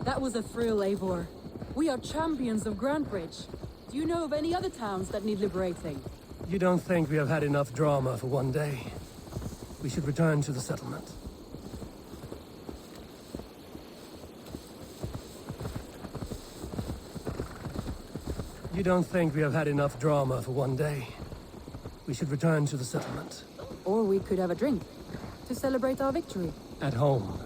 That was a thrill, Eivor. We are champions of Grantbridge. Do you know of any other towns that need liberating? You don't think we have had enough drama for one day? We should return to the settlement. You don't think we have had enough drama for one day? We should return to the settlement. Or we could have a drink, to celebrate our victory. At home.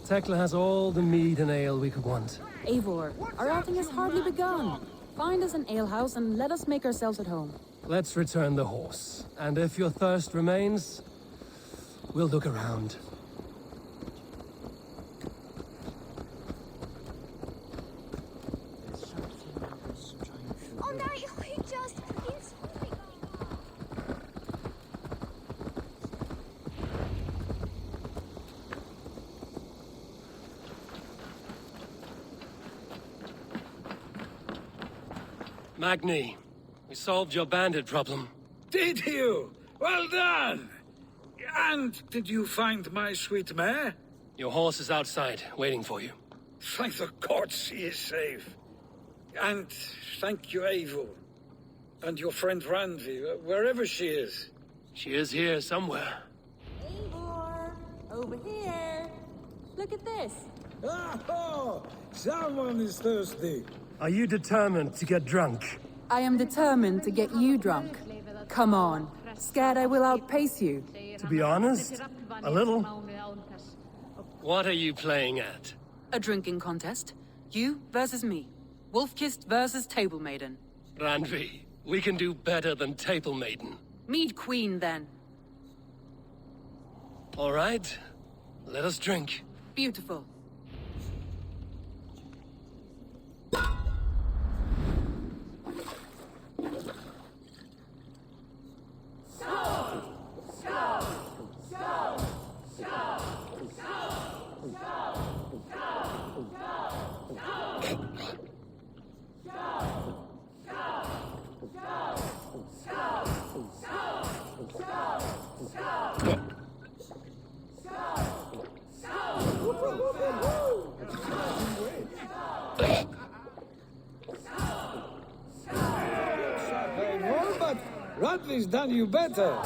Tekla has all the mead and ale we could want. Eivor, our outing has hardly begun. Find us an alehouse and let us make ourselves at home. Let's return the horse. And if your thirst remains, we'll look around. Oh no, he just... It's... Magni, we solved your bandit problem. Did you? Well done! And did you find my sweet mare? Your horse is outside, waiting for you. Thank the gods she is safe. And thank you, Eivor. And your friend Randvi, wherever she is. She is here somewhere. Eivor, over here. Look at this. Oh, someone is thirsty. Are you determined to get drunk? I am determined to get you drunk. Come on. Scared I will outpace you? To be honest, a little. What are you playing at? A drinking contest. You versus me. Wolf-kissed versus Table Maiden. Randvi, we can do better than Table Maiden. Mead Queen, then. All right. Let us drink. Beautiful. But Radley's done you better.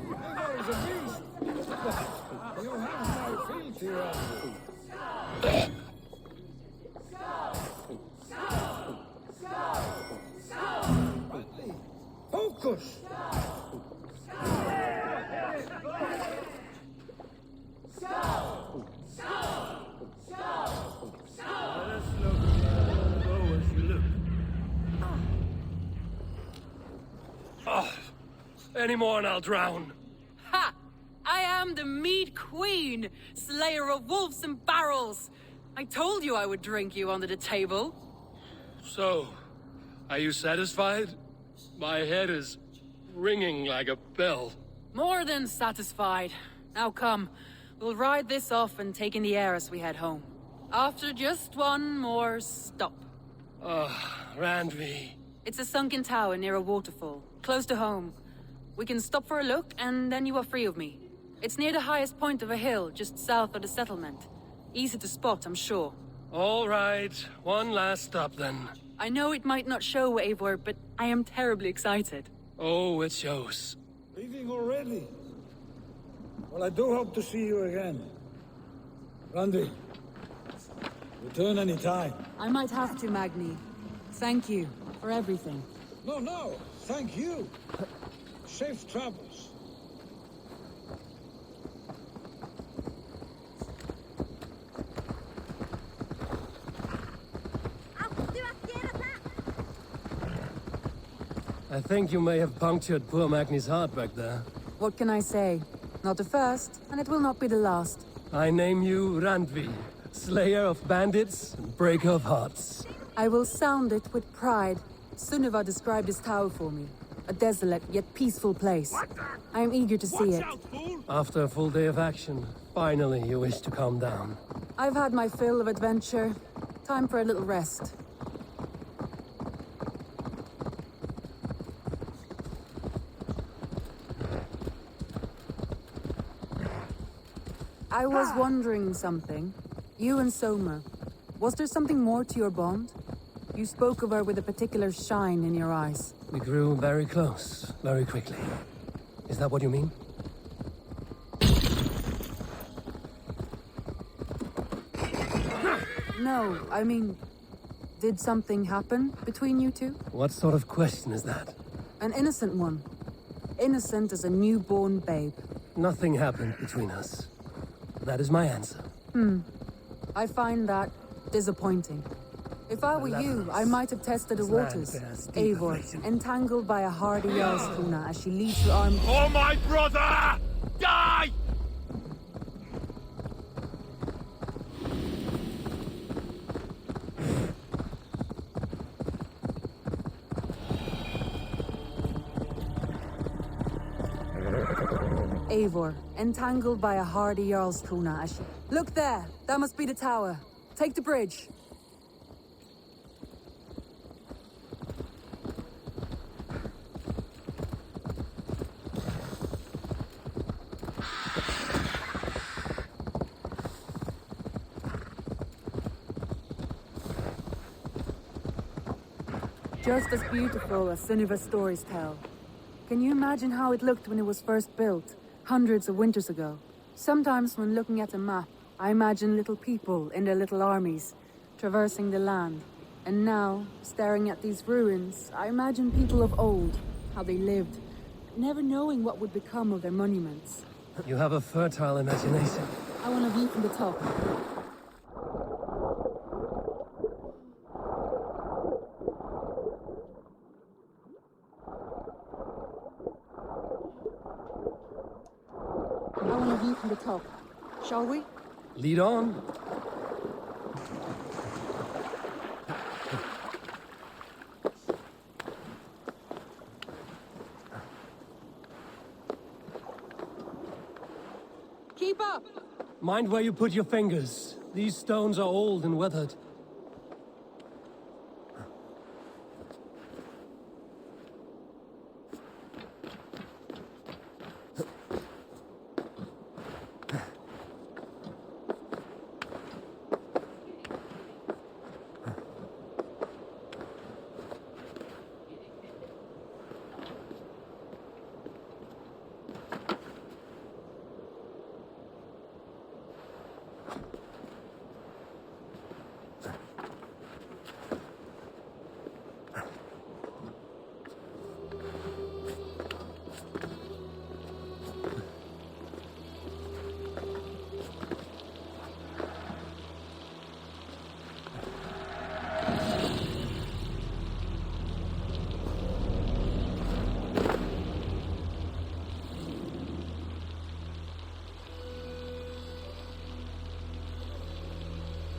Eivor is a beast. You have my fealty, Radley. Focus! Oh, any more and I'll drown. Ha! I am the Mead Queen, slayer of wolves and barrels. I told you I would drink you under the table. So, are you satisfied? My head is ringing like a bell. More than satisfied. Now come, we'll ride this off and take in the air as we head home. After just one more stop. Randvi. It's a sunken tower near a waterfall, close to home. We can stop for a look, and then you are free of me. It's near the highest point of a hill, just south of the settlement. Easy to spot, I'm sure. All right, one last stop then. I know it might not show, Eivor, but I am terribly excited. Oh, it shows. Leaving already? Well, I do hope to see you again. Randy, return any time. I might have to, Magni. Thank you for everything. No, thank you. Safe travels. I think you may have punctured poor Magni's heart back there. What can I say? Not the first, and it will not be the last. I name you Randvi, slayer of bandits and breaker of hearts. I will sound it with pride. Sunniva described this tower for me. A desolate yet peaceful place. I am eager to see it. After a full day of action, finally you wish to calm down. I've had my fill of adventure. Time for a little rest. I was wondering something. You and Soma, was there something more to your bond? You spoke of her with a particular shine in your eyes. We grew very close, very quickly. Is that what you mean? No, I mean, did something happen between you two? What sort of question is that? An innocent one. Innocent as a newborn babe. Nothing happened between us. That is my answer. I find that disappointing. If I were you, I might have tested the waters. Eivor, entangled by a hardy Jarlskona as she leads her army. Oh, my brother! Die! Eivor, entangled by a hardy Jarlskona as she... Look there! That must be the tower. Take the bridge. Just as beautiful as Sunniva's stories tell. Can you imagine how it looked when it was first built, hundreds of winters ago? Sometimes when looking at a map, I imagine little people in their little armies, traversing the land. And now, staring at these ruins, I imagine people of old, how they lived, never knowing what would become of their monuments. You have a fertile imagination. I want a view from the top. I want a view from the top. Shall we? Lead on. Keep up! Mind where you put your fingers. These stones are old and weathered.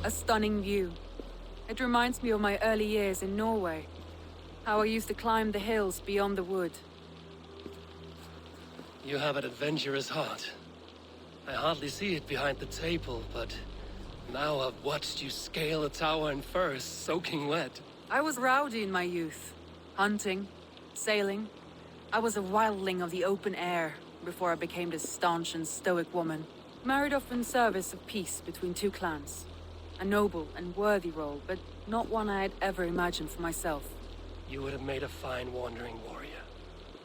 A stunning view. It reminds me of my early years in Norway. How I used to climb the hills beyond the wood. You have an adventurous heart. I hardly see it behind the table, but now I've watched you scale a tower in furs, soaking wet. I was rowdy in my youth. Hunting, sailing. I was a wildling of the open air before I became this staunch and stoic woman. Married off in service of peace between two clans. A noble and worthy role, but not one I had ever imagined for myself. You would have made a fine wandering warrior.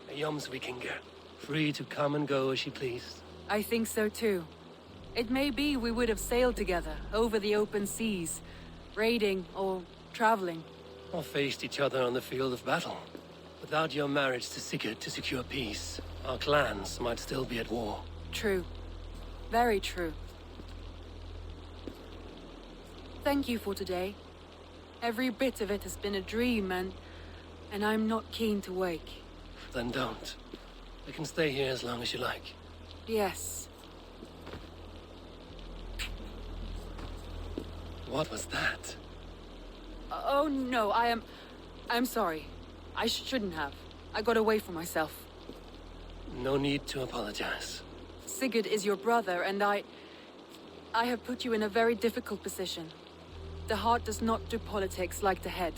A Jomsvikinger, free to come and go as she pleased. I think so too. It may be we would have sailed together over the open seas, raiding or traveling. Or faced each other on the field of battle. Without your marriage to Sigurd to secure peace, our clans might still be at war. True. Very true. Thank you for today. Every bit of it has been a dream, and I'm not keen to wake. Then don't. We can stay here as long as you like. Yes. What was that? Oh no, I'm sorry. I shouldn't have. I got away from myself. No need to apologize. Sigurd is your brother, and I have put you in a very difficult position. The heart does not do politics like the head.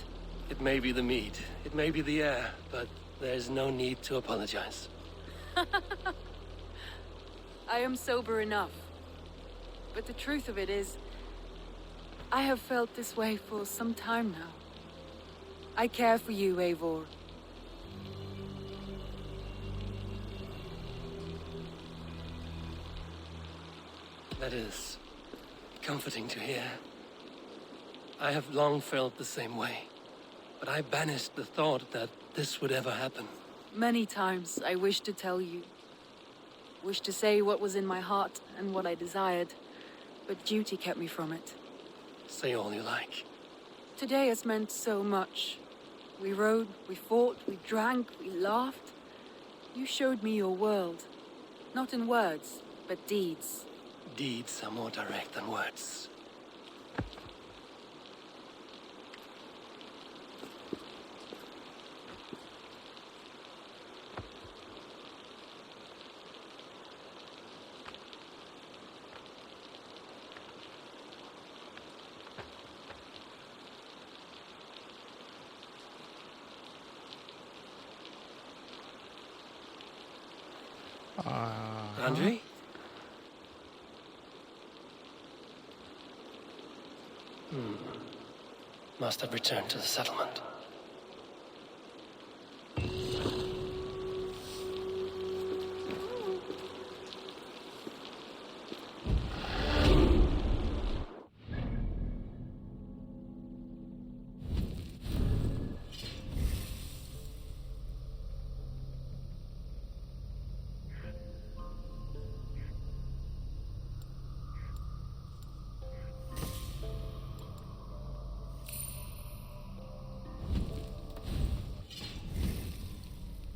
It may be the meat, it may be the air, but there's no need to apologize. I am sober enough. but the truth of it is, I have felt this way for some time now. I care for you, Eivor. That is comforting to hear. I have long felt the same way, but I banished the thought that this would ever happen. Many times I wished to tell you. Wished to say what was in my heart and what I desired, but duty kept me from it. Say all you like. Today has meant so much. We rode, we fought, we drank, we laughed. You showed me your world. Not in words, but deeds. Deeds are more direct than words. Andre? Must have returned to the settlement.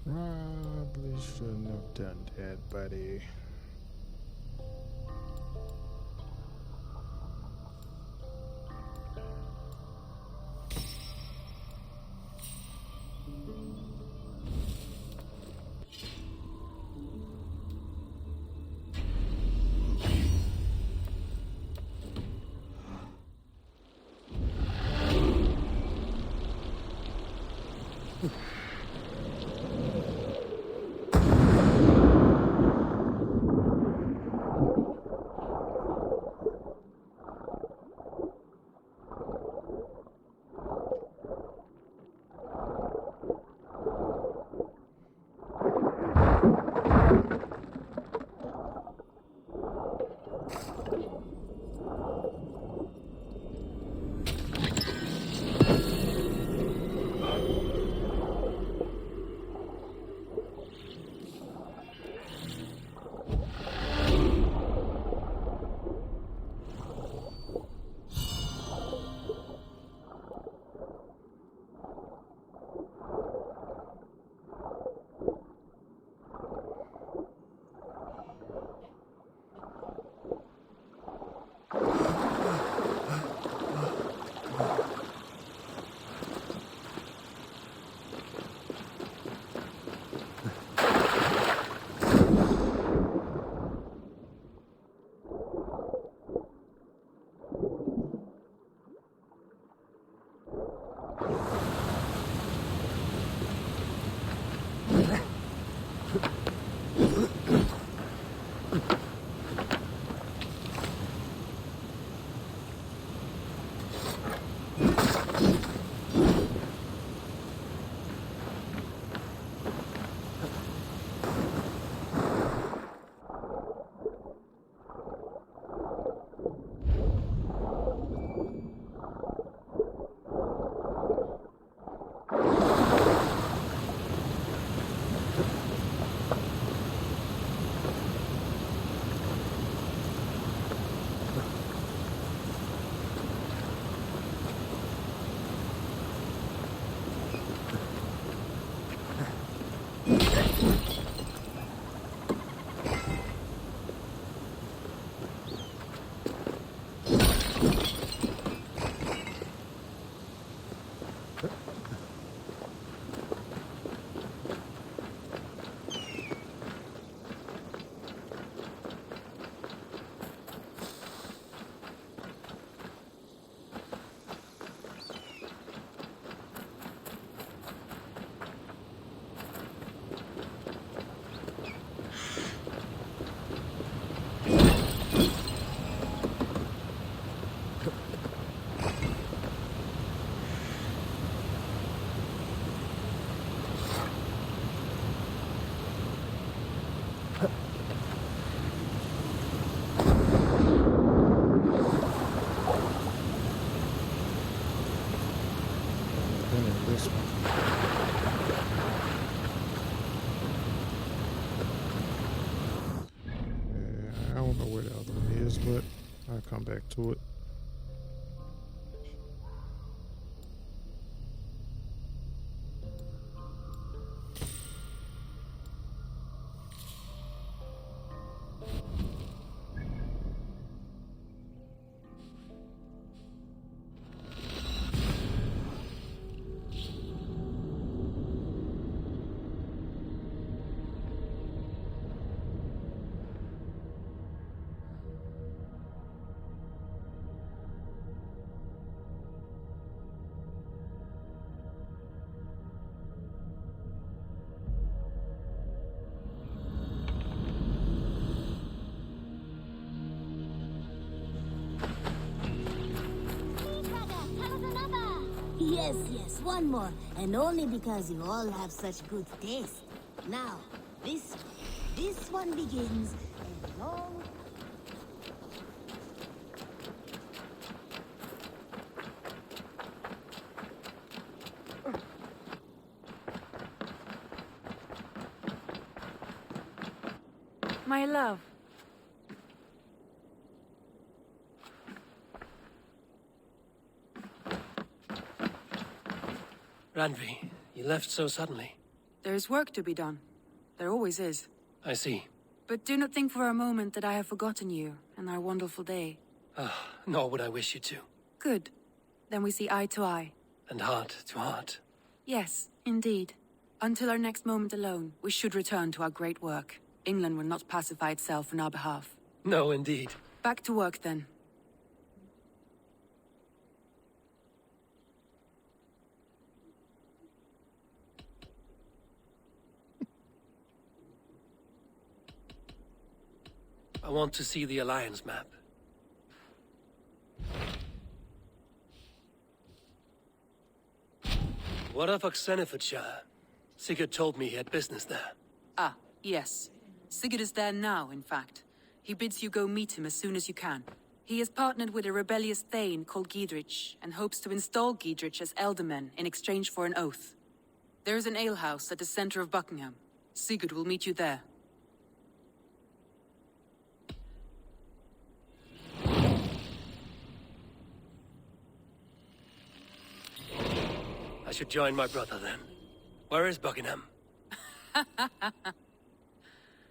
Probably shouldn't have done that, buddy. been in this one. Yeah, I don't know where the other one is, but I'll come back to it. Yes, yes, one more. And only because you all have such good taste. Now, this one begins a long... My love. Randvi, you left so suddenly. There is work to be done. There always is. I see. But do not think for a moment that I have forgotten you and our wonderful day. Nor would I wish you to. Good. Then we see eye to eye. And heart to heart. Yes, indeed. Until our next moment alone, we should return to our great work. England will not pacify itself on our behalf. No, indeed. Back to work, then. I want to see the Alliance map. What of Oxenfordshire? Sigurd told me he had business there. Ah, yes. Sigurd is there now, in fact. He bids you go meet him as soon as you can. He has partnered with a rebellious Thane called Giedrich, and hopes to install Giedrich as Elderman in exchange for an oath. There is an alehouse at the center of Buckingham. Sigurd will meet you there. I should join my brother then. Where is Buckingham?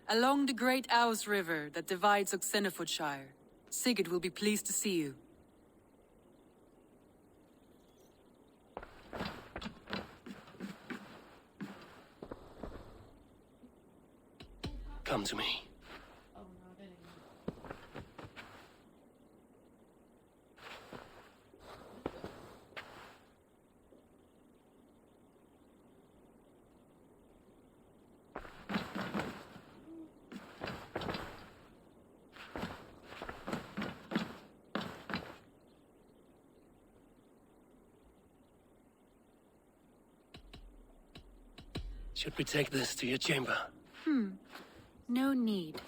Along the great Ouse River that divides Oxenfordshire. Sigurd will be pleased to see you. Come to me. Should we take this to your chamber? No need.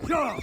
Yeah!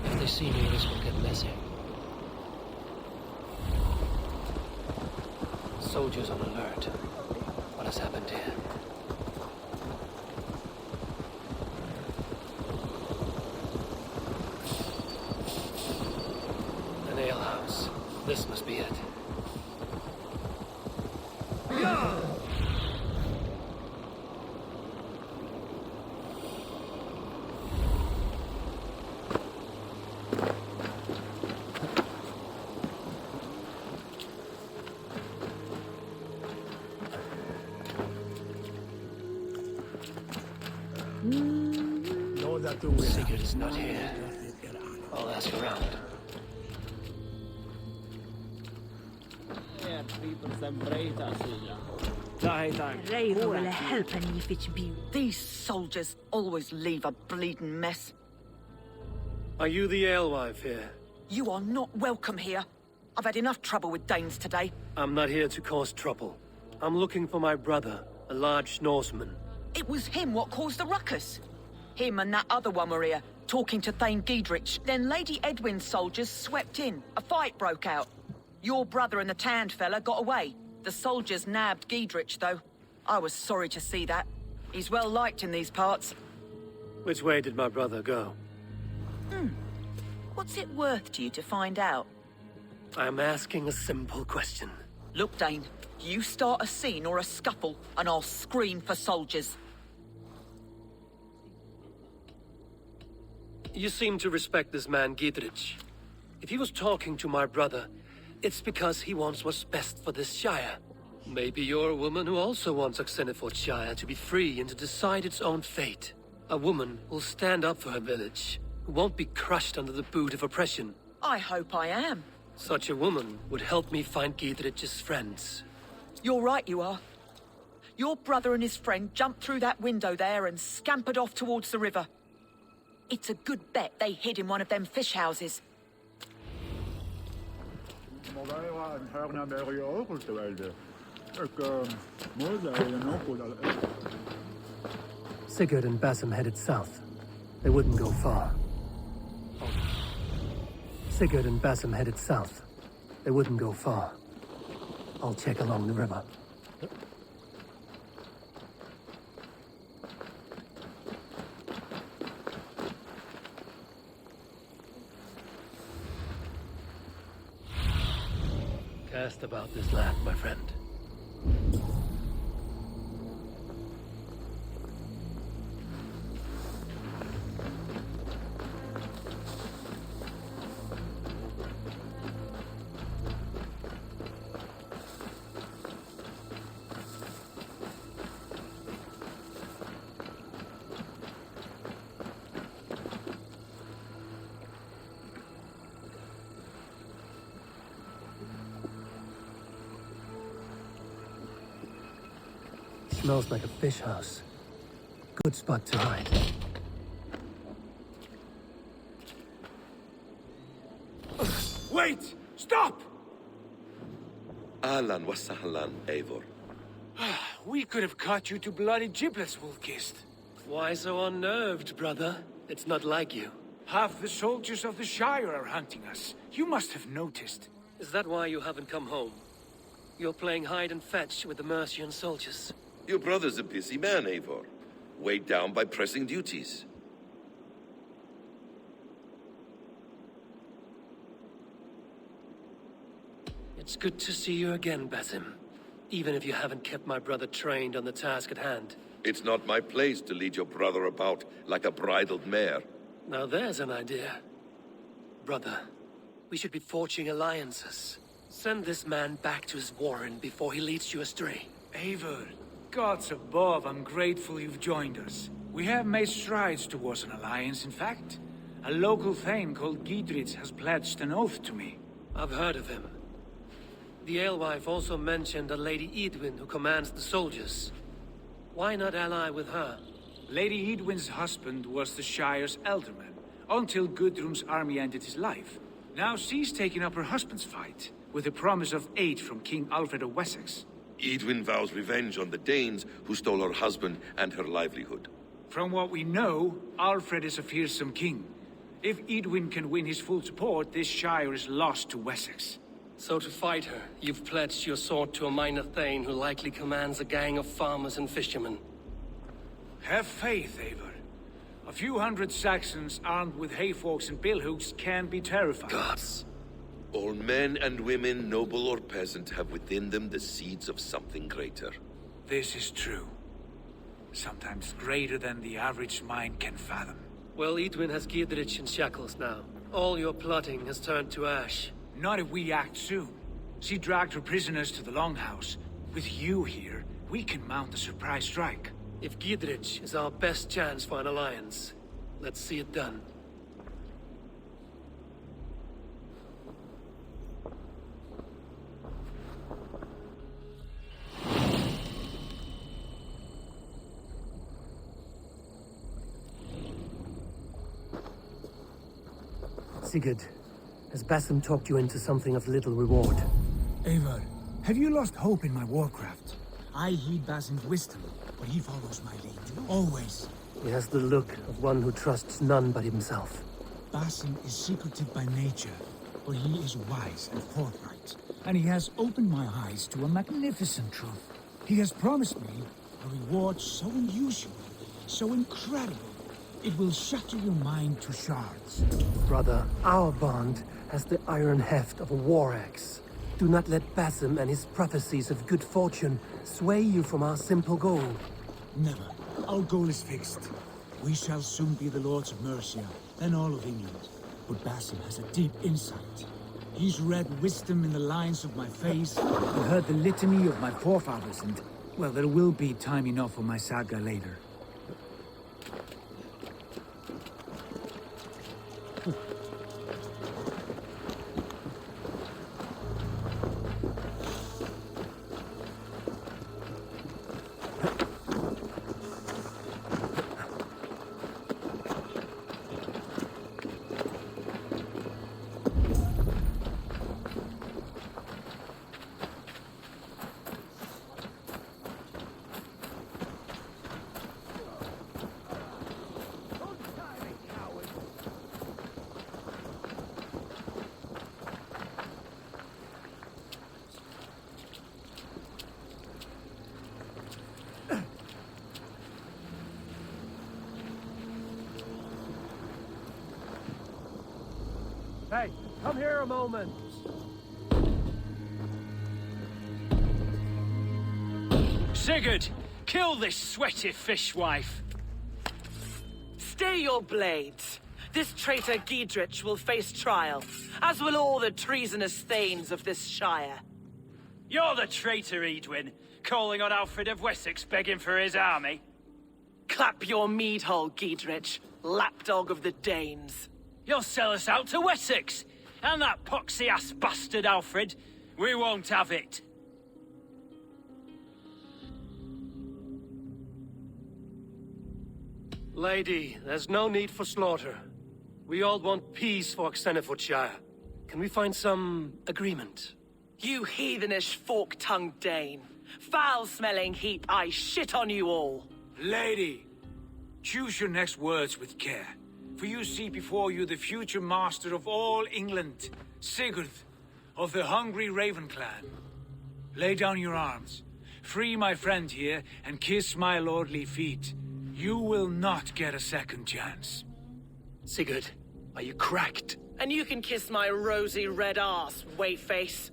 If they see me, this will get messy. Soldiers on alert. What has happened here? An alehouse. This must be it. Sigurd is not here. I'll ask around. These soldiers always leave a bleeding mess. Are you the alewife here? You are not welcome here. I've had enough trouble with Danes today. I'm not here to cause trouble. I'm looking for my brother, a large Norseman. It was him what caused the ruckus. Him and that other one were here, talking to Thane Giedrich. Then Lady Edwin's soldiers swept in. A fight broke out. Your brother and the tanned fella got away. The soldiers nabbed Giedrich, though. I was sorry to see that. He's well liked in these parts. Which way did my brother go? What's it worth to you to find out? I'm asking a simple question. Look, Dane, you start a scene or a scuffle, and I'll scream for soldiers. You seem to respect this man, Giedrich. If he was talking to my brother, it's because he wants what's best for this Shire. Maybe you're a woman who also wants Oxenford Shire to be free and to decide its own fate. A woman who'll stand up for her village, who won't be crushed under the boot of oppression. I hope I am. Such a woman would help me find Giedrich's friends. You're right, you are. Your brother and his friend jumped through that window there and scampered off towards the river. It's a good bet they hid in one of them fish houses. Sigurd and Basim headed south. They wouldn't go far. Sigurd and Basim headed south. They wouldn't go far. I'll check along the river. Cast about this land, my friend. Smells like a fish house. Good spot to hide. Wait! Stop! Ahlan wa sahlan, Eivor. We could have cut you to bloody giblets, Wolf-Kissed. Why so unnerved, brother? It's not like you. Half the soldiers of the Shire are hunting us. You must have noticed. Is that why you haven't come home? You're playing hide and fetch with the Mercian soldiers. Your brother's a busy man, Eivor. Weighed down by pressing duties. It's good to see you again, Basim. Even if you haven't kept my brother trained on the task at hand. It's not my place to lead your brother about like a bridled mare. Now there's an idea. Brother, we should be forging alliances. Send this man back to his warren before he leads you astray. Eivor, gods above, I'm grateful you've joined us. We have made strides towards an alliance, in fact. A local thane called Giedrich has pledged an oath to me. I've heard of him. The alewife also mentioned a Lady Edwin who commands the soldiers. Why not ally with her? Lady Edwin's husband was the Shire's elderman, until Gudrun's army ended his life. Now she's taking up her husband's fight, with the promise of aid from King Alfred of Wessex. Edwin vows revenge on the Danes who stole her husband and her livelihood. From what we know, Alfred is a fearsome king. If Edwin can win his full support, this Shire is lost to Wessex. So to fight her, you've pledged your sword to a minor thane who likely commands a gang of farmers and fishermen. Have faith, Eivor. A few hundred Saxons armed with hayforks and billhooks can be terrifying. Gods. All men and women, noble or peasant, have within them the seeds of something greater. This is true. Sometimes greater than the average mind can fathom. Well, Edwin has Giedrich in shackles now. All your plotting has turned to ash. Not if we act soon. She dragged her prisoners to the Longhouse. With you here, we can mount a surprise strike. If Giedrich is our best chance for an alliance, let's see it done. Sigurd, has Basim talked you into something of little reward? Eivor, have you lost hope in my warcraft? I heed Basim's wisdom, but he follows my lead. Always. He has the look of one who trusts none but himself. Basim is secretive by nature, but he is wise and forthright. And he has opened my eyes to a magnificent truth. He has promised me a reward so unusual, so incredible, it will shatter your mind to shards. Brother, our bond has the iron heft of a war axe. Do not let Basim and his prophecies of good fortune sway you from our simple goal. Never. Our goal is fixed. We shall soon be the lords of Mercia, then all of England. But Basim has a deep insight. He's read wisdom in the lines of my face, and heard the litany of my forefathers, and, well, there will be time enough for my saga later. Hey, come here a moment. Sigurd, kill this sweaty fishwife. Stay your blades. This traitor Giedrich will face trial, as will all the treasonous thanes of this shire. You're the traitor, Edwin, calling on Alfred of Wessex begging for his army. Clap your mead hole, Giedrich, lapdog of the Danes. You'll sell us out to Wessex, and that poxy-ass bastard Alfred. We won't have it. Lady, there's no need for slaughter. We all want peace for Xenofordshire. Can we find some agreement? You heathenish fork-tongued Dane. Foul-smelling heap, I shit on you all. Lady, choose your next words with care. For you see before you the future master of all England, Sigurd, of the hungry Raven clan. Lay down your arms, free my friend here, and kiss my lordly feet. You will not get a second chance. Sigurd, are you cracked? And you can kiss my rosy red ass, wayface.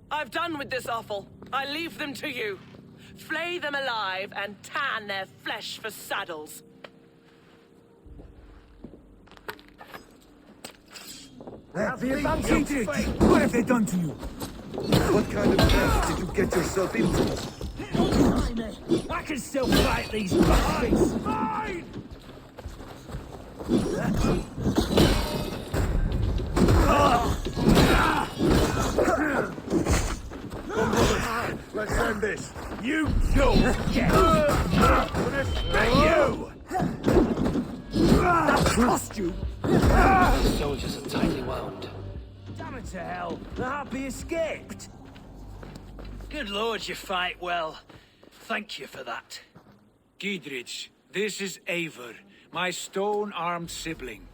I've done with this offal. I leave them to you. Flay them alive and tan their flesh for saddles. The advantage! What have they done to you? What kind of mess did you get yourself into? I can still fight these bastards! Mine! Come, brothers. Let's end this. You don't get You! That cost you! The soldiers are tightly wound. Damn it to hell! The Harpy escaped! Good lord, you fight well. Thank you for that. Giedrich, this is Eivor, my stone-armed sibling.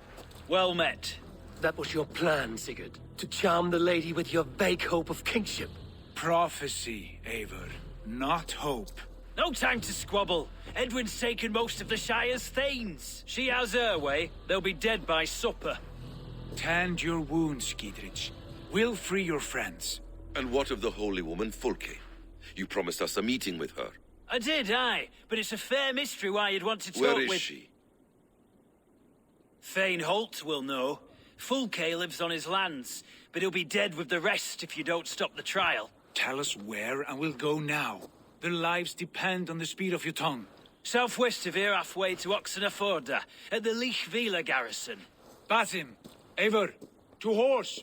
Well met. That was your plan, Sigurd. To charm the lady with your vague hope of kingship. Prophecy, Eivor, not hope. No time to squabble. Edwin's taken most of the Shire's thanes. She has her way. They'll be dead by supper. Tend your wounds, Giedrich. We'll free your friends. And what of the holy woman Fulke? You promised us a meeting with her. I did, aye. But it's a fair mystery why you'd want to talk Where with... is she? Thane Holt will know. Fulke lives on his lands, but he'll be dead with the rest if you don't stop the trial. Tell us where, and we'll go now. Their lives depend on the speed of your tongue. Southwest of here, halfway to Oxenaforda, at the Lichvila garrison. Basim, Eivor, to horse!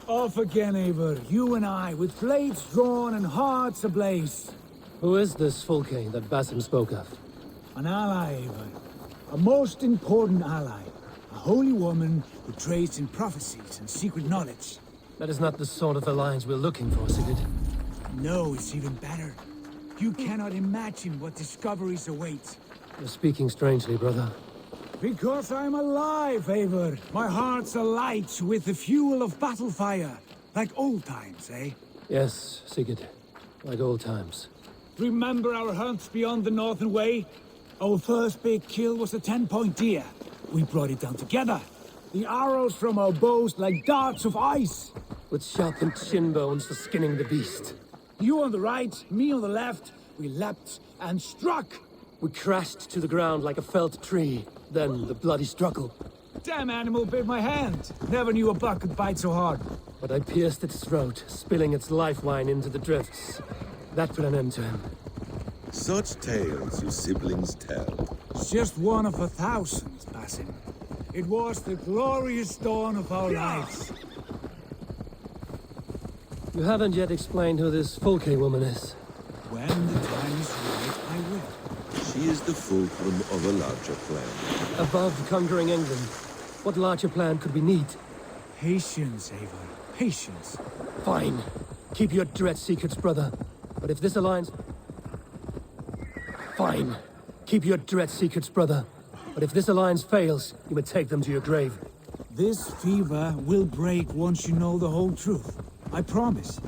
Off again, Eivor. You and I, with blades drawn and hearts ablaze. Who is this Fulke that Basim spoke of? An ally, Eivor. A most important ally. A holy woman who trades in prophecies and secret knowledge. That is not the sort of alliance we're looking for, Sigurd. No, it's even better. You cannot imagine what discoveries await. You're speaking strangely, brother. Because I'm alive, Eivor. My heart's alight with the fuel of battle fire. Like old times, eh? Yes, Sigurd. Like old times. Remember our hunts beyond the Northern Way? Our first big kill was a 10-point deer. We brought it down together. The arrows from our bows like darts of ice. With sharpened shin bones for skinning the beast. You on the right, me on the left. We leapt and struck. We crashed to the ground like a felled tree. Then the bloody struggle. Damn animal bit my hand. Never knew a buck could bite so hard. But I pierced its throat, spilling its life wine into the drifts. That put an end to him. Such tales you siblings tell. It's just one of a thousand, Basim. It was the glorious dawn of our lives. You haven't yet explained who this Fulke woman is. When the time is right, I will. She is the fulcrum of a larger plan. Above conquering England, what larger plan could we need? Patience, Eivor. Patience. Fine. Keep your dread secrets, brother. But if this alliance... Fine. Keep your dread secrets, brother. But if this alliance fails, you may take them to your grave. This fever will break once you know the whole truth. I promise.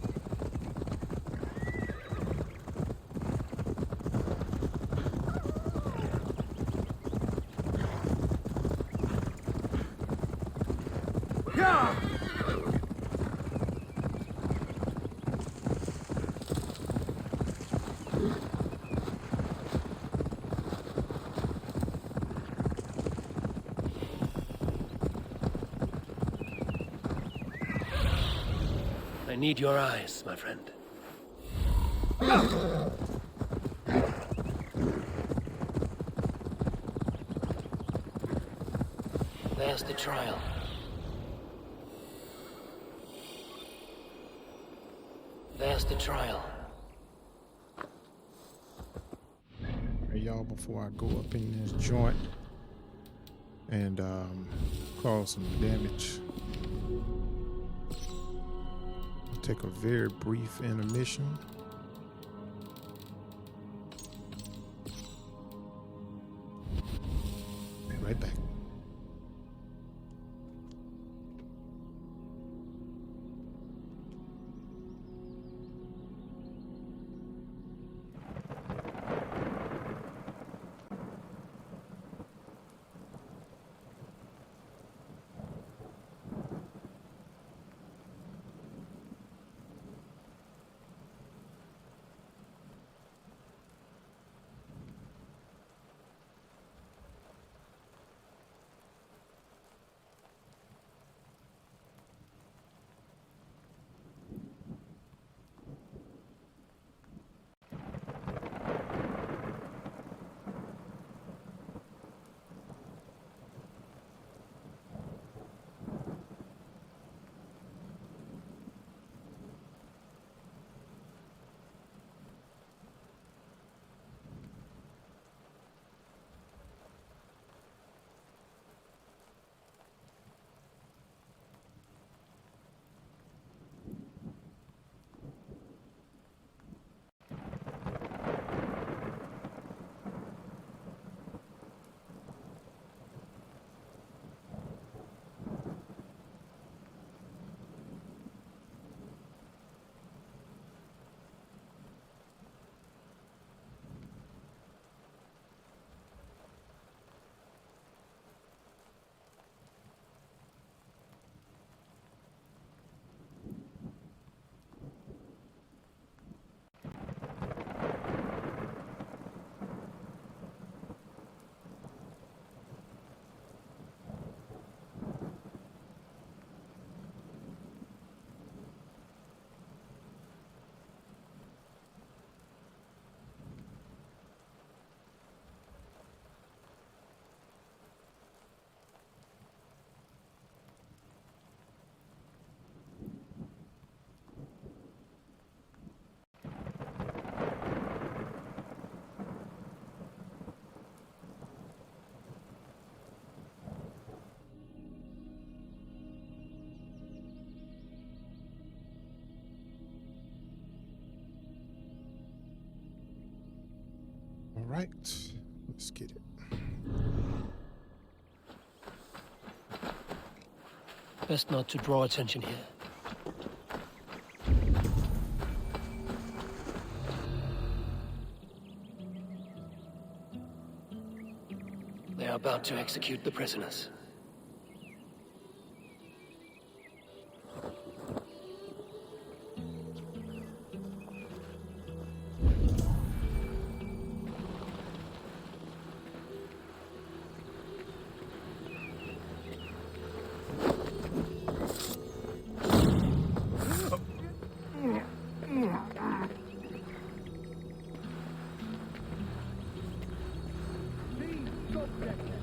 I need your eyes, my friend. There's the trial. There's the trial. Hey, y'all, before I go up in this joint and cause some damage, I'll take a very brief intermission. Be right back. right, let's get it. Best not to draw attention here. They are about to execute the prisoners.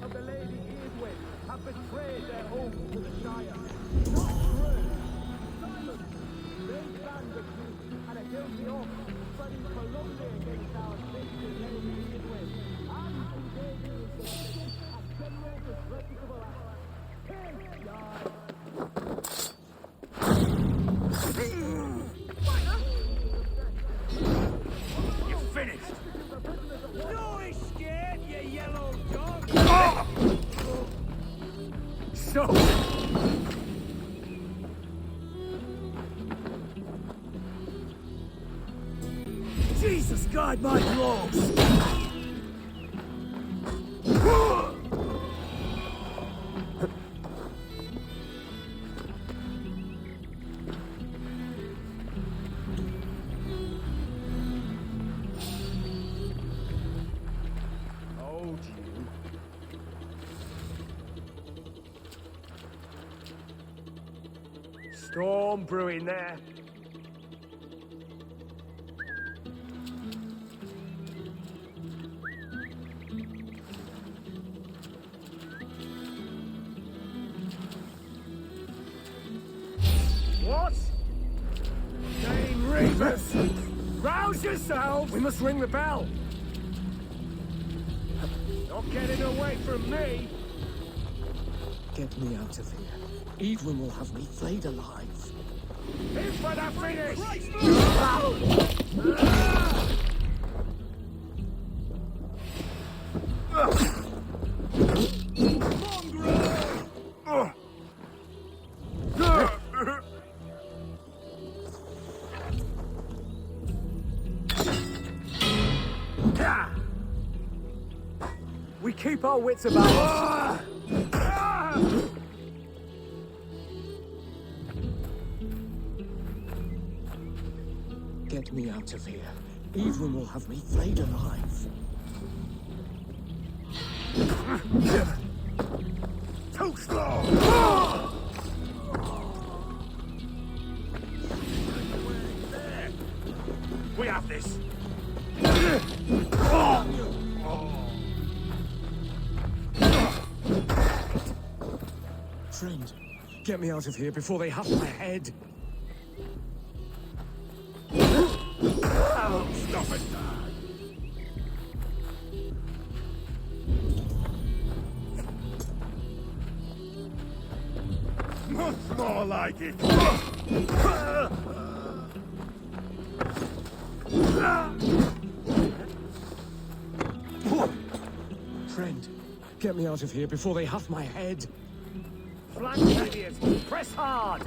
Of the Lady Edwin have betrayed their oath to the Shire. Not true. Silence. They stand accused and are guilty of spreading calumny against our sister Lady Edwin and engaging in a general disreputable act. Take yard. You're finished. No escape, you yellow dog. So. Jesus, guide my blows. Hold you. Storm brewing there. What? Dane Reavers! Rouse yourselves! We must ring the bell! Not getting away from me! Get me out of here. Edwin will have me flayed alive. In for the finish! We keep our wits about us. Get me out of here. Edwin will have me flayed alive. Too slow! We have this. Friend, get me out of here before they have my head. Stop it! Much more like it! Friend, get me out of here before they have my head. Flank idiots! Press hard!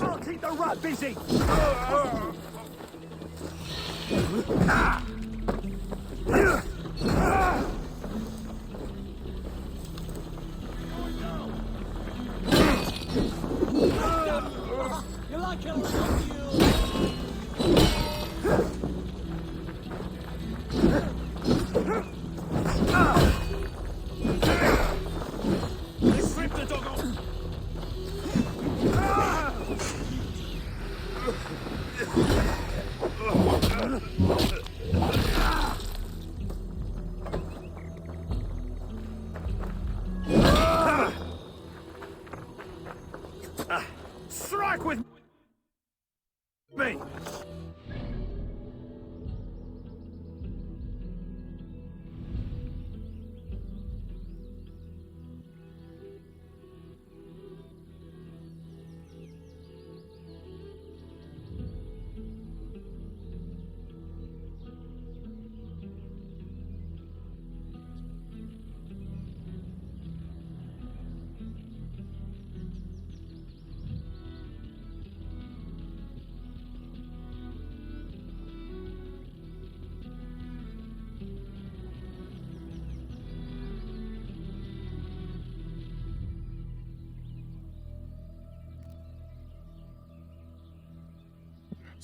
I'll keep the rat busy! You like it, Rip the dog off! Strike with me!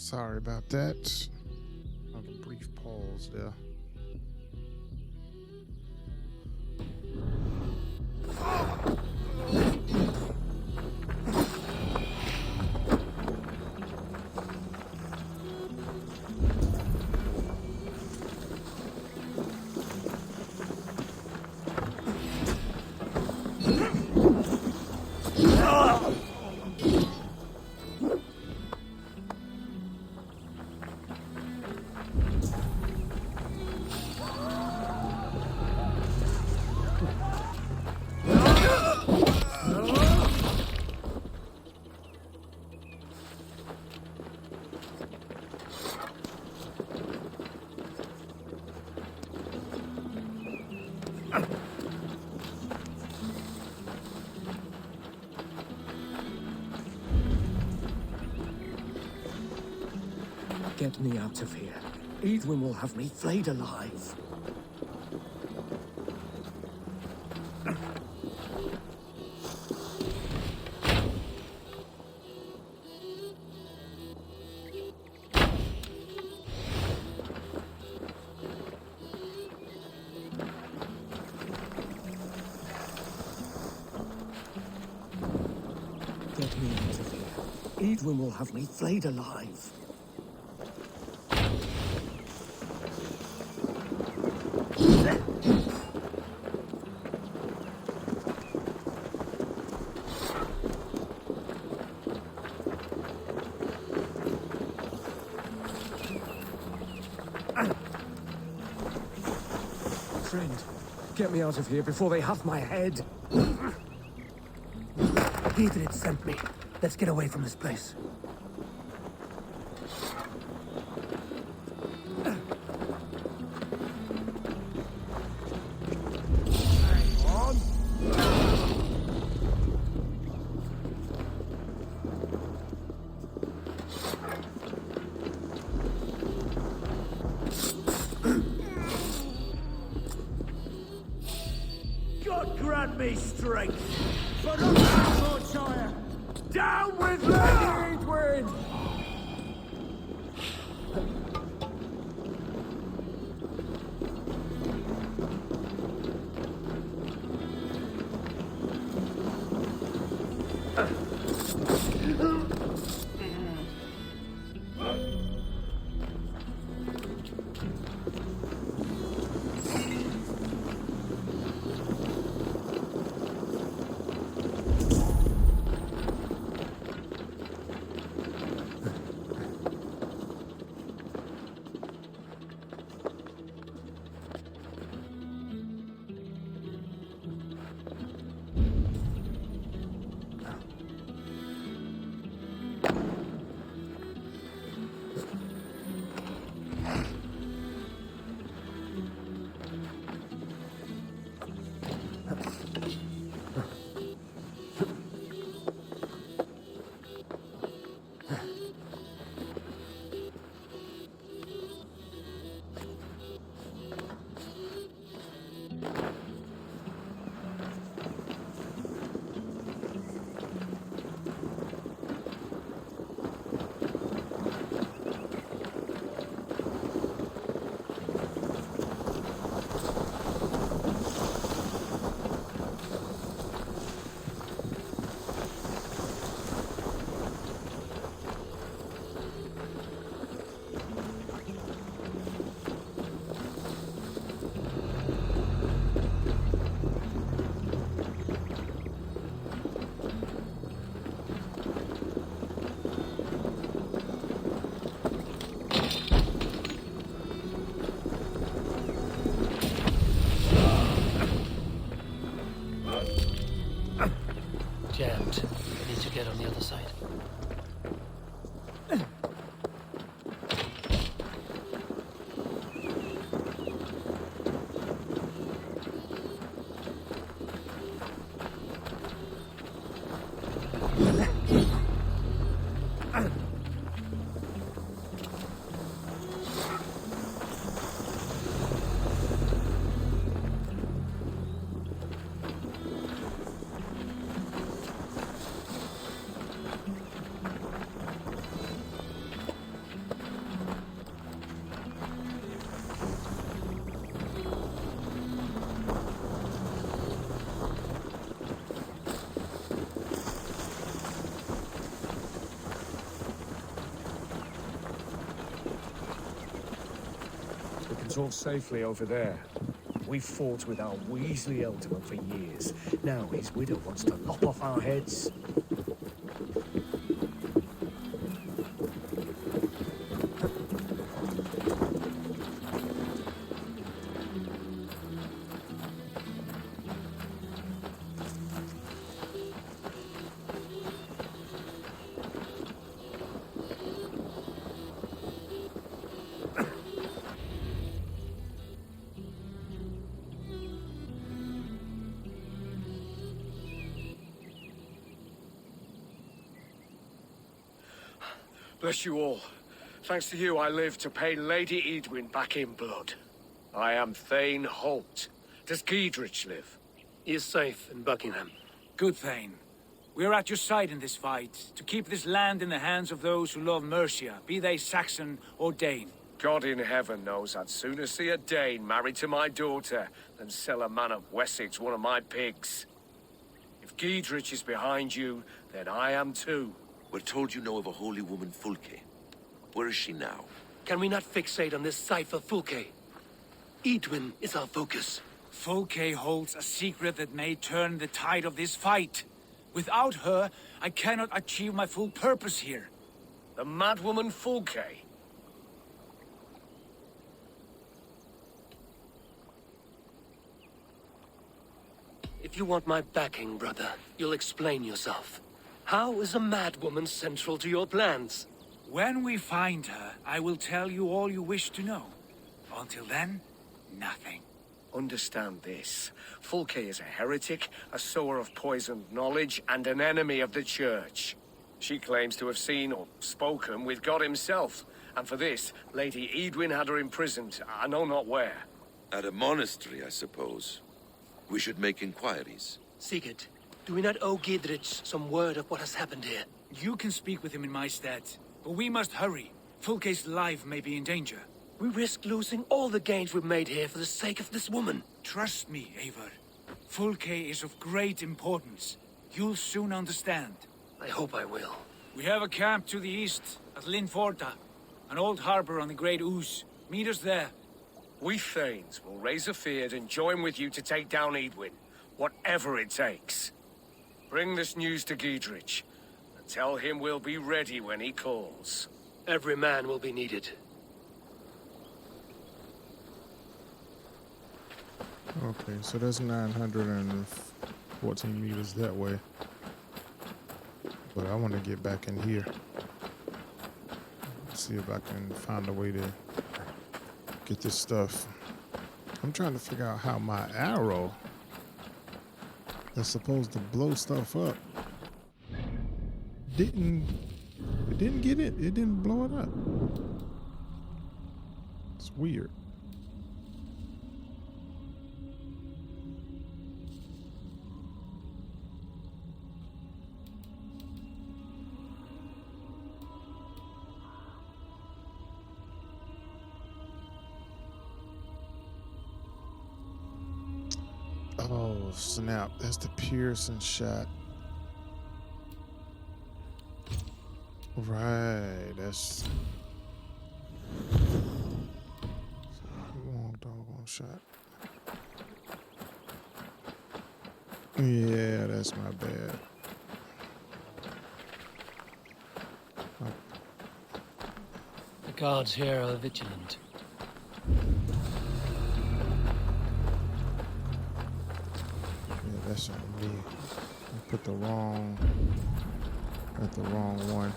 Sorry about that. A brief pause there. Get me out of here. Edwin will have me flayed alive. Get me out of here. Edwin will have me flayed alive. Friend, get me out of here before they have my head. Gidrid sent me. Let's get away from this place. God grant me strength, but up to Lordshire! Down with Lady Edwin! It's all safely over there. We fought with our Weasley Ealdorman for years. Now his widow wants to lop off our heads. Bless you all. Thanks to you, I live to pay Lady Edwin back in blood. I am Thane Holt. Does Giedrich live? He is safe in Buckingham. Good, Thane. We are at your side in this fight, to keep this land in the hands of those who love Mercia, be they Saxon or Dane. God in heaven knows I'd sooner see a Dane married to my daughter than sell a man of Wessex one of my pigs. If Giedrich is behind you, then I am too. We're told you know of a holy woman, Fulke. Where is she now? Can we not fixate on this cipher, Fulke? Edwin is our focus. Fulke holds a secret that may turn the tide of this fight. Without her, I cannot achieve my full purpose here. The madwoman Fulke? If you want my backing, brother, you'll explain yourself. How is a madwoman central to your plans? When we find her, I will tell you all you wish to know. Until then, nothing. Understand this. Fulke is a heretic, a sower of poisoned knowledge, and an enemy of the Church. She claims to have seen or spoken with God himself, and for this, Lady Edwin had her imprisoned, I know not where. At a monastery, I suppose. We should make inquiries. Sigurd, do we not owe Giedrich some word of what has happened here? You can speak with him in my stead, but we must hurry. Fulke's life may be in danger. We risk losing all the gains we've made here for the sake of this woman. Trust me, Eivor. Fulke is of great importance. You'll soon understand. I hope I will. We have a camp to the east, at Linforta. An old harbor on the Great Ouse. Meet us there. We Thanes will raise a feard and join with you to take down Edwin, whatever it takes. Bring this news to Giedrich, and tell him we'll be ready when he calls. Every man will be needed. Okay, so that's 914 meters that way. But I want to get back in here. See if I can find a way to get this stuff. I'm trying to figure out how my arrow that's supposed to blow stuff up didn't get it. It didn't blow it up. It's weird. Oh, snap. That's the Pearson shot. Right, that's long doggone shot. Yeah, that's my bad. The guards here are vigilant. Yeah, that's on me. I put the wrong one.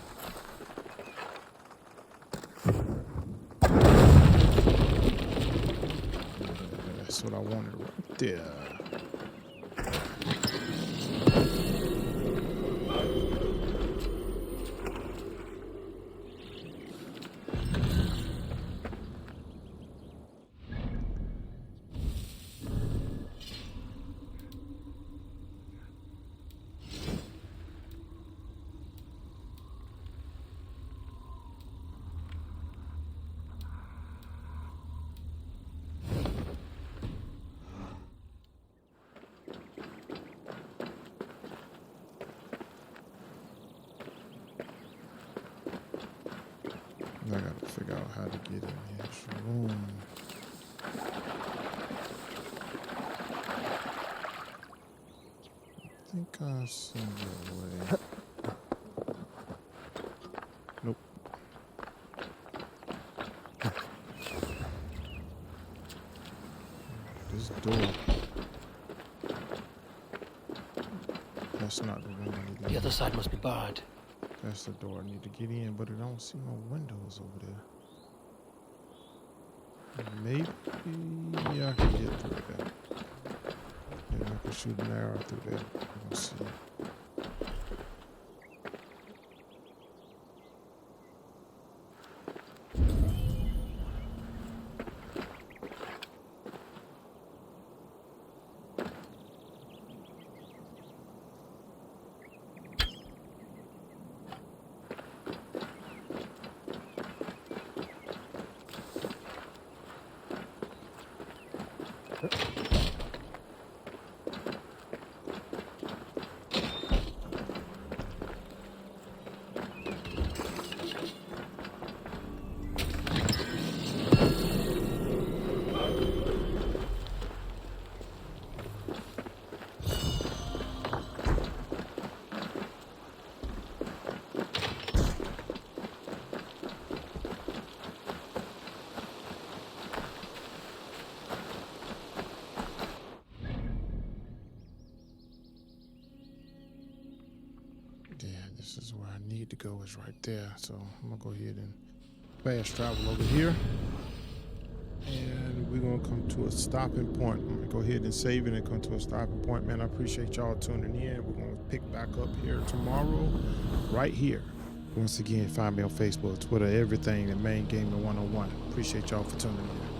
That's what I wanted right there. I gotta figure out how to get in here. Room. I send you away. Nope. This door. That's not the one I need to The other side must be barred. That's the door I need to get in, but I don't see no windows over there. Maybe I can get through that. Maybe I can shoot an arrow through that. We'll see. This is where I need to go, is right there. So I'm gonna go ahead and fast travel over here. And we're gonna come to a stopping point. I'm gonna go ahead and save it and come to a stopping point. Man, I appreciate y'all tuning in. We're gonna pick back up here tomorrow, right here. Once again, find me on Facebook, Twitter, everything, the Main Gaming 101. Appreciate y'all for tuning in.